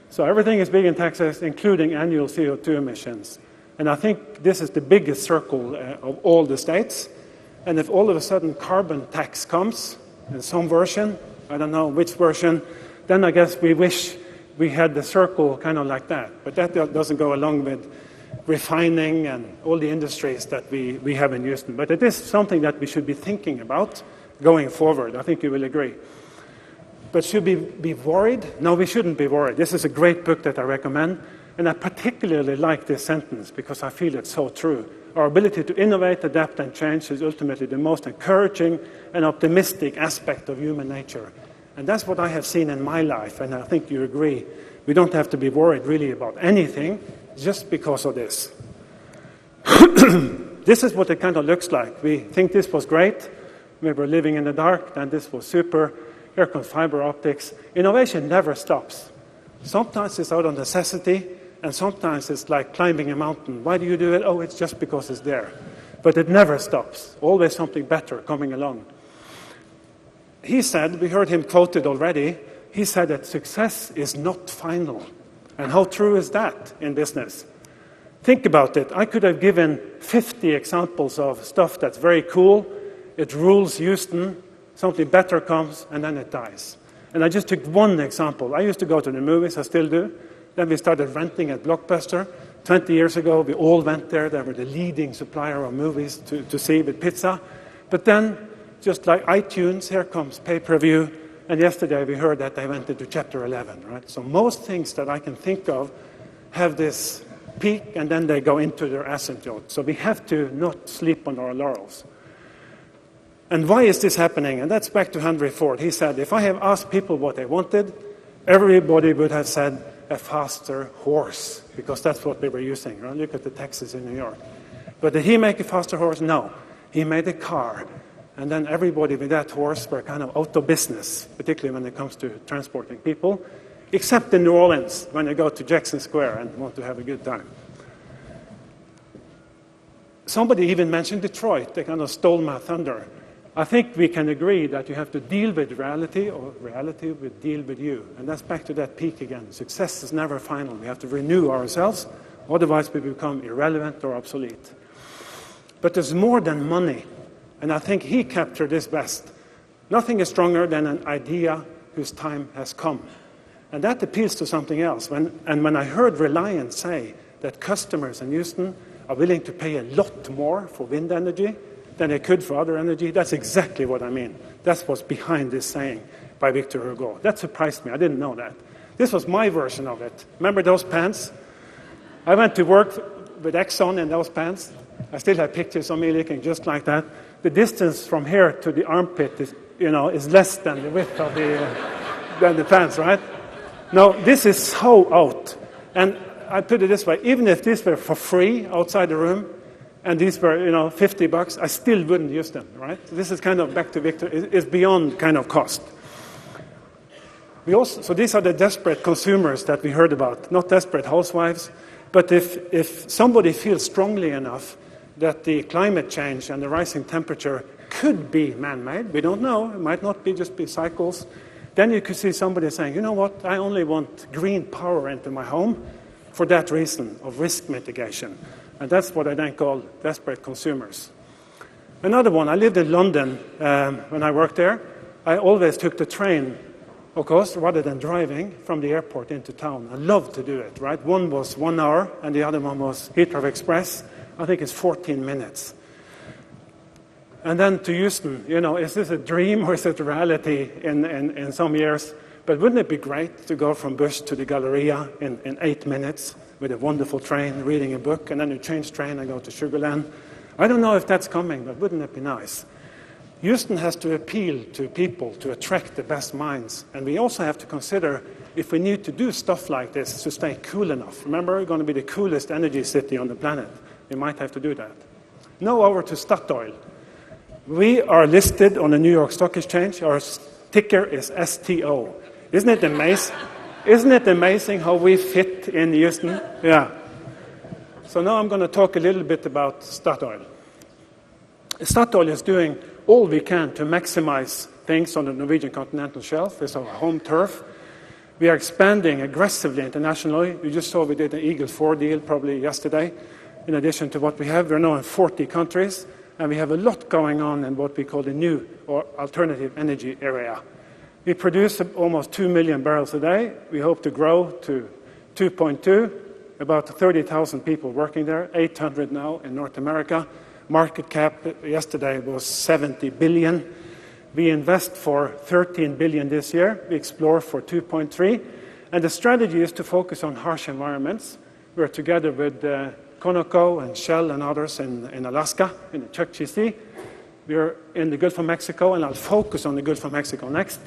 So everything is big in Texas, including annual CO2 emissions. And I think this is the biggest circle of all the states. And if all of a sudden carbon tax comes in some version, I don't know which version, then I guess we wish we had the circle kind of like that. But that doesn't go along with refining and all the industries that we have in Houston. But it is something that we should be thinking about going forward. I think you will agree. But should we be worried? No, we shouldn't be worried. This is a great book that I recommend. And I particularly like this sentence because I feel it's so true. Our ability to innovate, adapt, and change is ultimately the most encouraging and optimistic aspect of human nature. And that's what I have seen in my life, and I think you agree. We don't have to be worried really about anything just because of this. This is what it kind of looks like. We think this was great. We were living in the dark, and this was super. Here comes fiber optics. Innovation never stops. Sometimes it's out of necessity, and sometimes it's like climbing a mountain. Why do you do it? Oh, it's just because it's there. But it never stops. Always something better coming along. He said, we heard him quoted already, he said that success is not final. And how true is that in business? Think about it. I could have given 50 examples of stuff that's very cool. It rules Houston, something better comes, and then it dies. And I just took one example. I used to go to the movies, I still do. Then we started renting at Blockbuster. 20 years ago, we all went there. They were the leading supplier of movies to see with pizza. But then, just like iTunes, here comes pay-per-view. And yesterday we heard that they went into Chapter 11, right? So most things that I can think of have this peak, and then they go into their asymptote. So we have to not sleep on our laurels. And why is this happening? And that's back to Henry Ford. He said, if I have asked people what they wanted, everybody would have said a faster horse, because that's what they were using. Right? Look at the Texas in New York. But did he make a faster horse? No. He made a car. And then everybody with that horse were kind of out of business, particularly when it comes to transporting people, except in New Orleans, when they go to Jackson Square and want to have a good time. Somebody even mentioned Detroit. They kind of stole my thunder. I think we can agree that you have to deal with reality, or reality will deal with you. And that's back to that peak again. Success is never final. We have to renew ourselves, otherwise we become irrelevant or obsolete. But there's more than money. And I think he captured this best. Nothing is stronger than an idea whose time has come. And that appeals to something else. When I heard Reliant say that customers in Houston are willing to pay a lot more for wind energy than they could for other energy, that's exactly what I mean. That's what's behind this saying by Victor Hugo. That surprised me. I didn't know that. This was my version of it. Remember those pants? I went to work with Exxon in those pants. I still have pictures of me looking just like that. The distance from here to the armpit is less than the width of the pants, right? No, this is so out. And I put it this way, even if these were for free outside the room, and these were, $50, I still wouldn't use them, right? This is kind of back to Victor, it's beyond kind of cost. So these are the desperate consumers that we heard about, not desperate housewives, but if somebody feels strongly enough that the climate change and the rising temperature could be man-made, we don't know, it might not be just be cycles, then you could see somebody saying, you know what, I only want green power into my home for that reason of risk mitigation. And that's what I then call desperate consumers. Another one, I lived in London when I worked there. I always took the train, of course, rather than driving from the airport into town. I loved to do it, right? One was 1 hour, and the other one was Heathrow Express. I think it's 14 minutes. And then to Houston, is this a dream or is it reality in some years? But wouldn't it be great to go from Bush to the Galleria in 8 minutes with a wonderful train, reading a book, and then you change train and go to Sugar Land? I don't know if that's coming, but wouldn't it be nice? Houston has to appeal to people to attract the best minds. And we also have to consider if we need to do stuff like this to stay cool enough. Remember, we're going to be the coolest energy city on the planet. We might have to do that. Now over to Statoil. We are listed on the New York Stock Exchange. Our ticker is STO. Isn't it amazing? Isn't it amazing how we fit in Houston? Yeah. So now I'm going to talk a little bit about Statoil. Statoil is doing all we can to maximize things on the Norwegian continental shelf. It's our home turf. We are expanding aggressively internationally. You just saw we did an Eagle 4 deal probably yesterday. In addition to what we have, we're now in 40 countries, and we have a lot going on in what we call the new or alternative energy area. We produce almost 2 million barrels a day. We hope to grow to 2.2, about 30,000 people working there, 800 now in North America. Market cap yesterday was 70 billion. We invest for 13 billion this year. We explore for 2.3. And the strategy is to focus on harsh environments. We're together with Conoco and Shell and others in Alaska, in the Chukchi Sea. We're in the Gulf of Mexico, and I'll focus on the Gulf of Mexico next.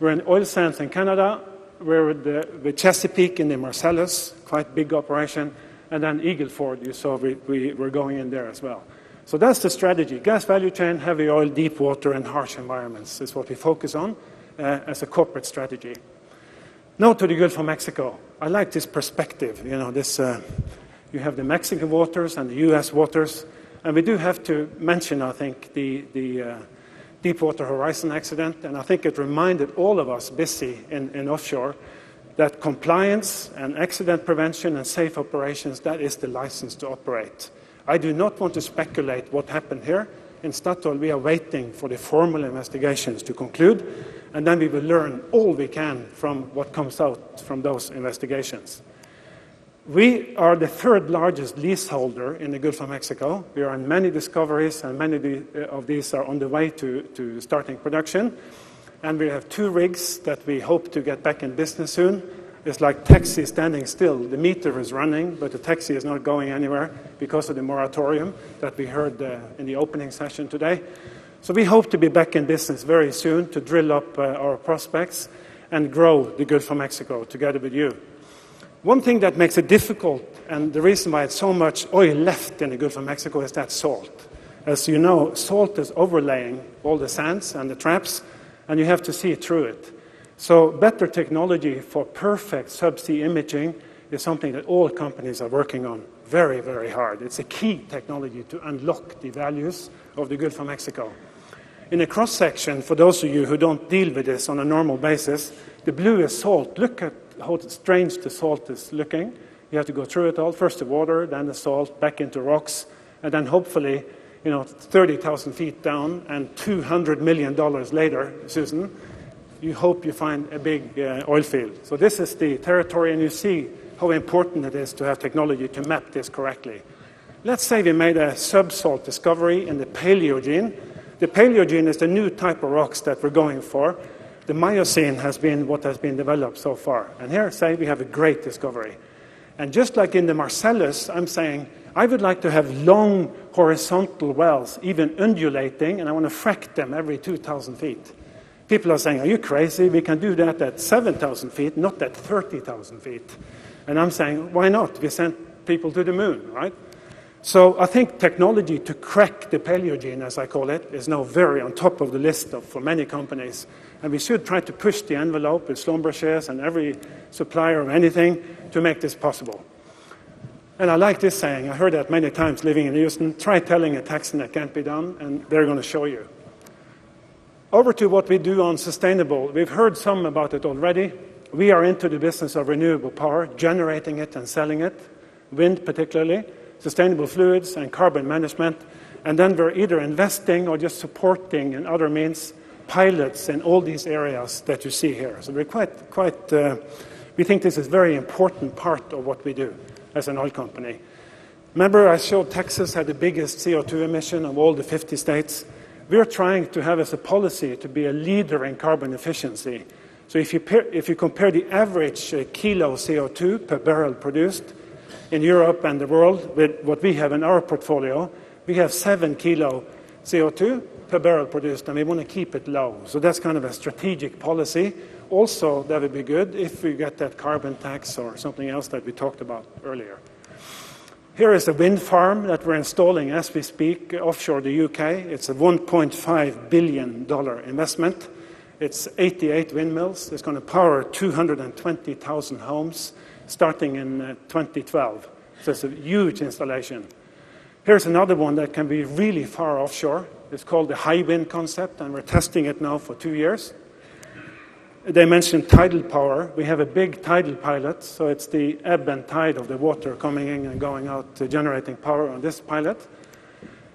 We're in oil sands in Canada. We're with Chesapeake in the Marcellus, quite big operation. And then Eagle Ford, you saw we're going in there as well. So that's the strategy. Gas value chain, heavy oil, deep water, and harsh environments is what we focus on as a corporate strategy. Now to the Gulf of Mexico. I like this perspective. You know, you have the Mexican waters and the U.S. waters. And we do have to mention, I think, the Deepwater Horizon accident. And I think it reminded all of us busy in offshore that compliance and accident prevention and safe operations, that is the license to operate. I do not want to speculate what happened here. In Statoil, we are waiting for the formal investigations to conclude, and then we will learn all we can from what comes out from those investigations. We are the third largest leaseholder in the Gulf of Mexico. We are on many discoveries, and many of these are on the way to starting production. And we have 2 rigs that we hope to get back in business soon. It's like taxi standing still. The meter is running, but the taxi is not going anywhere because of the moratorium that we heard in the opening session today. So we hope to be back in business very soon to drill up our prospects and grow the Gulf of Mexico together with you. One thing that makes it difficult, and the reason why it's so much oil left in the Gulf of Mexico, is that salt. As you know, salt is overlaying all the sands and the traps, and you have to see through it. So better technology for perfect subsea imaging is something that all companies are working on very, very hard. It's a key technology to unlock the values of the Gulf of Mexico. In a cross-section, for those of you who don't deal with this on a normal basis, the blue is salt. Look at how strange the salt is looking. You have to go through it all. First the water, then the salt, back into rocks, and then hopefully, 30,000 feet down and $200 million later, Susan, you hope you find a big oil field. So this is the territory, and you see how important it is to have technology to map this correctly. Let's say we made a subsalt discovery in the Paleogene. The Paleogene is the new type of rocks that we're going for. The Miocene has been what has been developed so far. And here, say, we have a great discovery. And just like in the Marcellus, I'm saying I would like to have long horizontal wells, even undulating, and I want to frack them every 2,000 feet. People are saying, are you crazy? We can do that at 7,000 feet, not at 30,000 feet. And I'm saying, why not? We sent people to the moon, right? So I think technology to crack the Paleogene, as I call it, is now very on top of the list for many companies. And we should try to push the envelope with Schlumberger and every supplier of anything to make this possible. And I like this saying. I heard that many times living in Houston. Try telling a Texan that can't be done, and they're going to show you. Over to what we do on sustainable. We've heard some about it already. We are into the business of renewable power, generating it and selling it, wind particularly, sustainable fluids and carbon management. And then we're either investing or just supporting in other means pilots in all these areas that you see here. So we're we think this is a very important part of what we do as an oil company. Remember I showed Texas had the biggest CO2 emission of all the 50 states. We're trying to have as a policy to be a leader in carbon efficiency. So if you compare the average kilo CO2 per barrel produced in Europe and the world with what we have in our portfolio, we have 7 kilo CO2 per barrel produced, and we want to keep it low. So that's kind of a strategic policy. Also, that would be good if we get that carbon tax or something else that we talked about earlier. Here is a wind farm that we're installing as we speak offshore the UK. It's a $1.5 billion investment. It's 88 windmills. It's going to power 220,000 homes starting in 2012. So it's a huge installation. Here's another one that can be really far offshore. It's called the high wind concept, and we're testing it now for 2 years. They mentioned tidal power. We have a big tidal pilot, so it's the ebb and tide of the water coming in and going out generating power on this pilot.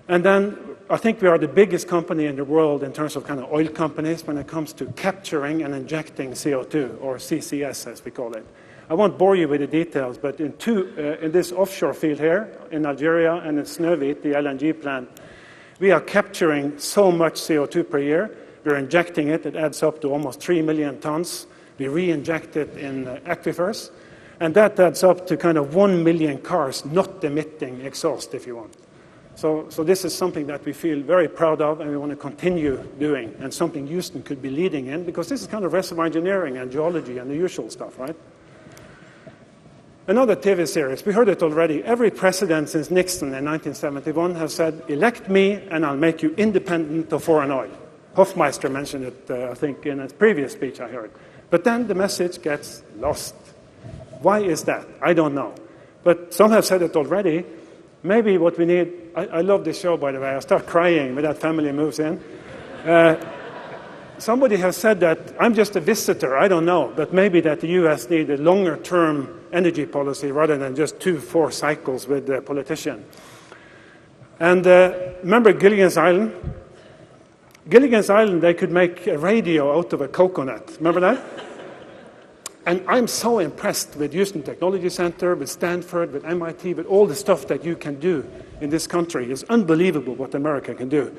And then I think we are the biggest company in the world in terms of kind of oil companies when it comes to capturing and injecting CO2, or CCS as we call it. I won't bore you with the details, but in this offshore field here in Algeria and in Snøhvit, the LNG plant, we are capturing so much CO2 per year. We're injecting it. It adds up to almost 3 million tons. We re-inject it in aquifers. And that adds up to kind of 1 million cars not emitting exhaust, if you want. So this is something that we feel very proud of and we want to continue doing, and something Houston could be leading in, because this is kind of reservoir engineering and geology and the usual stuff, right? Another TV series, we heard it already. Every president since Nixon in 1971 has said, elect me and I'll make you independent of foreign oil. Hofmeister mentioned it, I think, in his previous speech I heard. But then the message gets lost. Why is that? I don't know. But some have said it already. Maybe what we need, I love this show, by the way. I start crying when that family moves in. Somebody has said that I'm just a visitor, I don't know, but maybe that the U.S. need a longer-term energy policy rather than just 2-4 cycles with the politician. And remember Gilligan's Island? Gilligan's Island, they could make a radio out of a coconut. Remember that? And I'm so impressed with Houston Technology Center, with Stanford, with MIT, with all the stuff that you can do in this country. It's unbelievable what America can do.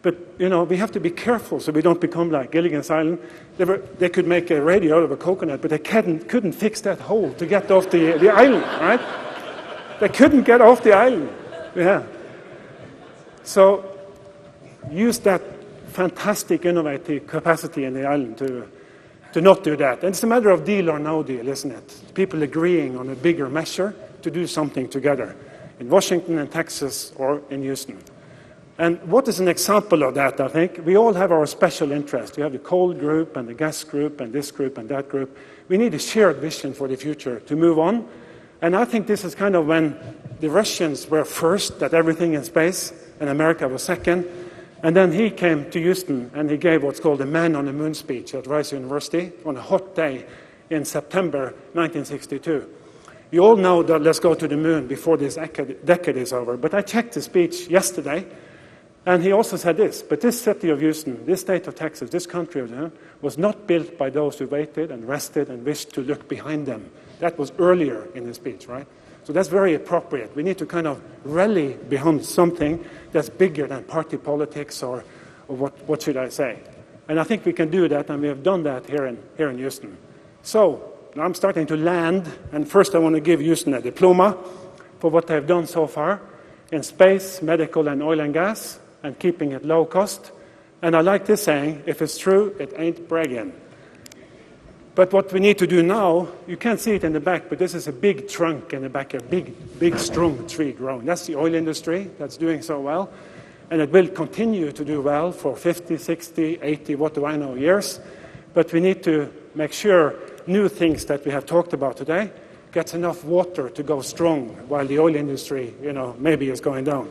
But, you know, we have to be careful so we don't become like Gilligan's Island. They could make a radio out of a coconut, but they couldn't fix that hole to get off the island, right? They couldn't get off the island. Yeah. So use that fantastic innovative capacity in the island to not do that. And it's a matter of deal or no deal, isn't it? People agreeing on a bigger measure to do something together in Washington and Texas or in Houston. And what is an example of that, I think? We all have our special interests. We have the coal group and the gas group and this group and that group. We need a shared vision for the future to move on. And I think this is kind of when the Russians were first at everything in space and America was second. And then he came to Houston and he gave what's called a Man on the Moon speech at Rice University on a hot day in September 1962. You all know that let's go to the moon before this decade is over. But I checked the speech yesterday, and he also said this, but this city of Houston, this state of Texas, this country of Houston, was not built by those who waited and rested and wished to look behind them. That was earlier in his speech, right? So that's very appropriate. We need to kind of rally behind something that's bigger than party politics or what should I say. And I think we can do that, and we have done that here in Houston. So now I'm starting to land, and first I want to give Houston a diploma for what they've done so far in space, medical, and oil and gas, and keeping it low cost. And I like this saying, if it's true, it ain't bragging. But what we need to do now, you can't see it in the back, but this is a big trunk in the back, a big strong tree growing. That's the oil industry that's doing so well. And it will continue to do well for 50, 60, 80, what do I know, years. But we need to make sure new things that we have talked about today gets enough water to go strong while the oil industry, maybe is going down.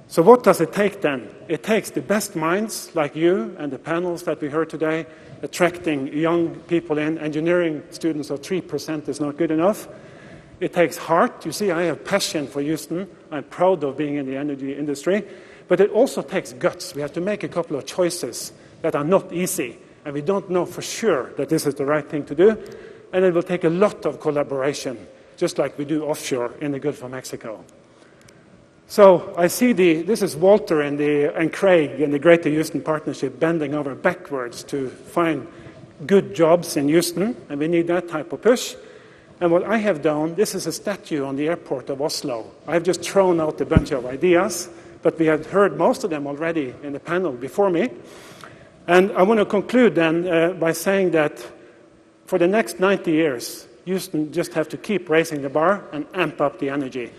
So what does it take then? It takes the best minds like you and the panels that we heard today, attracting young people in. Engineering students of 3% is not good enough. It takes heart. You see, I have passion for Houston. I'm proud of being in the energy industry. But it also takes guts. We have to make a couple of choices that are not easy. And we don't know for sure that this is the right thing to do. And it will take a lot of collaboration, just like we do offshore in the Gulf of Mexico. So I see this is Walter and Craig in the Greater Houston Partnership bending over backwards to find good jobs in Houston, and we need that type of push. And what I have done, this is a statue on the airport of Oslo. I've just thrown out a bunch of ideas, but we had heard most of them already in the panel before me. And I want to conclude then by saying that for the next 90 years, Houston just have to keep raising the bar and amp up the energy.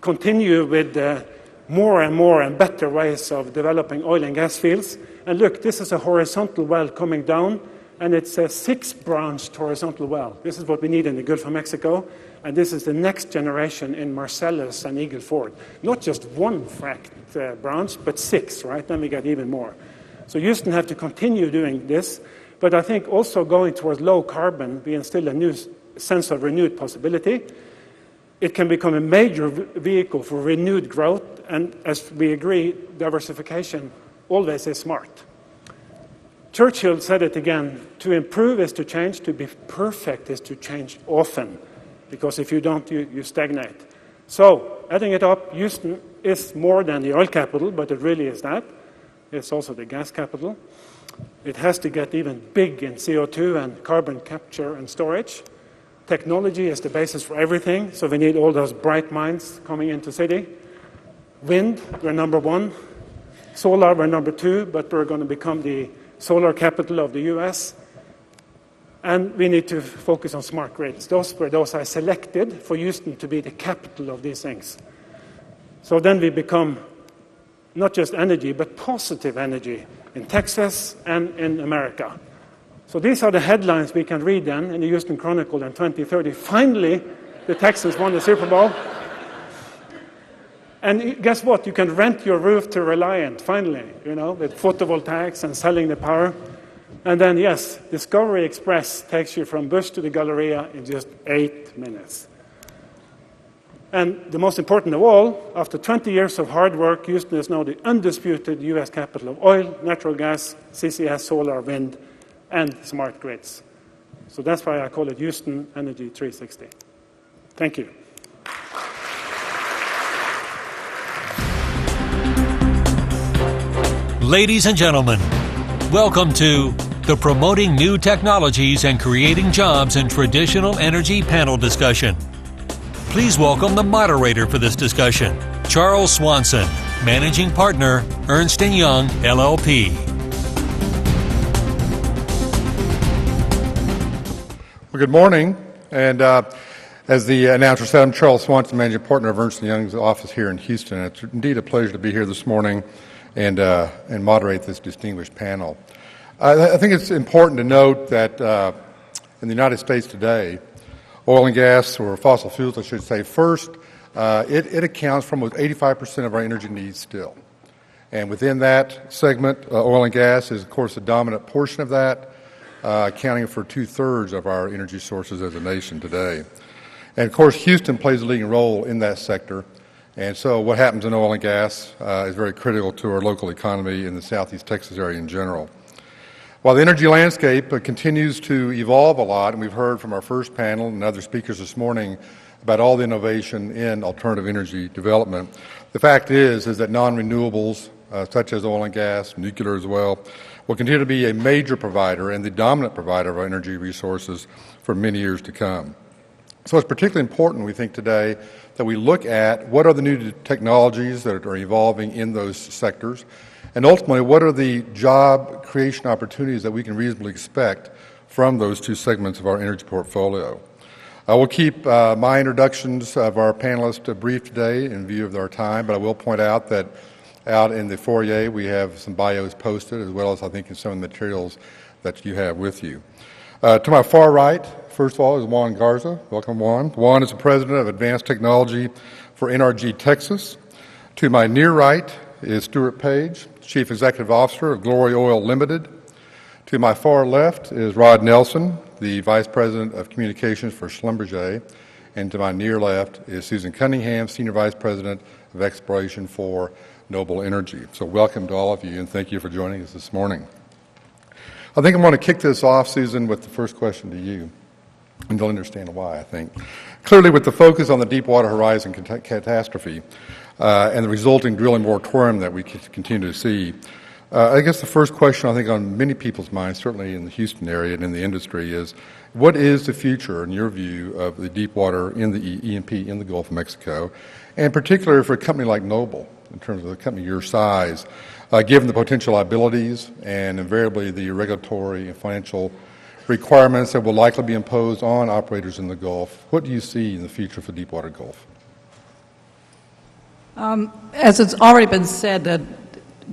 Continue with more and more and better ways of developing oil and gas fields. And look, this is a horizontal well coming down, and it's a 6-branched horizontal well. This is what we need in the Gulf of Mexico, and this is the next generation in Marcellus and Eagle Ford. Not just one fracked branch, but 6, right? Then we get even more. So Houston have to continue doing this, but I think also going towards low carbon, we instill a new sense of renewed possibility. It can become a major vehicle for renewed growth, and as we agree, diversification always is smart. Churchill said it again, to improve is to change, to be perfect is to change often, because if you don't, you stagnate. So, adding it up, Houston is more than the oil capital, but it really is that. It's also the gas capital. It has to get even big in CO2 and carbon capture and storage. Technology is the basis for everything, so we need all those bright minds coming into city. Wind, we're number 1. Solar, we're number 2, but we're going to become the solar capital of the US. And we need to focus on smart grids. Those were those I selected for Houston to be the capital of these things. So then we become not just energy, but positive energy in Texas and in America. So these are the headlines we can read then in the Houston Chronicle in 2030. Finally, the Texans won the Super Bowl. And guess what? You can rent your roof to Reliant, finally, with photovoltaics and selling the power. And then, yes, Discovery Express takes you from Bush to the Galleria in just 8 minutes. And the most important of all, after 20 years of hard work, Houston is now the undisputed U.S. capital of oil, natural gas, CCS, solar, wind, and smart grids. So that's why I call it Houston Energy 360. Thank you. Ladies and gentlemen, welcome to the Promoting New Technologies and Creating Jobs in Traditional Energy panel discussion. Please welcome the moderator for this discussion, Charles Swanson, Managing Partner, Ernst & Young, LLP. Well, good morning. And as the announcer said, I'm Charles Swanson, Managing Partner of Ernst & Young's office here in Houston. It's indeed a pleasure to be here this morning and moderate this distinguished panel. I think it's important to note that in the United States today, oil and gas, or fossil fuels, I should say, first, it accounts for almost 85% of our energy needs still. And within that segment, oil and gas is, of course, the dominant portion of that, accounting for 2/3 of our energy sources as a nation today. And, of course, Houston plays a leading role in that sector. And so what happens in oil and gas is very critical to our local economy in the Southeast Texas area in general. While the energy landscape continues to evolve a lot, and we've heard from our first panel and other speakers this morning about all the innovation in alternative energy development, the fact is that non-renewables, such as oil and gas, nuclear as well, will continue to be a major provider and the dominant provider of our energy resources for many years to come. So it's particularly important, we think, today that we look at what are the new technologies that are evolving in those sectors, and ultimately, what are the job creation opportunities that we can reasonably expect from those two segments of our energy portfolio? I will keep my introductions of our panelists brief today in view of our time, but I will point out that out in the foyer we have some bios posted, as well as I think in some of the materials that you have with you. To my far right, first of all, is Juan Garza. Welcome, Juan. Juan is the president of Advanced Technology for NRG Texas. To my near right is Stuart Page, Chief Executive Officer of Glory Oil Limited. To my far left is Rod Nelson, the Vice President of Communications for Schlumberger. And to my near left is Susan Cunningham, Senior Vice President of Exploration for Noble Energy. So welcome to all of you, and thank you for joining us this morning. I think I'm going to kick this off, Susan, with the first question to you, and you'll understand why, I think. Clearly, with the focus on the Deepwater Horizon catastrophe and the resulting drilling moratorium that we continue to see, I guess the first question I think on many people's minds, certainly in the Houston area and in the industry, is what is the future, in your view, of the deep water in the E&P in the Gulf of Mexico, and particularly for a company like Noble, in terms of a company your size, given the potential liabilities and invariably the regulatory and financial requirements that will likely be imposed on operators in the Gulf? What do you see in the future for Deepwater Gulf? As it's already been said, the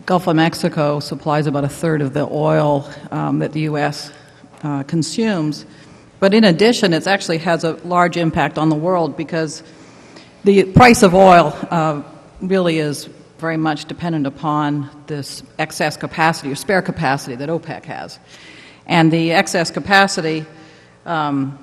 Gulf of Mexico supplies about a third of the oil that the U.S. Consumes. But in addition, it actually has a large impact on the world because the price of oil really is very much dependent upon this excess capacity or spare capacity that OPEC has. And the excess capacity fell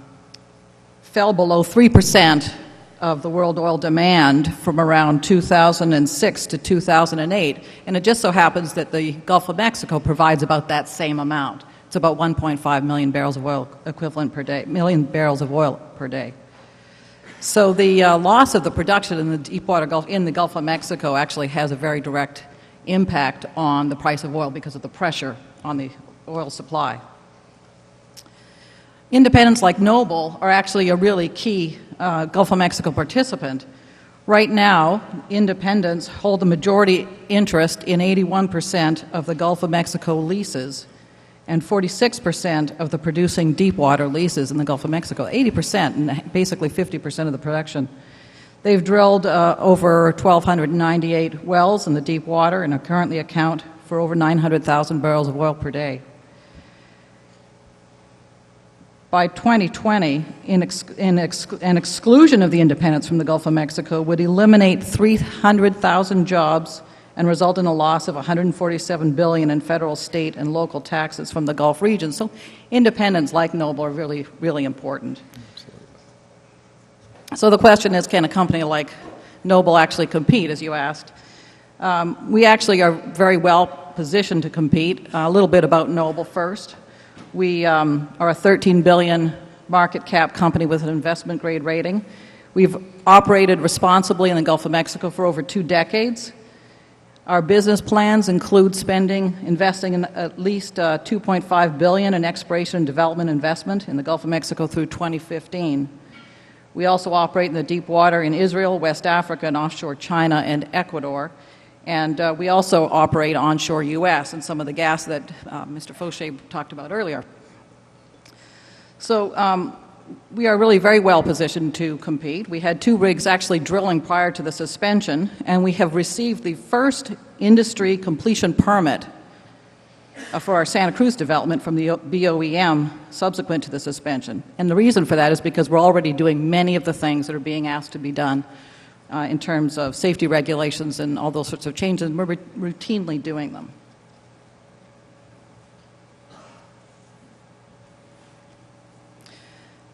below 3% of the world oil demand from around 2006 to 2008. And it just so happens that the Gulf of Mexico provides about that same amount. It's about 1.5 million barrels of oil equivalent per day, million barrels of oil per day. So the loss of the production in the Deepwater Gulf, in the Gulf of Mexico, actually has a very direct impact on the price of oil because of the pressure on the oil supply. Independents like Noble are actually a really key Gulf of Mexico participant. Right now, independents hold the majority interest in 81% of the Gulf of Mexico leases and 46% of the producing deepwater leases in the Gulf of Mexico, 80% and basically 50% of the production. They've drilled over 1,298 wells in the deep water and currently account for over 900,000 barrels of oil per day. By 2020, an exclusion of the independents from the Gulf of Mexico would eliminate 300,000 jobs and result in a loss of $147 billion in federal, state, and local taxes from the Gulf region. So independents like Noble are really, really important. So the question is, can a company like Noble actually compete, as you asked? We actually are very well positioned to compete. A little bit about Noble first. We are a $13 billion market cap company with an investment grade rating. We've operated responsibly in the Gulf of Mexico for over 2 decades. Our business plans include investing in at least $2.5 billion in exploration and development investment in the Gulf of Mexico through 2015. We also operate in the deep water in Israel, West Africa, and offshore China and Ecuador. And we also operate onshore U.S. and some of the gas that Mr. Fauché talked about earlier. So we are really very well positioned to compete. We had 2 rigs actually drilling prior to the suspension, and we have received the first industry completion permit for our Santa Cruz development from the BOEM subsequent to the suspension. And the reason for that is because we're already doing many of the things that are being asked to be done in terms of safety regulations and all those sorts of changes, and we're routinely doing them.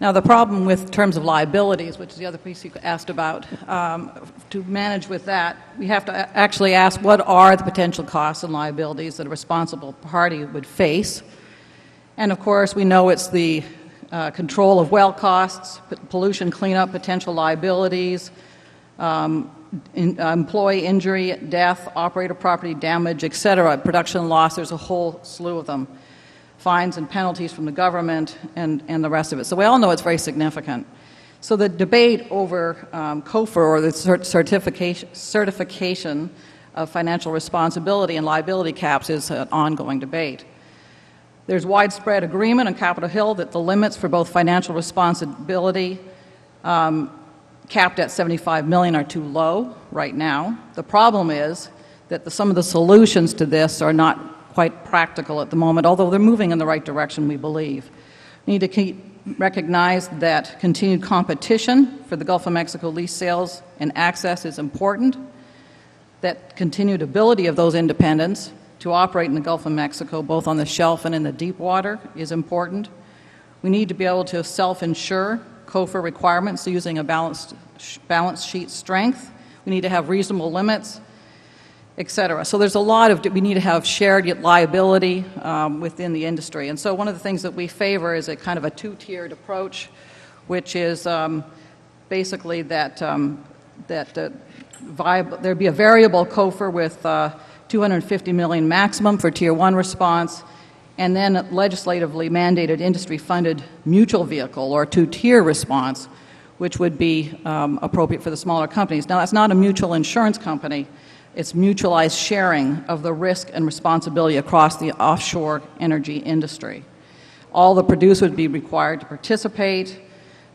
Now, the problem with terms of liabilities, which is the other piece you asked about, to manage with that, we have to actually ask what are the potential costs and liabilities that a responsible party would face. And, of course, we know it's the control of well costs, pollution cleanup, potential liabilities, employee injury, death, operator property damage, etc., production loss. There's a whole slew of them. Fines and penalties from the government and the rest of it. So we all know it's very significant. So the debate over COFR, or the certification of financial responsibility and liability caps, is an ongoing debate. There's widespread agreement on Capitol Hill that the limits for both financial responsibility capped at $75 million are too low right now. The problem is that some of the solutions to this are not quite practical at the moment, although they're moving in the right direction, we believe. We need to recognize that continued competition for the Gulf of Mexico lease sales and access is important, that continued ability of those independents to operate in the Gulf of Mexico, both on the shelf and in the deep water, is important. We need to be able to self-insure COFR requirements using a balance sheet strength. We need to have reasonable limits, etc. So there's a lot of, we need to have shared liability within the industry. And so one of the things that we favor is a kind of a 2-tiered approach, which is basically that there'd be a variable COFR with $250 million maximum for Tier 1 response, and then legislatively mandated industry-funded mutual vehicle or two-tier response, which would be appropriate for the smaller companies. Now, that's not a mutual insurance company. It's mutualized sharing of the risk and responsibility across the offshore energy industry. All the producers would be required to participate.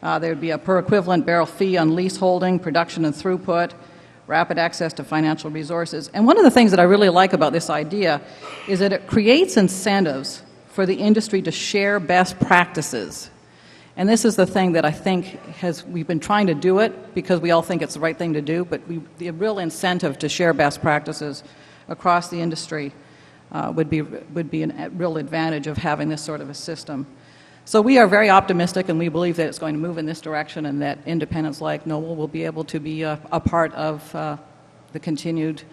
There would be a per equivalent barrel fee on leaseholding, production and throughput, rapid access to financial resources. And one of the things that I really like about this idea is that it creates incentives for the industry to share best practices. And this is the thing that I think we've been trying to do it because we all think it's the right thing to do, but the real incentive to share best practices across the industry would be a real advantage of having this sort of a system. So we are very optimistic, and we believe that it's going to move in this direction and that independents like Noble will be able to be a part of the continued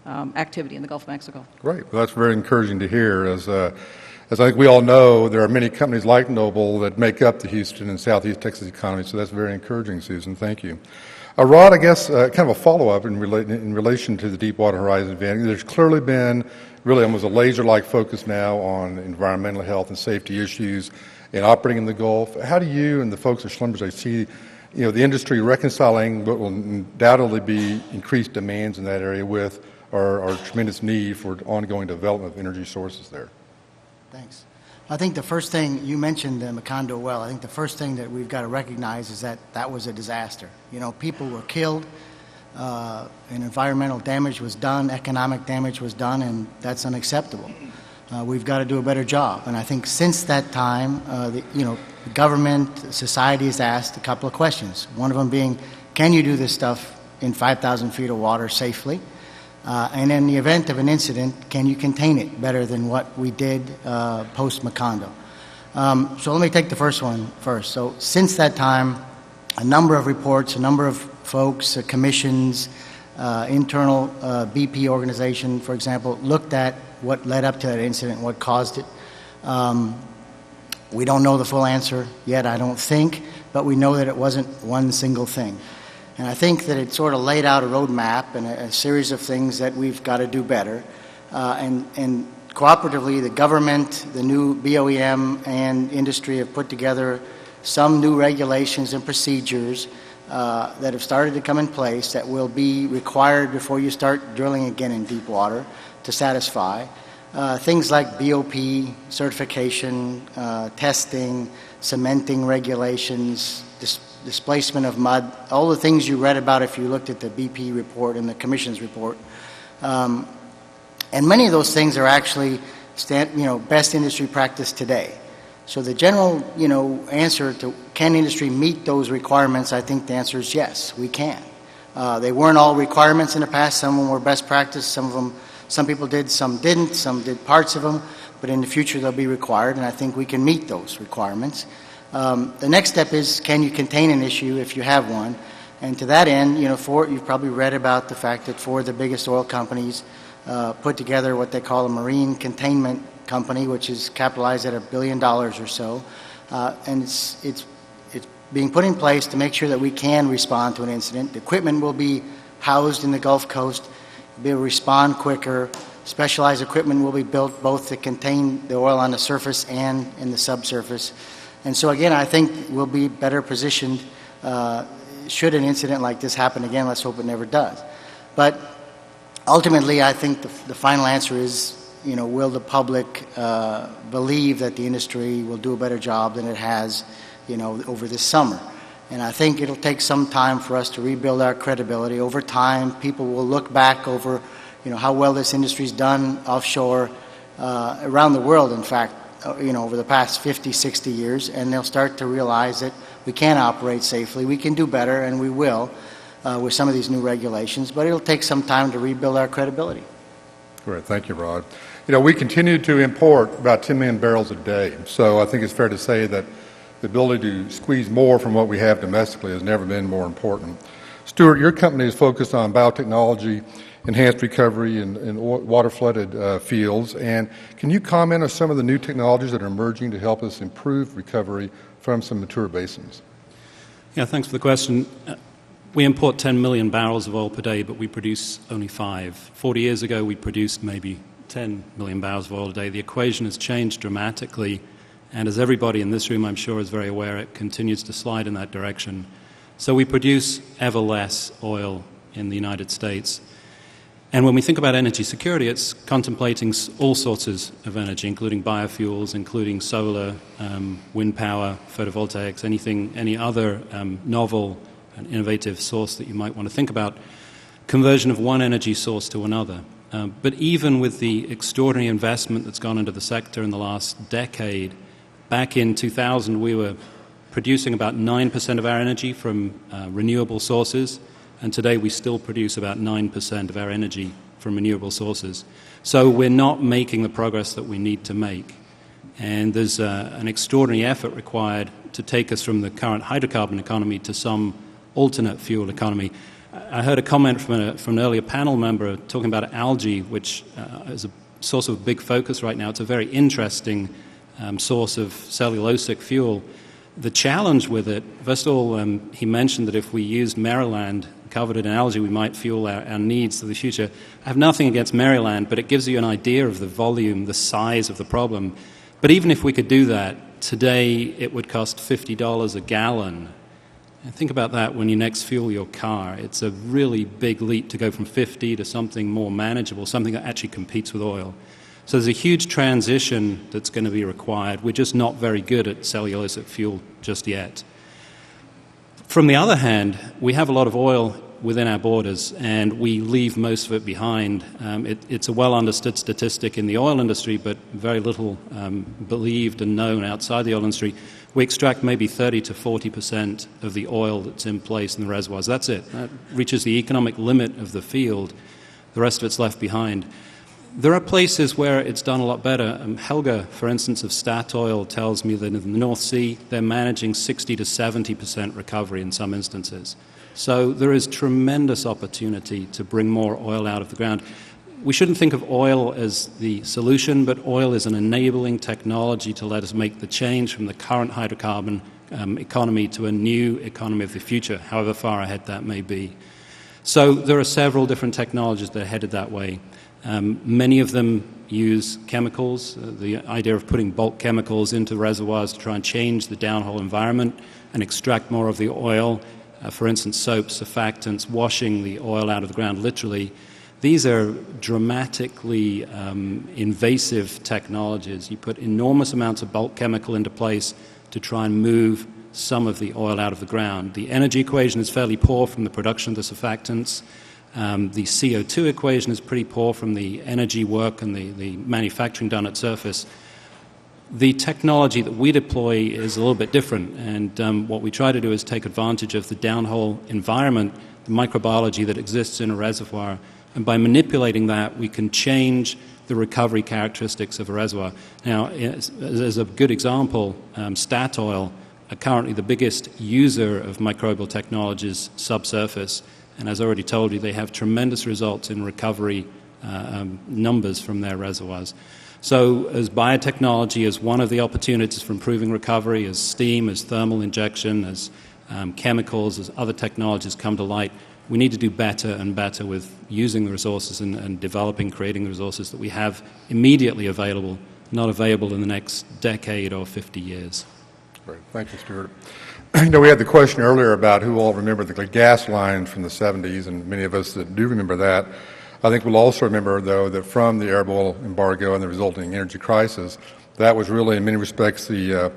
activity in the Gulf of Mexico. Great. Well, that's very encouraging to hear. As I think we all know, there are many companies like Noble that make up the Houston and Southeast Texas economy, so that's very encouraging, Susan. Thank you. Rod, I guess kind of a follow-up in relation to the Deepwater Horizon event. There's clearly been really almost a laser-like focus now on environmental health and safety issues and operating in the Gulf. How do you and the folks at Schlumberger see the industry reconciling what will undoubtedly be increased demands in that area with our tremendous need for ongoing development of energy sources there? Thanks. I think the first thing, you mentioned the Macondo well, I think the first thing that we've got to recognize is that that was a disaster. People were killed, and environmental damage was done, economic damage was done, and that's unacceptable. We've got to do a better job. And I think since that time, the government, society has asked a couple of questions. One of them being, can you do this stuff in 5,000 feet of water safely? And in the event of an incident, can you contain it better than what we did post-Macondo? So let me take the first one first. So since that time, a number of reports, a number of folks, commissions, internal BP organization, for example, looked at what led up to that incident, what caused it. We don't know the full answer yet, I don't think, but we know that it wasn't one single thing. And I think that it sort of laid out a roadmap and a series of things that we've got to do better. And cooperatively, the government, the new BOEM, and industry have put together some new regulations and procedures that have started to come in place that will be required before you start drilling again in deep water to satisfy. Things like BOP, certification, testing, cementing regulations, displacement of mud, all the things you read about if you looked at the BP report and the Commission's report. And many of those things are actually best industry practice today. So the general answer to can industry meet those requirements, I think the answer is yes, we can. They weren't all requirements in the past. Some of them were best practice. Some people did, some didn't. Some did parts of them. But in the future they'll be required, and I think we can meet those requirements. The next step is, can you contain an issue if you have one? And to that end, you've probably read about the fact that four of the biggest oil companies put together what they call a marine containment company, which is capitalized at $1 billion or so. And it's being put in place to make sure that we can respond to an incident. The equipment will be housed in the Gulf Coast, be able to respond quicker. Specialized equipment will be built both to contain the oil on the surface and in the subsurface. And so again, I think we'll be better positioned should an incident like this happen again. Let's hope it never does. But ultimately, I think the final answer is, will the public believe that the industry will do a better job than it has, over this summer? And I think it'll take some time for us to rebuild our credibility. Over time, people will look back over, how well this industry's done offshore, around the world, in fact, over the past 50, 60 years, and they'll start to realize that we can operate safely, we can do better, and we will with some of these new regulations, but it'll take some time to rebuild our credibility. Great. Thank you, Rod. We continue to import about 10 million barrels a day, so I think it's fair to say that the ability to squeeze more from what we have domestically has never been more important. Stuart, your company is focused on biotechnology, enhanced recovery in water-flooded fields, and can you comment on some of the new technologies that are emerging to help us improve recovery from some mature basins? Yeah, thanks for the question. We import 10 million barrels of oil per day, but we produce only 5. 40 years ago, we produced maybe 10 million barrels of oil a day. The equation has changed dramatically, and as everybody in this room, I'm sure, is very aware, it continues to slide in that direction. So we produce ever less oil in the United States. And when we think about energy security, it's contemplating all sources of energy, including biofuels, including solar, wind power, photovoltaics, any other novel and innovative source that you might want to think about, conversion of one energy source to another. But even with the extraordinary investment that's gone into the sector in the last decade, back in 2000 we were producing about 9% of our energy from renewable sources, and today we still produce about 9% of our energy from renewable sources. So we're not making the progress that we need to make. And there's an extraordinary effort required to take us from the current hydrocarbon economy to some alternate fuel economy. I heard a comment from an earlier panel member talking about algae, which is a source of big focus right now. It's a very interesting source of cellulosic fuel. The challenge with it, first of all, he mentioned that if we used Maryland, covered it in algae, we might fuel our needs for the future. I have nothing against Maryland, but it gives you an idea of the volume, the size of the problem. But even if we could do that, today it would cost $50 a gallon. And think about that when you next fuel your car. It's a really big leap to go from 50 to something more manageable, something that actually competes with oil. So there's a huge transition that's going to be required. We're just not very good at cellulosic fuel just yet. From the other hand, we have a lot of oil within our borders, and we leave most of it behind. It's a well-understood statistic in the oil industry, but very little believed and known outside the oil industry. We extract maybe 30 to 40% of the oil that's in place in the reservoirs. That's it. That reaches the economic limit of the field. The rest of it's left behind. There are places where it's done a lot better. Helga, for instance, of Statoil tells me that in the North Sea, they're managing 60 to 70% recovery in some instances. So there is tremendous opportunity to bring more oil out of the ground. We shouldn't think of oil as the solution, but oil is an enabling technology to let us make the change from the current hydrocarbon economy to a new economy of the future, however far ahead that may be. So there are several different technologies that are headed that way. Many of them use chemicals, the idea of putting bulk chemicals into reservoirs to try and change the downhole environment and extract more of the oil. For instance, soaps, surfactants, washing the oil out of the ground literally. These are dramatically invasive technologies. You put enormous amounts of bulk chemical into place to try and move some of the oil out of the ground. The energy equation is fairly poor from the production of the surfactants. The CO2 equation is pretty poor from the energy work and the manufacturing done at surface. The technology that we deploy is a little bit different, and what we try to do is take advantage of the downhole environment, the microbiology that exists in a reservoir, and by manipulating that, we can change the recovery characteristics of a reservoir. Now, as a good example, Statoil are currently the biggest user of microbial technologies subsurface, and as I already told you, they have tremendous results in recovery numbers from their reservoirs. So as biotechnology is one of the opportunities for improving recovery, as steam, as thermal injection, as chemicals, as other technologies come to light, we need to do better and better with using the resources and developing, creating the resources that we have immediately available, not available in the next decade or 50 years. Great. Thank you, Stuart. You know, we had the question earlier about who all remember the gas lines from the 70s, and many of us that do remember that. I think we'll also remember, though, that from the Arab oil embargo and the resulting energy crisis, that was really, in many respects, the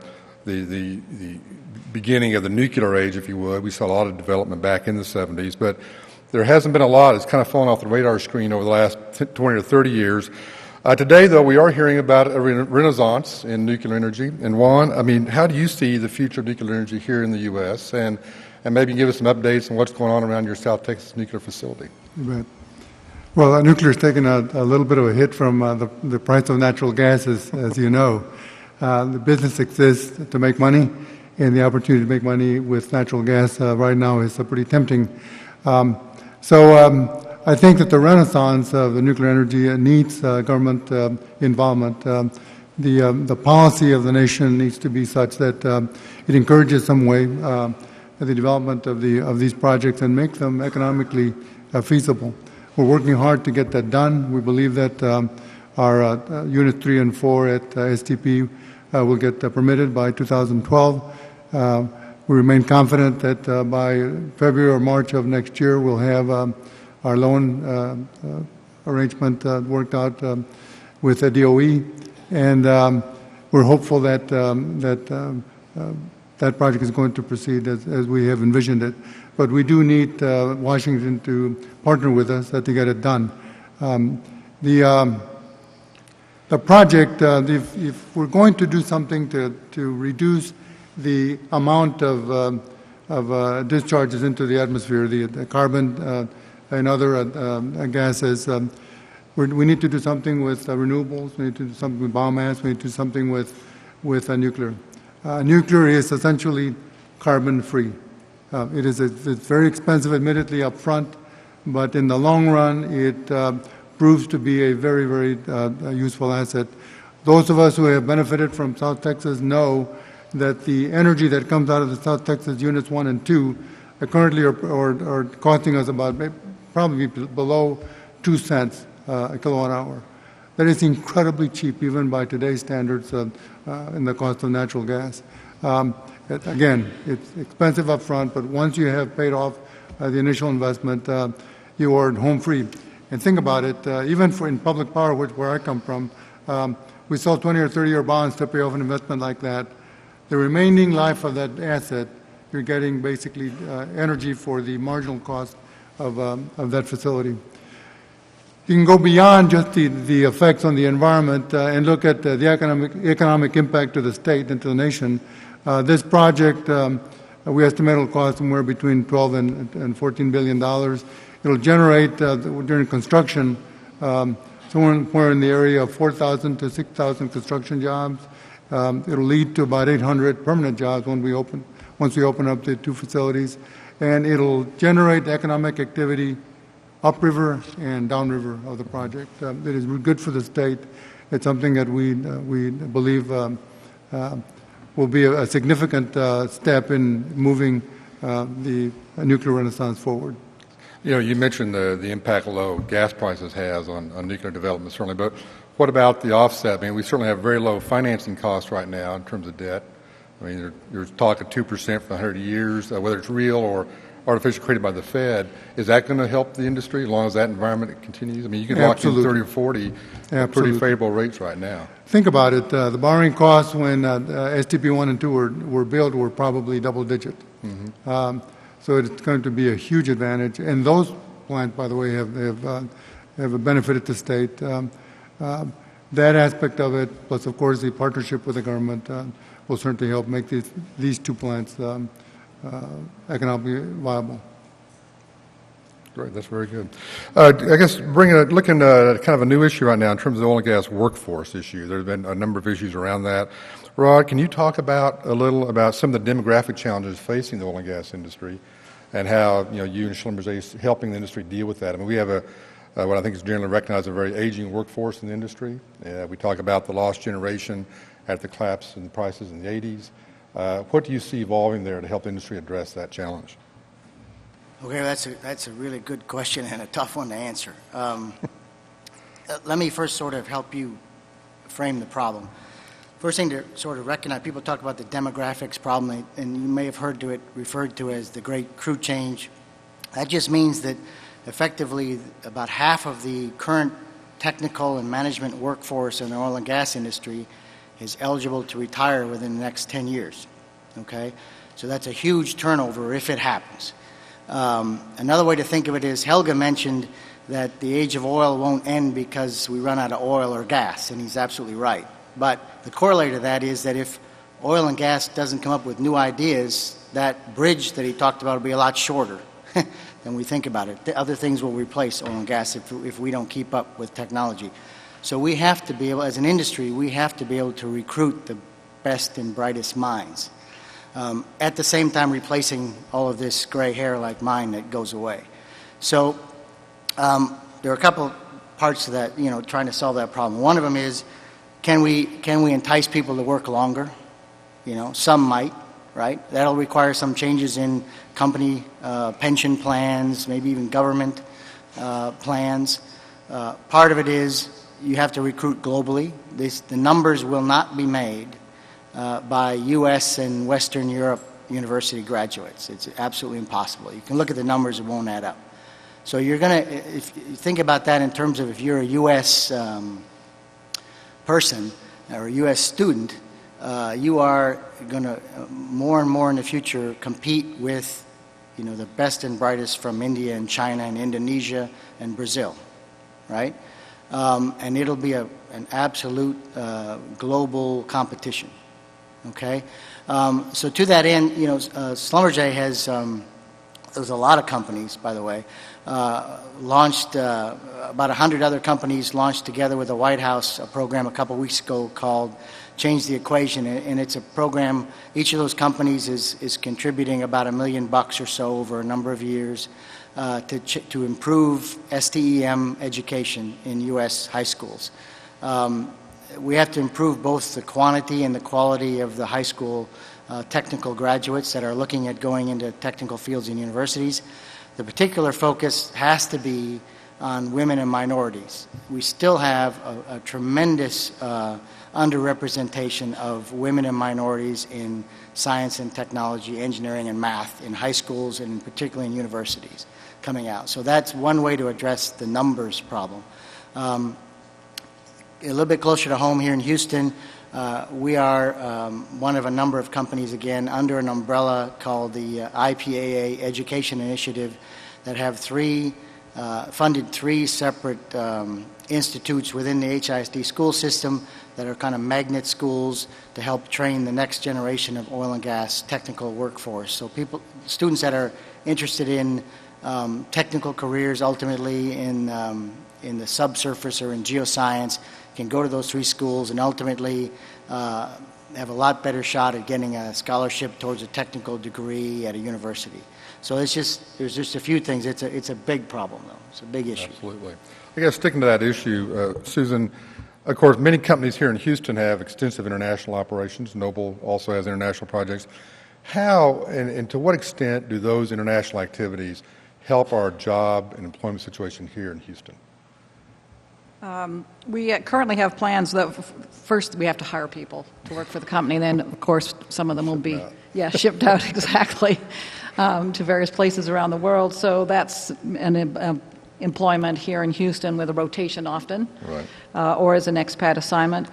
beginning of the nuclear age, if you would. We saw a lot of development back in the 70s, but there hasn't been a lot. It's kind of fallen off the radar screen over the last 20 or 30 years. Today, though, we are hearing about a renaissance in nuclear energy. And Juan, I mean, how do you see the future of nuclear energy here in the U.S.? And maybe give us some updates on what's going on around your South Texas nuclear facility. You bet. Well, nuclear has taken a little bit of a hit from the price of natural gas, as you know. The business exists to make money, and the opportunity to make money with natural gas right now is pretty tempting. I think that the renaissance of the nuclear energy needs government involvement. The policy of the nation needs to be such that it encourages some way the development of these projects and make them economically feasible. We're working hard to get that done. We believe that our Unit 3 and 4 at STP will get permitted by 2012. We remain confident that by February or March of next year we'll have our loan arrangement worked out with the DOE, and we're hopeful that that project is going to proceed as we have envisioned it. But we do need Washington to partner with us to get it done. The project, if we're going to do something to reduce the amount of discharges into the atmosphere, the carbon and other gases, we need to do something with renewables, we need to do something with biomass, we need to do something with nuclear. Nuclear is essentially carbon-free. It's very expensive, admittedly, up front, but in the long run, it proves to be a very, very useful asset. Those of us who have benefited from South Texas know that the energy that comes out of the South Texas Units 1 and 2 currently are costing us about probably below 2 cents a kilowatt hour. That is incredibly cheap, even by today's standards in the cost of natural gas. Again, it's expensive up front, but once you have paid off the initial investment, you are home free. And think about it, even in public power, where I come from, we sell 20 or 30-year bonds to pay off an investment like that. The remaining life of that asset, you're getting basically energy for the marginal cost of that facility. You can go beyond just the effects on the environment and look at the economic impact to the state and to the nation. This project, we estimate will cost somewhere between $12 and $14 billion. It'll generate, during construction, somewhere in the area of 4,000 to 6,000 construction jobs. It'll lead to about 800 permanent jobs once we open up the two facilities. And it'll generate economic activity upriver and downriver of the project. It is good for the state. It's something that we believe will be a significant step in moving the nuclear renaissance forward. You know, you mentioned the impact low gas prices has on nuclear development, certainly, but what about the offset? I mean, we certainly have very low financing costs right now in terms of debt. I mean, you're talking 2% for 100 years, whether it's real or artificial created by the Fed. Is that going to help the industry as long as that environment continues? I mean, you can lock in 30 or 40 pretty favorable rates right now. Think about it. The borrowing costs when STP 1 and 2 were built were probably double-digit. Mm-hmm. So it's going to be a huge advantage. And those plants, by the way, have benefited the state. That aspect of it, plus, of course, the partnership with the government, will certainly help make these two plants economically viable. Great, that's very good. I guess looking at kind of a new issue right now in terms of the oil and gas workforce issue. There's been a number of issues around that. Rod, can you talk a little about some of the demographic challenges facing the oil and gas industry, and how you and Schlumberger are helping the industry deal with that? I mean, we have what I think is generally recognized a very aging workforce in the industry. We talk about the lost generation at the collapse in the prices in the 80s. What do you see evolving there to help the industry address that challenge? Okay, that's a really good question and a tough one to answer. Let me first sort of help you frame the problem. First thing to sort of recognize, people talk about the demographics problem, and you may have heard it referred to as the great crew change. That just means that effectively about half of the current technical and management workforce in the oil and gas industry is eligible to retire within the next 10 years. Okay? So that's a huge turnover if it happens. Another way to think of it is Helge mentioned that the age of oil won't end because we run out of oil or gas, and he's absolutely right. But the corollary to that is that if oil and gas doesn't come up with new ideas, that bridge that he talked about will be a lot shorter than we think about it. The other things will replace oil and gas if we don't keep up with technology. So we have to be able, as an industry, we have to be able to recruit the best and brightest minds. At the same time replacing all of this gray hair like mine that goes away. So there are a couple parts to that, trying to solve that problem. One of them is, can we entice people to work longer? Some might, right? That'll require some changes in company pension plans, maybe even government plans. Part of it is you have to recruit globally. The numbers will not be made by U.S. and Western Europe university graduates. It's absolutely impossible. You can look at the numbers, it won't add up. So you're going to, if you think about that in terms of if you're a U.S. person or a U.S. student, you are going to more and more in the future compete with, you know, the best and brightest from India and China and Indonesia and Brazil, right? And it'll be an absolute global competition. Okay, so to that end, you know, Schlumberger has. There's a lot of companies, by the way, launched. About 100 other companies launched together with the White House a program a couple weeks ago called Change the Equation, and it's a program. Each of those companies is contributing about $1 million or so over a number of years to improve STEM education in U.S. high schools. We have to improve both the quantity and the quality of the high school technical graduates that are looking at going into technical fields in universities. The particular focus has to be on women and minorities. We still have a tremendous underrepresentation of women and minorities in science and technology, engineering and math in high schools and particularly in universities coming out. So that's one way to address the numbers problem. A little bit closer to home here in Houston, we are one of a number of companies, again, under an umbrella called the IPAA Education Initiative that have funded three separate institutes within the HISD school system that are kind of magnet schools to help train the next generation of oil and gas technical workforce. So students that are interested in technical careers, ultimately in the subsurface or in geoscience, can go to those three schools and ultimately have a lot better shot at getting a scholarship towards a technical degree at a university. So there's just a few things. It's a big problem, though. It's a big issue. Absolutely. I guess sticking to that issue, Susan, of course, many companies here in Houston have extensive international operations. Noble also has international projects. How and to what extent do those international activities help our job and employment situation here in Houston? We currently have plans that first we have to hire people to work for the company. Then, of course, some of them will be shipped out exactly to various places around the world. So that's an employment here in Houston with a rotation often, right. Or as an expat assignment.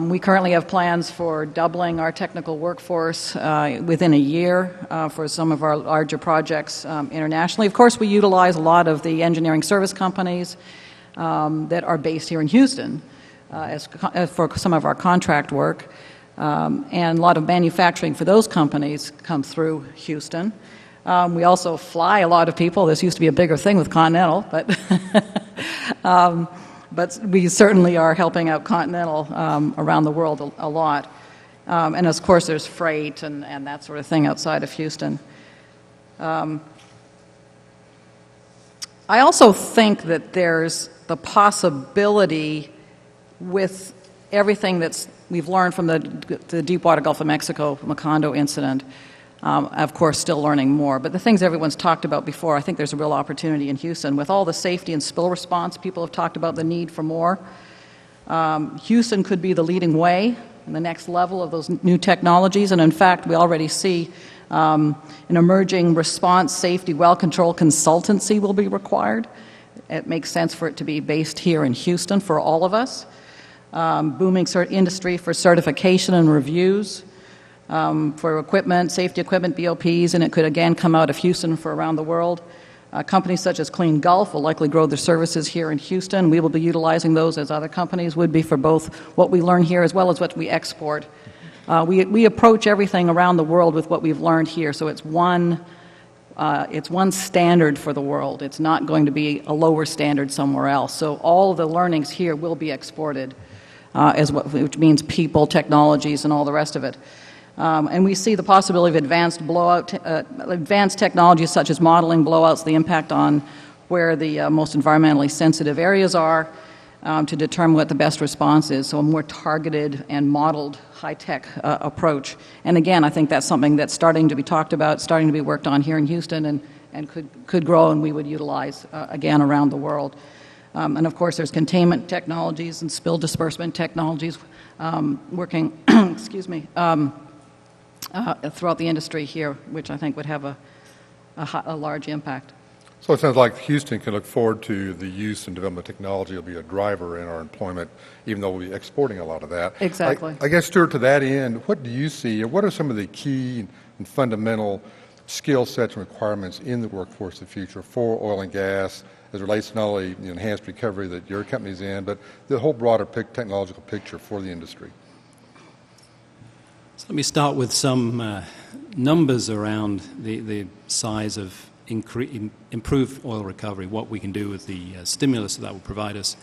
We currently have plans for doubling our technical workforce within a year for some of our larger projects internationally. Of course, we utilize a lot of the engineering service companies that are based here in Houston for some of our contract work. And a lot of manufacturing for those companies come through Houston. We also fly a lot of people. This used to be a bigger thing with Continental, but we certainly are helping out Continental around the world a lot. And of course there's freight and that sort of thing outside of Houston. I also think that there's the possibility with everything we've learned from the Deepwater Gulf of Mexico Macondo incident, of course still learning more, but the things everyone's talked about before, I think there's a real opportunity in Houston. With all the safety and spill response, people have talked about the need for more. Houston could be the leading way in the next level of those new technologies, and in fact we already see an emerging response safety well control consultancy will be required. It makes sense for it to be based here in Houston for all of us. Booming industry for certification and reviews for equipment, safety equipment, BOPs, and it could again come out of Houston for around the world. Companies such as Clean Gulf will likely grow their services here in Houston. We will be utilizing those as other companies would be for both what we learn here as well as what we export. We approach everything around the world with what we've learned here, so it's one standard for the world. It's not going to be a lower standard somewhere else. So all of the learnings here will be exported, which means people, technologies, and all the rest of it. And we see the possibility of advanced technologies such as modeling blowouts, the impact on where the most environmentally sensitive areas are, to determine what the best response is, so a more targeted and modeled high-tech approach. And again, I think that's something that's starting to be talked about, starting to be worked on here in Houston, and could grow, and we would utilize, again, around the world. And of course, there's containment technologies and spill disbursement technologies working excuse me, throughout the industry here, which I think would have a large impact. So it sounds like Houston can look forward to the use and development of technology will be a driver in our employment, even though we'll be exporting a lot of that. Exactly. I guess, Stuart, to that end, what do you see, or what are some of the key and fundamental skill sets and requirements in the workforce of the future for oil and gas as it relates to not only the enhanced recovery that your company's in, but the whole broader technological picture for the industry? So let me start with some numbers around the size of improved oil recovery, what we can do with the stimulus that will provide us.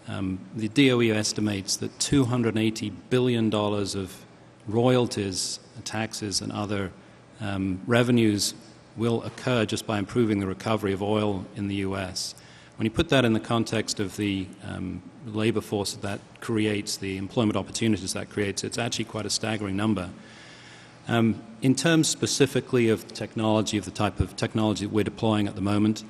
The DOE estimates that $280 billion of royalties, taxes, and other revenues will occur just by improving the recovery of oil in the U.S. When you put that in the context of the labor force that creates, the employment opportunities that creates, it's actually quite a staggering number. In terms specifically of technology, of the type of technology that we're deploying at the moment,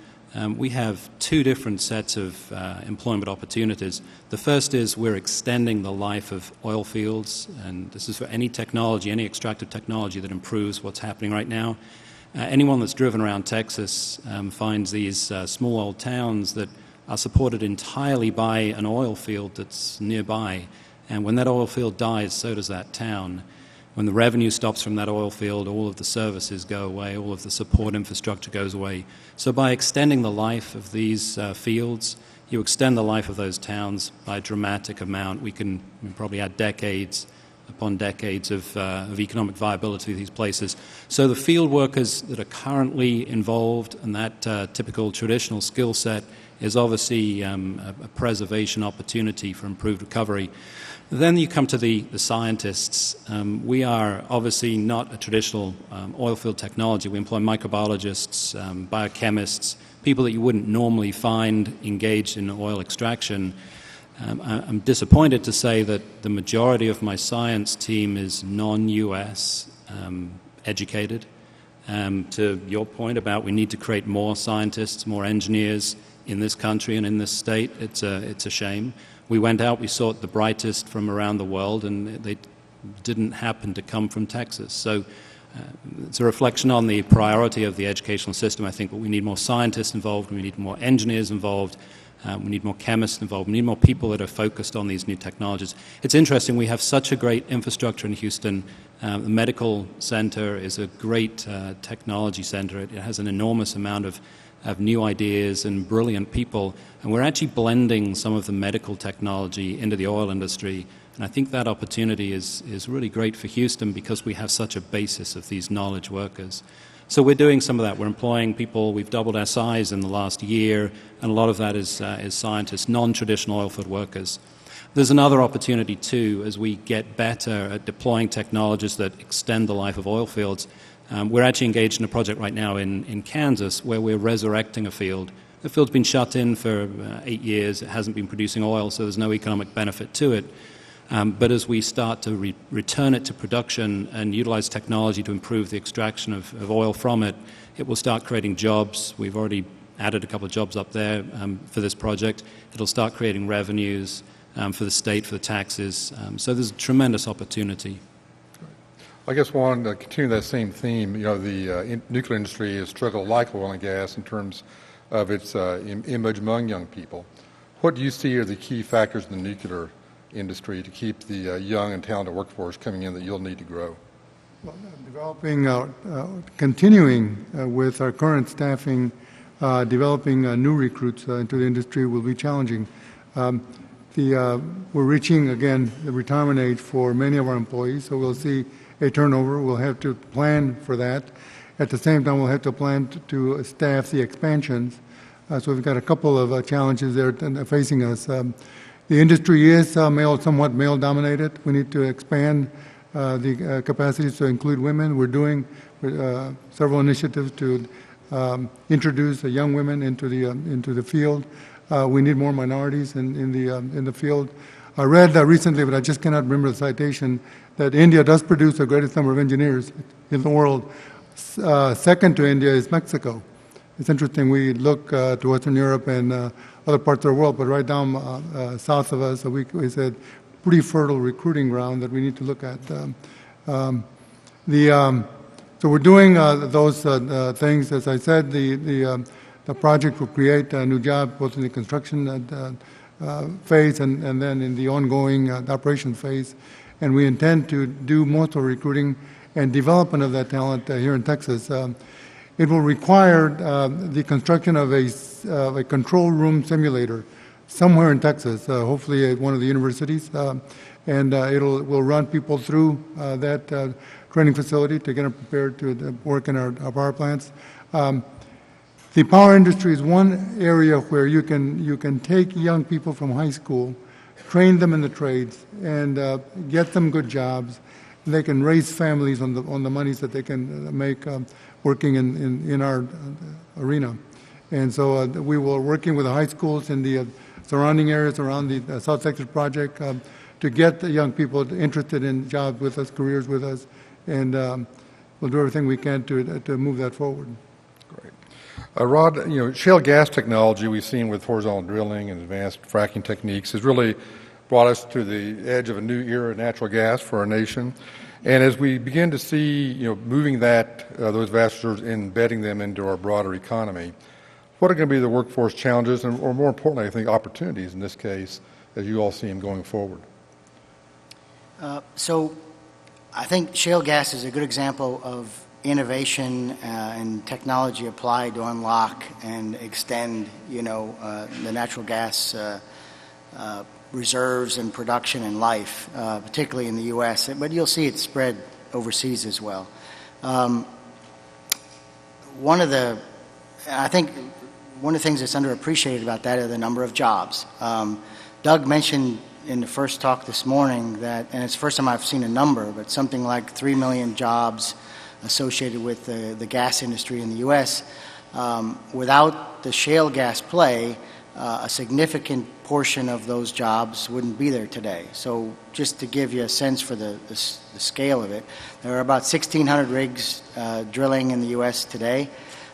we have two different sets of employment opportunities. The first is we're extending the life of oil fields, and this is for any technology, any extractive technology that improves what's happening right now. Anyone that's driven around Texas finds these small old towns that are supported entirely by an oil field that's nearby. And when that oil field dies, so does that town. When the revenue stops from that oil field, all of the services go away, all of the support infrastructure goes away. So by extending the life of these fields, you extend the life of those towns by a dramatic amount. We can probably add decades upon decades of economic viability of these places. So the field workers that are currently involved in that typical traditional skill set is obviously a preservation opportunity for improved recovery. Then you come to the scientists. We are obviously not a traditional oil field technology. We employ microbiologists, biochemists, people that you wouldn't normally find engaged in oil extraction. I'm disappointed to say that the majority of my science team is non-U.S. Educated. To your point about we need to create more scientists, more engineers in this country and in this state, it's a shame. We went out, we sought the brightest from around the world, and they didn't happen to come from Texas. So it's a reflection on the priority of the educational system, I think, but we need more scientists involved, we need more engineers involved, we need more chemists involved. We need more people that are focused on these new technologies. It's interesting. We have such a great infrastructure in Houston. The medical center is a great technology center. It has an enormous amount of new ideas and brilliant people. And we're actually blending some of the medical technology into the oil industry. And I think that opportunity is really great for Houston because we have such a basis of these knowledge workers. So we're doing some of that. We're employing people. We've doubled our size in the last year, and a lot of that is scientists, non-traditional oil field workers. There's another opportunity, too, as we get better at deploying technologies that extend the life of oil fields. We're actually engaged in a project right now in Kansas where we're resurrecting a field. The field's been shut in for 8 years. It hasn't been producing oil, so there's no economic benefit to it. But as we start to return it to production and utilize technology to improve the extraction of oil from it, it will start creating jobs. We've already added a couple of jobs up there for this project. It'll start creating revenues for the state, for the taxes. So there's a tremendous opportunity. I guess, Juan, continuing that same theme, the nuclear industry has struggled like oil and gas in terms of its image among young people. What do you see are the key factors in the nuclear industry to keep the young and talented workforce coming in that you'll need to grow? Well, continuing with our current staffing, developing new recruits into the industry will be challenging. We're reaching, again, the retirement age for many of our employees, so we'll see a turnover. We'll have to plan for that. At the same time, we'll have to plan to staff the expansions. So we've got a couple of challenges there facing us. The industry is somewhat male-dominated. We need to expand the capacities to include women. We're doing several initiatives to introduce young women into the field. We need more minorities in the field. I read recently, but I just cannot remember the citation, that India does produce the greatest number of engineers in the world. Second to India is Mexico. It's interesting, we look to Western Europe and other parts of the world, but right down south of us, we said pretty fertile recruiting ground that we need to look at. So we're doing those things. As I said, the project will create new jobs both in the construction phase and then in the ongoing operation phase. And we intend to do most of recruiting and development of that talent here in Texas. It will require the construction of a control room simulator somewhere in Texas, hopefully at one of the universities, and we'll run people through that training facility to get them prepared to work in our power plants. The power industry is one area where you can take young people from high school, train them in the trades, and get them good jobs. They can raise families on the monies that they can make working in our arena. And so we were working with the high schools in the surrounding areas around the South Texas project to get the young people interested in jobs with us, careers with us, and we'll do everything we can to move that forward. Great. Rod, shale gas technology we've seen with horizontal drilling and advanced fracking techniques has really brought us to the edge of a new era of natural gas for our nation. And as we begin to see, moving those vast reserves, embedding them into our broader economy, what are going to be the workforce challenges and, or more importantly, I think, opportunities in this case as you all see them going forward? So I think shale gas is a good example of innovation and technology applied to unlock and extend, the natural gas reserves and production and life, particularly in the U.S., but you'll see it spread overseas as well. One of the things that's underappreciated about that are the number of jobs. Doug mentioned in the first talk this morning that, and it's the first time I've seen a number, but something like 3 million jobs associated with the gas industry in the U.S. Without the shale gas play, a significant portion of those jobs wouldn't be there today. So just to give you a sense for the scale of it, there are about 1,600 rigs drilling in the U.S. today.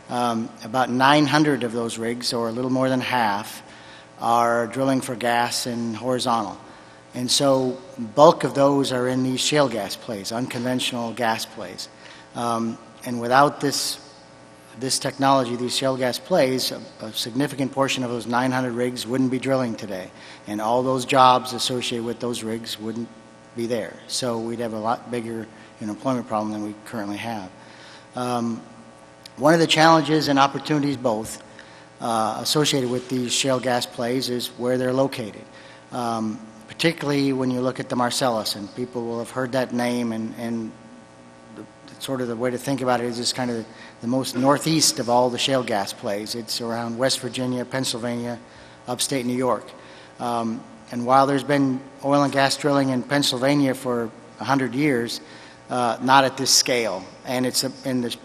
About 900 of those rigs, or a little more than half, are drilling for gas and horizontal. And so bulk of those are in these shale gas plays, unconventional gas plays. And without this technology, these shale gas plays, a significant portion of those 900 rigs wouldn't be drilling today. And all those jobs associated with those rigs wouldn't be there. So we'd have a lot bigger employment problem than we currently have. One of the challenges and opportunities both associated with these shale gas plays is where they're located. Particularly when you look at the Marcellus, and people will have heard that name, and sort of the way to think about it is it's kind of the most northeast of all the shale gas plays. It's around West Virginia, Pennsylvania, upstate New York. And while there's been oil and gas drilling in Pennsylvania for 100 years, not at this scale. And the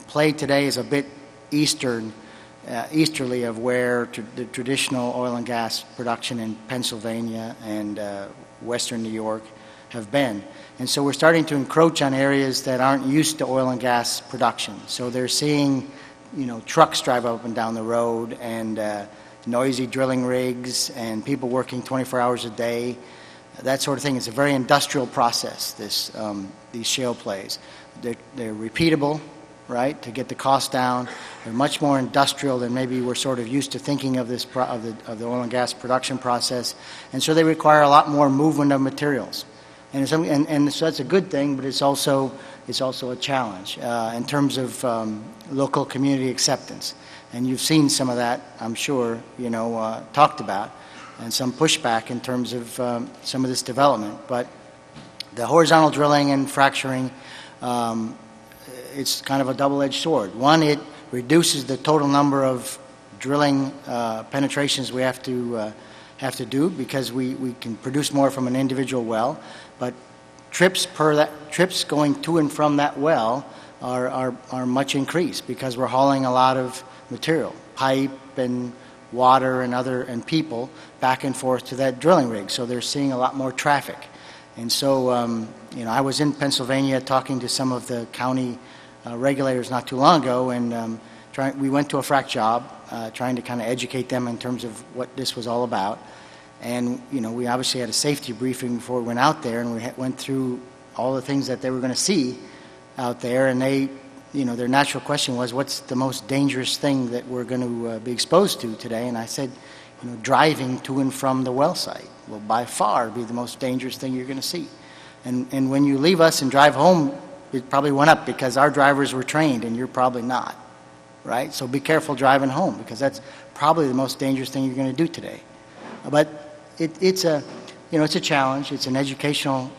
play today is a bit easterly of where the traditional oil and gas production in Pennsylvania and western New York have been. And so we're starting to encroach on areas that aren't used to oil and gas production. So they're seeing, trucks drive up and down the road, and noisy drilling rigs, and people working 24 hours a day, that sort of thing. It's a very industrial process, these shale plays. They're repeatable, right, to get the cost down. They're much more industrial than maybe we're sort of used to thinking of of the oil and gas production process. And so they require a lot more movement of materials. And so that's a good thing, but it's also a challenge in terms of local community acceptance. And you've seen some of that, I'm sure, talked about, and some pushback in terms of some of this development. But the horizontal drilling and fracturing, it's kind of a double-edged sword. One, it reduces the total number of drilling penetrations we have to do, because we can produce more from an individual well, but trips going to and from that well are much increased because we're hauling a lot of material, pipe and water and people back and forth to that drilling rig. So they're seeing a lot more traffic. And so, I was in Pennsylvania talking to some of the county regulators not too long ago, and we went to a frac job, trying to kind of educate them in terms of what this was all about. And, we obviously had a safety briefing before we went out there, and we went through all the things that they were going to see out there. And they, their natural question was, what's the most dangerous thing that we're going to be exposed to today? And I said, driving to and from the well site will by far be the most dangerous thing you're going to see. And when you leave us and drive home, it probably went up because our drivers were trained and you're probably not, right? So be careful driving home, because that's probably the most dangerous thing you're going to do today. But it's a challenge. It's an educational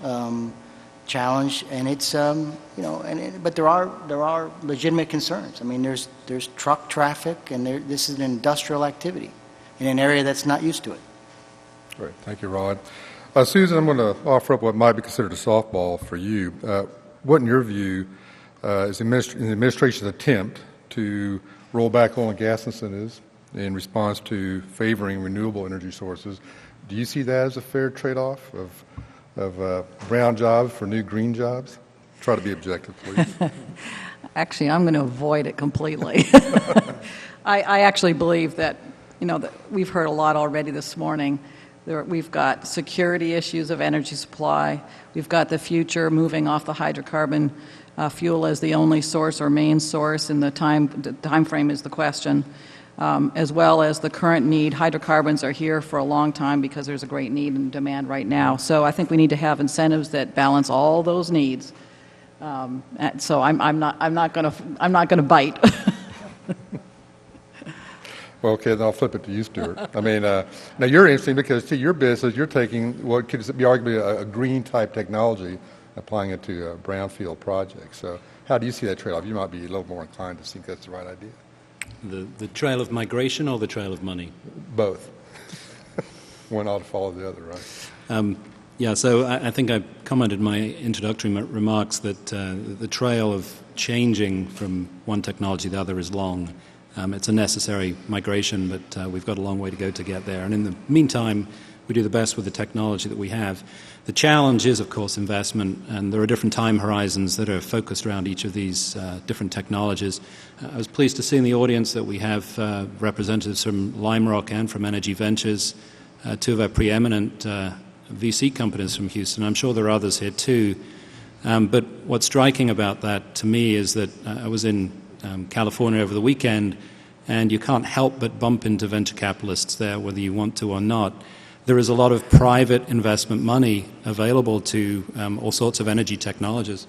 challenge, and it's but there are legitimate concerns. I mean, there's truck traffic, and this is an industrial activity in an area that's not used to it. Great, thank you, Rod. Susan, I'm going to offer up what might be considered a softball for you. What, in your view, is the administration's attempt to roll back oil and gas incentives in response to favoring renewable energy sources? Do you see that as a fair trade-off of brown jobs for new green jobs? Try to be objective, please. Actually, I'm going to avoid it completely. I actually believe that, that we've heard a lot already this morning. We've got security issues of energy supply. We've got the future moving off the hydrocarbon fuel as the only source or main source, and the time frame is the question, as well as the current need. Hydrocarbons are here for a long time because there's a great need and demand right now. So I think we need to have incentives that balance all those needs. So I'm not going to bite. Well, okay, then I'll flip it to you, Stuart. I mean, now you're interesting because to your business, you're taking what could be arguably a green type technology, applying it to a brownfield project. So how do you see that trade-off? You might be a little more inclined to think that's the right idea. The trail of migration or the trail of money? Both. One ought to follow the other, right? Yeah, so I think I commented in my introductory remarks that the trail of changing from one technology to the other is long. It's a necessary migration, but we've got a long way to go to get there. And in the meantime, we do the best with the technology that we have. The challenge is, of course, investment, and there are different time horizons that are focused around each of these different technologies. I was pleased to see in the audience that we have representatives from Lime Rock and from Energy Ventures, two of our preeminent VC companies from Houston. I'm sure there are others here too. But what's striking about that to me is that I was in California over the weekend, and you can't help but bump into venture capitalists there, whether you want to or not. There is a lot of private investment money available to all sorts of energy technologies.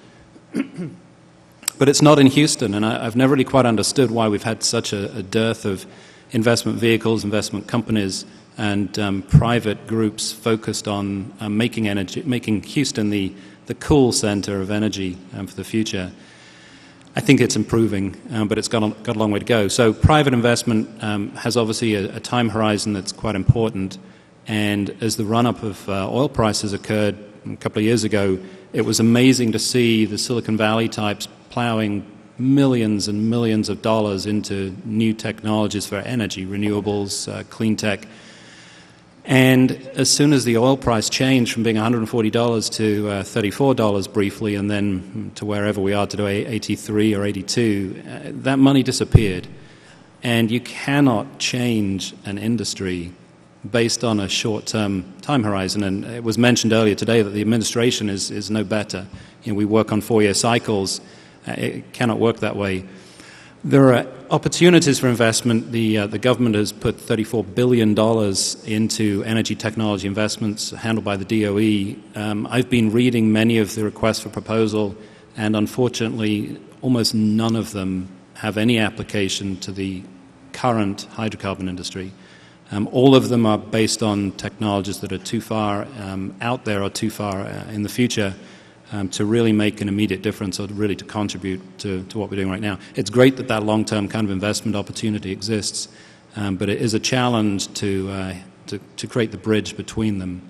But it's not in Houston, and I've never really quite understood why we've had such a dearth of investment vehicles, investment companies, and private groups focused on making Houston the cool center of energy for the future. I think it's improving, but it's got a long way to go. So private investment has obviously a time horizon that's quite important. And as the run-up of oil prices occurred a couple of years ago, it was amazing to see the Silicon Valley types plowing millions and millions of dollars into new technologies for energy, renewables, clean tech. And as soon as the oil price changed from being $140 to $34 briefly, and then to wherever we are today, 83 or 82, that money disappeared. And you cannot change an industry based on a short-term time horizon. And it was mentioned earlier today that the administration is no better. We work on 4-year cycles. It cannot work that way. There are opportunities for investment. The government has put $34 billion into energy technology investments handled by the DOE. I've been reading many of the requests for proposal, and unfortunately, almost none of them have any application to the current hydrocarbon industry. All of them are based on technologies that are too far out there or too far in the future to really make an immediate difference or really to contribute to what we're doing right now. It's great that that long-term kind of investment opportunity exists, but it is a challenge to create the bridge between them.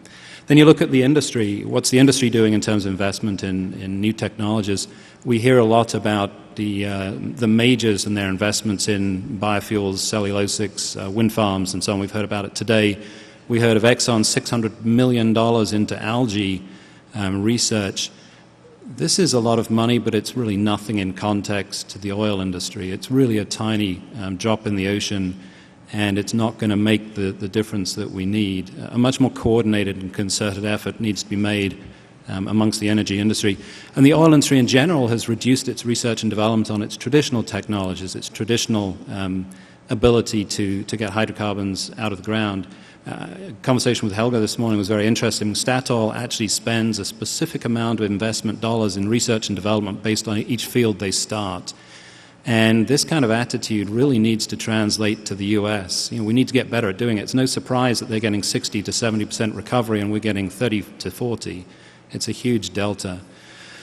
Then you look at the industry. What's the industry doing in terms of investment in new technologies? We hear a lot about the majors and their investments in biofuels, cellulosics, wind farms, and so on. We've heard about it today. We heard of Exxon's $600 million into algae research. This is a lot of money, but it's really nothing in context to the oil industry. It's really a tiny drop in the ocean, and it's not going to make the difference that we need. A much more coordinated and concerted effort needs to be made amongst the energy industry. And the oil industry in general has reduced its research and development on its traditional technologies, its traditional ability to get hydrocarbons out of the ground. A conversation with Helga this morning was very interesting. Statoil actually spends a specific amount of investment dollars in research and development based on each field they start. And this kind of attitude really needs to translate to the U.S. We need to get better at doing it. It's no surprise that they're getting 60 to 70% recovery and we're getting 30 to 40. It's a huge delta.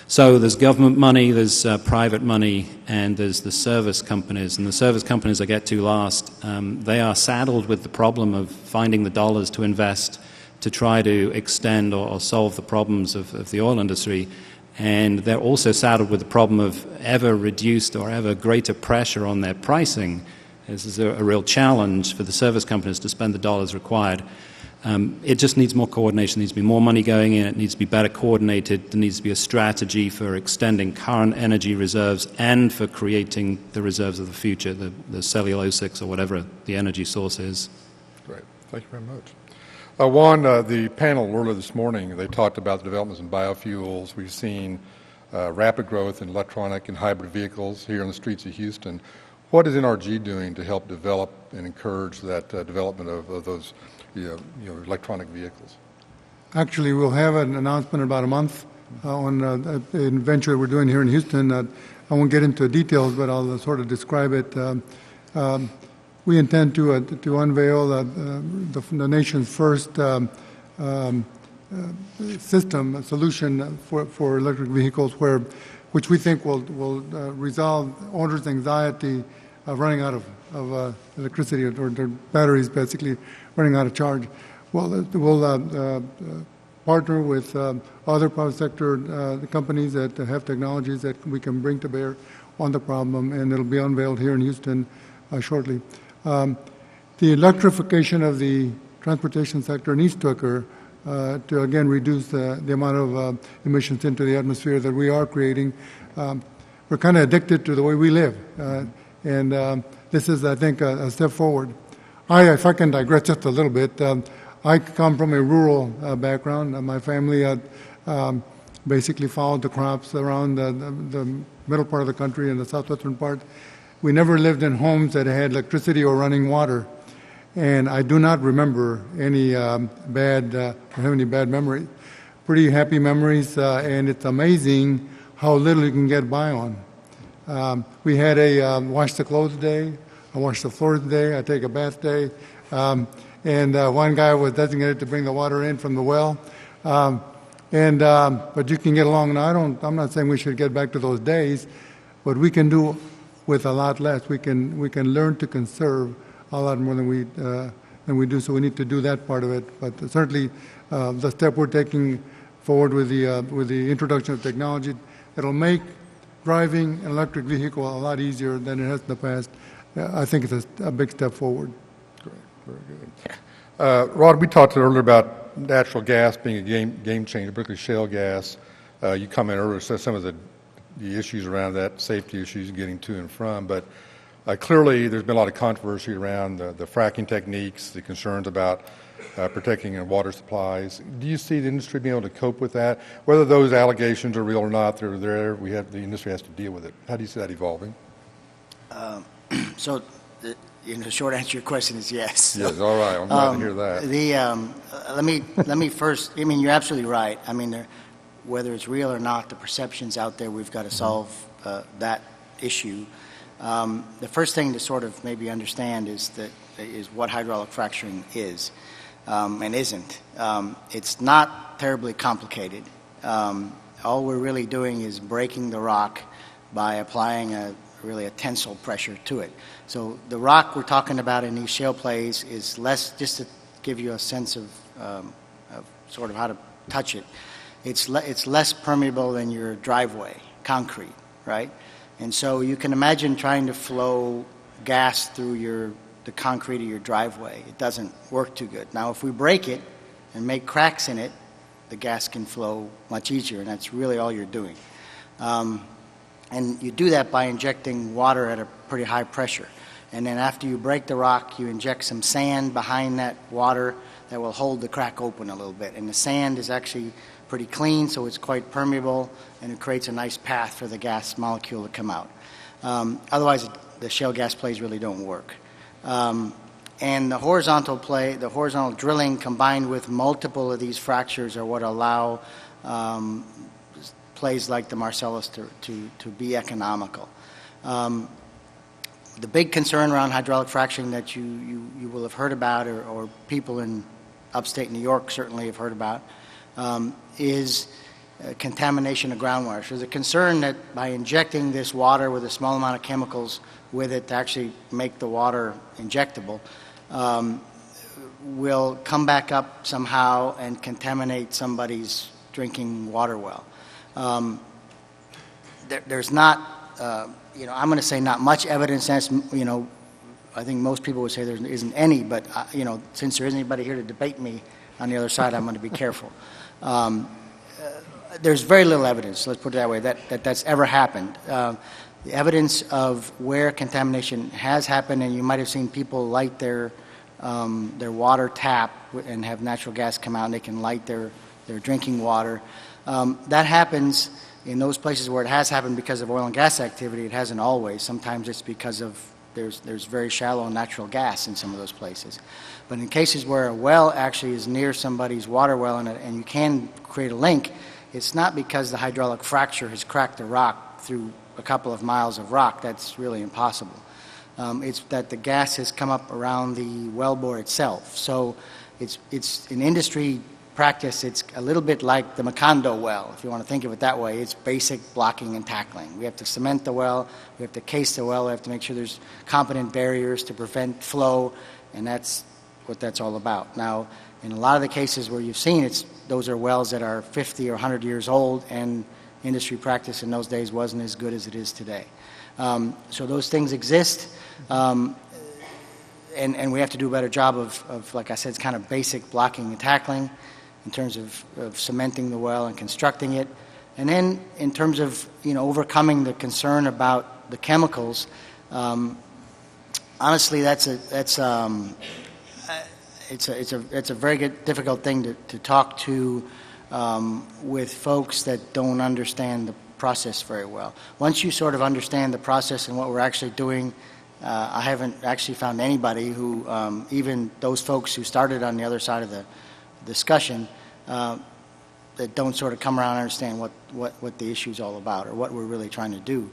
So there's government money, there's private money, and there's the service companies. And the service companies I get to last, they are saddled with the problem of finding the dollars to invest to try to extend or solve the problems of the oil industry. And they're also saddled with the problem of ever reduced or ever greater pressure on their pricing. This is a real challenge for the service companies to spend the dollars required. It just needs more coordination. There needs to be more money going in. It needs to be better coordinated. There needs to be a strategy for extending current energy reserves and for creating the reserves of the future, the cellulosics or whatever the energy source is. Great. Thank you very much. Juan, the panel earlier this morning, they talked about the developments in biofuels. We've seen rapid growth in electronic and hybrid vehicles here on the streets of Houston. What is NRG doing to help develop and encourage that development of those electronic vehicles? Actually, we'll have an announcement in about a month on a venture that we're doing here in Houston. I won't get into details, but I'll sort of describe it. We intend to unveil the nation's first solution for electric vehicles, which we think will resolve owners' anxiety of running out of electricity or their batteries basically running out of charge. We'll partner with other private sector companies that have technologies that we can bring to bear on the problem, and it'll be unveiled here in Houston shortly. The electrification of the transportation sector needs to occur to, again, reduce the amount of emissions into the atmosphere that we are creating. We're kind of addicted to the way we live, and this is, I think, a step forward. If I can digress just a little bit, I come from a rural background. My family basically followed the crops around the middle part of the country and the southwestern part. We never lived in homes that had electricity or running water, and I do not remember any bad memory. Pretty happy memories, and it's amazing how little you can get by on. We had a wash the clothes day, a wash the floors day, I take a bath day, and one guy was designated to bring the water in from the well. But you can get along. Now, I'm not saying we should get back to those days, but we can do with a lot less. We can learn to conserve a lot more than we do. So we need to do that part of it. But certainly, the step we're taking forward with the introduction of technology that'll make driving an electric vehicle a lot easier than it has in the past, I think it's a big step forward. Great, very good. Rod, we talked earlier about natural gas being a game changer, particularly shale gas. You commented earlier, so some of the issues around that, safety issues, getting to and from, but clearly there's been a lot of controversy around the fracking techniques, the concerns about protecting water supplies. Do you see the industry being able to cope with that? Whether those allegations are real or not, they're there. The industry has to deal with it. How do you see that evolving? So, the short answer to your question is yes. Yes, all right. I'm glad to hear that. Let me first. I mean, you're absolutely right. I mean, whether it's real or not, the perceptions out there, we've got to solve that issue. The first thing to sort of maybe understand is what hydraulic fracturing is and isn't. It's not terribly complicated. All we're really doing is breaking the rock by applying a tensile pressure to it. So the rock we're talking about in these shale plays is less, just to give you a sense of sort of how to touch it. It's less permeable than your driveway, concrete, right? And so you can imagine trying to flow gas through the concrete of your driveway. It doesn't work too good. Now, if we break it and make cracks in it, the gas can flow much easier, and that's really all you're doing. And you do that by injecting water at a pretty high pressure. And then after you break the rock, you inject some sand behind that water that will hold the crack open a little bit. And the sand is actually pretty clean, so it's quite permeable, and it creates a nice path for the gas molecule to come out. Otherwise, the shale gas plays really don't work. And the horizontal drilling combined with multiple of these fractures are what allow plays like the Marcellus to be economical. The big concern around hydraulic fracturing that you will have heard about, or people in upstate New York certainly have heard about, is contamination of groundwater. So there's a concern that by injecting this water with a small amount of chemicals with it to actually make the water injectable, will come back up somehow and contaminate somebody's drinking water well. There's not, I'm going to say not much evidence. That's, I think most people would say there isn't any, but, since there isn't anybody here to debate me on the other side, I'm going to be careful. There's very little evidence, let's put it that way, that's ever happened. The evidence of where contamination has happened, and you might have seen people light their water tap and have natural gas come out, and they can light their drinking water. That happens in those places where it has happened because of oil and gas activity. It hasn't always. Sometimes it's because of there's very shallow natural gas in some of those places. But in cases where a well actually is near somebody's water well and you can create a link, it's not because the hydraulic fracture has cracked the rock through a couple of miles of rock. That's really impossible. It's that the gas has come up around the wellbore itself. So it's an industry practice. It's a little bit like the Macondo well, if you want to think of it that way. It's basic blocking and tackling. We have to cement the well, we have to case the well, we have to make sure there's competent barriers to prevent flow, and that's what that's all about. Now, in a lot of the cases where you've seen those are wells that are 50 or 100 years old, and industry practice in those days wasn't as good as it is today. So those things exist, and we have to do a better job of, like I said, it's kind of basic blocking and tackling in terms of cementing the well and constructing it. And then in terms of overcoming the concern about the chemicals, honestly, it's a very difficult thing to talk to with folks that don't understand the process very well. Once you sort of understand the process and what we're actually doing, I haven't actually found anybody who, even those folks who started on the other side of the discussion, that don't sort of come around and understand what the issue is all about or what we're really trying to do.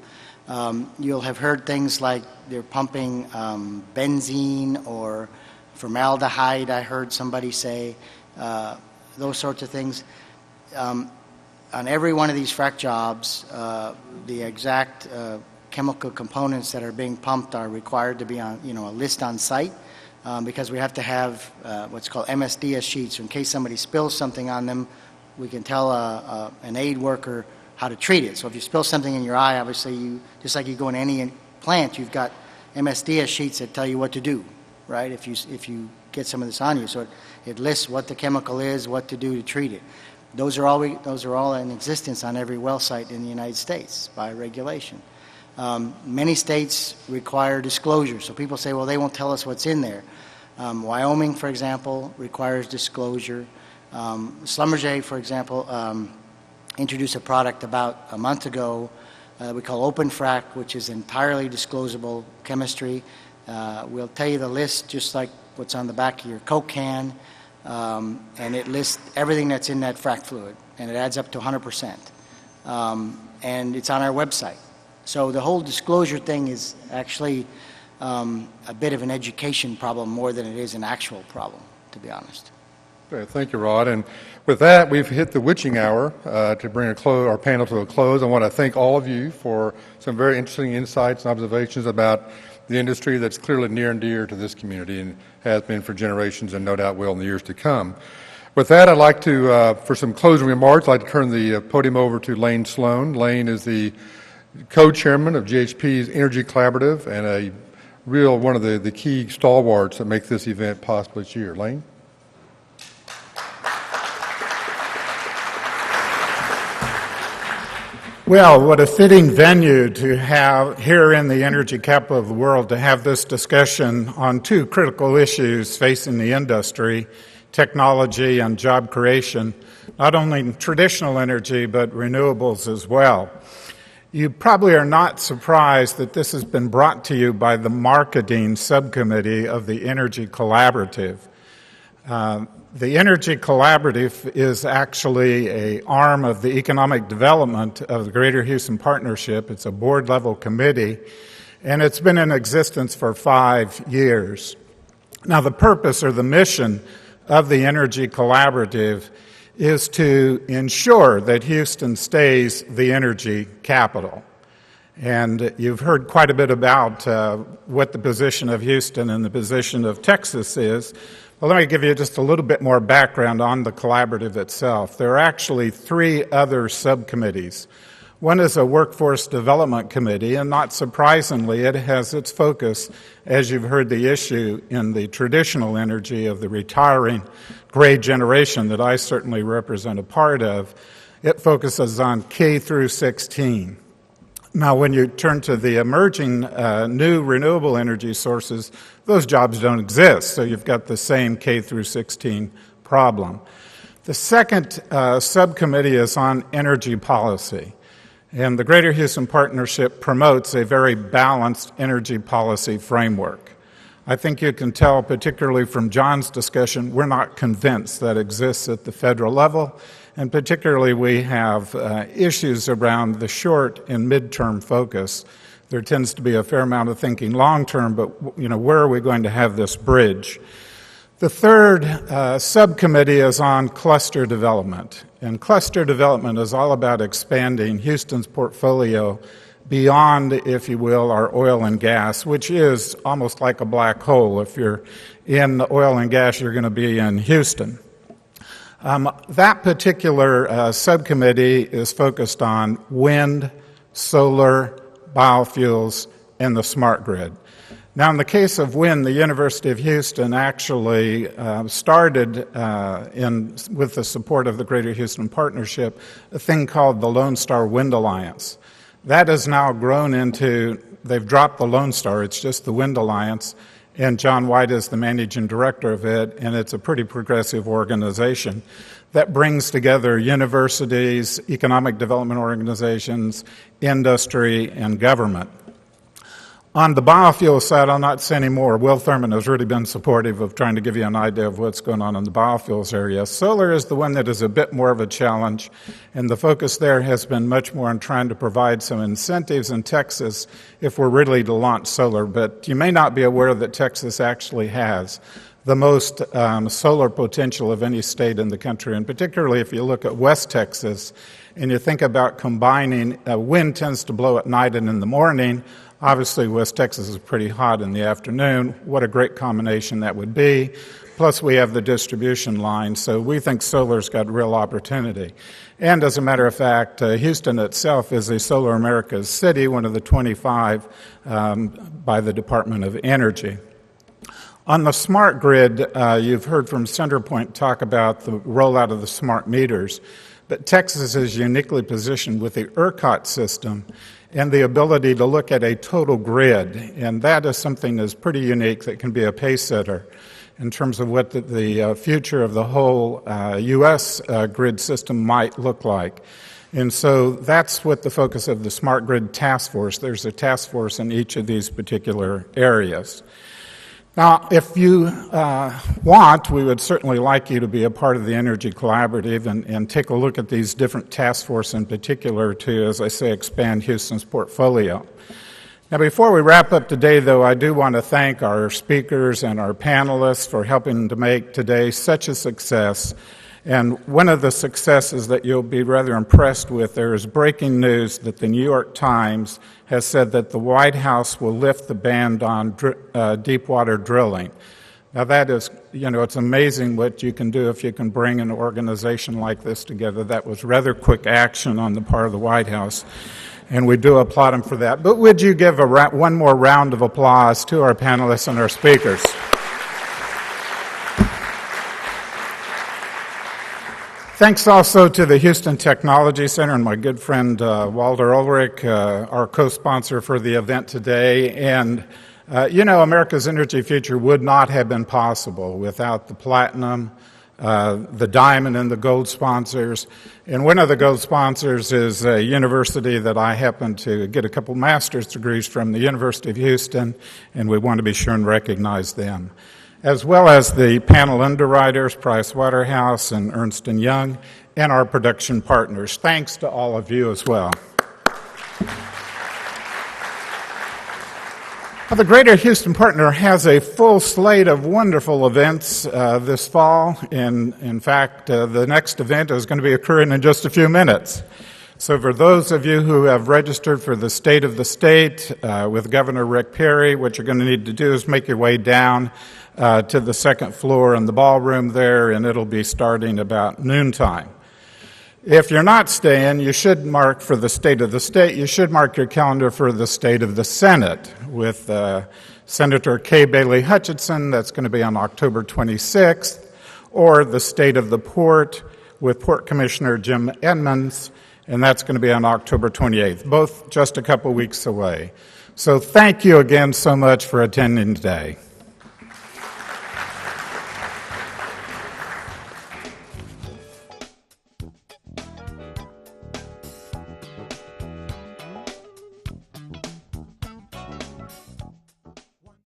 You'll have heard things like they're pumping benzene or formaldehyde, I heard somebody say, those sorts of things. On every one of these frac jobs, the exact chemical components that are being pumped are required to be on a list on site, because we have to have what's called MSDS sheets. So in case somebody spills something on them, we can tell an aid worker how to treat it. So if you spill something in your eye, obviously, just like you go in any plant, you've got MSDS sheets that tell you what to do, right? If you get some of this on you, so it lists what the chemical is, what to do to treat it. Those are all in existence on every well site in the United States by regulation. Many states require disclosure, so people say, well, they won't tell us what's in there. Wyoming, for example, requires disclosure. Schlumberger, for example, introduced a product about a month ago we call Open Frac, which is entirely disclosable chemistry. We'll tell you the list just like what's on the back of your Coke can, and it lists everything that's in that frac fluid, and it adds up to 100%. And it's on our website. So the whole disclosure thing is actually a bit of an education problem more than it is an actual problem, to be honest. Okay, thank you, Rod. And with that, we've hit the witching hour to bring our panel to a close. I want to thank all of you for some very interesting insights and observations about the industry that's clearly near and dear to this community and has been for generations and no doubt will in the years to come. With that, I'd like to, for some closing remarks, I'd like to turn the podium over to Lane Sloan. Lane is the co-chairman of GHP's Energy Collaborative and one of the key stalwarts that make this event possible each year. Lane? Well, what a fitting venue to have here in the energy capital of the world to have this discussion on two critical issues facing the industry, technology and job creation, not only in traditional energy but renewables as well. You probably are not surprised that this has been brought to you by the marketing subcommittee of the Energy Collaborative. The Energy Collaborative is actually an arm of the economic development of the Greater Houston Partnership. It's a board-level committee, and it's been in existence for 5 years. Now, the purpose or the mission of the Energy Collaborative is to ensure that Houston stays the energy capital. And you've heard quite a bit about what the position of Houston and the position of Texas is. Well, let me give you just a little bit more background on the collaborative itself. There are actually 3 other subcommittees. One is a workforce development committee, and not surprisingly, it has its focus, as you've heard the issue, in the traditional energy of the retiring gray generation that I certainly represent a part of. It focuses on K through 16. Now, when you turn to the emerging new renewable energy sources, those jobs don't exist, so you've got the same K through 16 problem. The second subcommittee is on energy policy, and the Greater Houston Partnership promotes a very balanced energy policy framework. I think you can tell, particularly from John's discussion, we're not convinced that exists at the federal level. And particularly, we have issues around the short and midterm focus. There tends to be a fair amount of thinking long-term, but where are we going to have this bridge? The third subcommittee is on cluster development. And cluster development is all about expanding Houston's portfolio beyond, if you will, our oil and gas, which is almost like a black hole. If you're in oil and gas, you're going to be in Houston. That particular subcommittee is focused on wind, solar, biofuels, and the smart grid. Now, in the case of wind, the University of Houston actually started, with the support of the Greater Houston Partnership, a thing called the Lone Star Wind Alliance. That has now grown into, they've dropped the Lone Star, it's just the Wind Alliance, and John White is the managing director of it, and it's a pretty progressive organization that brings together universities, economic development organizations, industry, and government. On the biofuel side, I'll not say any more. Will Thurman has really been supportive of trying to give you an idea of what's going on in the biofuels area. Solar is the one that is a bit more of a challenge, and the focus there has been much more on trying to provide some incentives in Texas if we're really to launch solar. But you may not be aware that Texas actually has the most solar potential of any state in the country, and particularly if you look at West Texas and you think about combining, wind tends to blow at night and in the morning. Obviously, West Texas is pretty hot in the afternoon. What a great combination that would be. Plus, we have the distribution line, so we think solar's got real opportunity. And as a matter of fact, Houston itself is a Solar Americas city, one of the 25 by the Department of Energy. On the smart grid, you've heard from CenterPoint talk about the rollout of the smart meters, but Texas is uniquely positioned with the ERCOT system and the ability to look at a total grid, and that is something that's pretty unique that can be a pace setter in terms of what the future of the whole U.S. Grid system might look like. And so that's what the focus of the Smart Grid Task Force. There's a task force in each of these particular areas. Now, if you want, we would certainly like you to be a part of the Energy Collaborative and take a look at these different task forces in particular to, as I say, expand Houston's portfolio. Now, before we wrap up today, though, I do want to thank our speakers and our panelists for helping to make today such a success. And one of the successes that you'll be rather impressed with, there is breaking news that the New York Times has said that the White House will lift the ban on deep water drilling. Now that is, it's amazing what you can do if you can bring an organization like this together. That was rather quick action on the part of the White House, and we do applaud them for that. But would you give one more round of applause to our panelists and our speakers? Thanks also to the Houston Technology Center and my good friend Walter Ulrich, our co-sponsor for the event today. And America's Energy Future would not have been possible without the platinum, the diamond, and the gold sponsors. And one of the gold sponsors is a university that I happen to get a couple master's degrees from, the University of Houston, and we want to be sure and recognize them, as well as the panel underwriters, Pricewaterhouse and Ernst & Young, and our production partners. Thanks to all of you as well. The Greater Houston Partner has a full slate of wonderful events this fall. In fact, the next event is going to be occurring in just a few minutes. So for those of you who have registered for the State of the State with Governor Rick Perry, what you're going to need to do is make your way down to the second floor in the ballroom there, and it'll be starting about noontime. If you're not staying, you should mark for the State of the State, you should mark your calendar for the State of the Senate with Senator Kay Bailey Hutchinson. That's going to be on October 26th, or the State of the Port with Port Commissioner Jim Edmonds, and that's going to be on October 28th, both just a couple weeks away. So thank you again so much for attending today.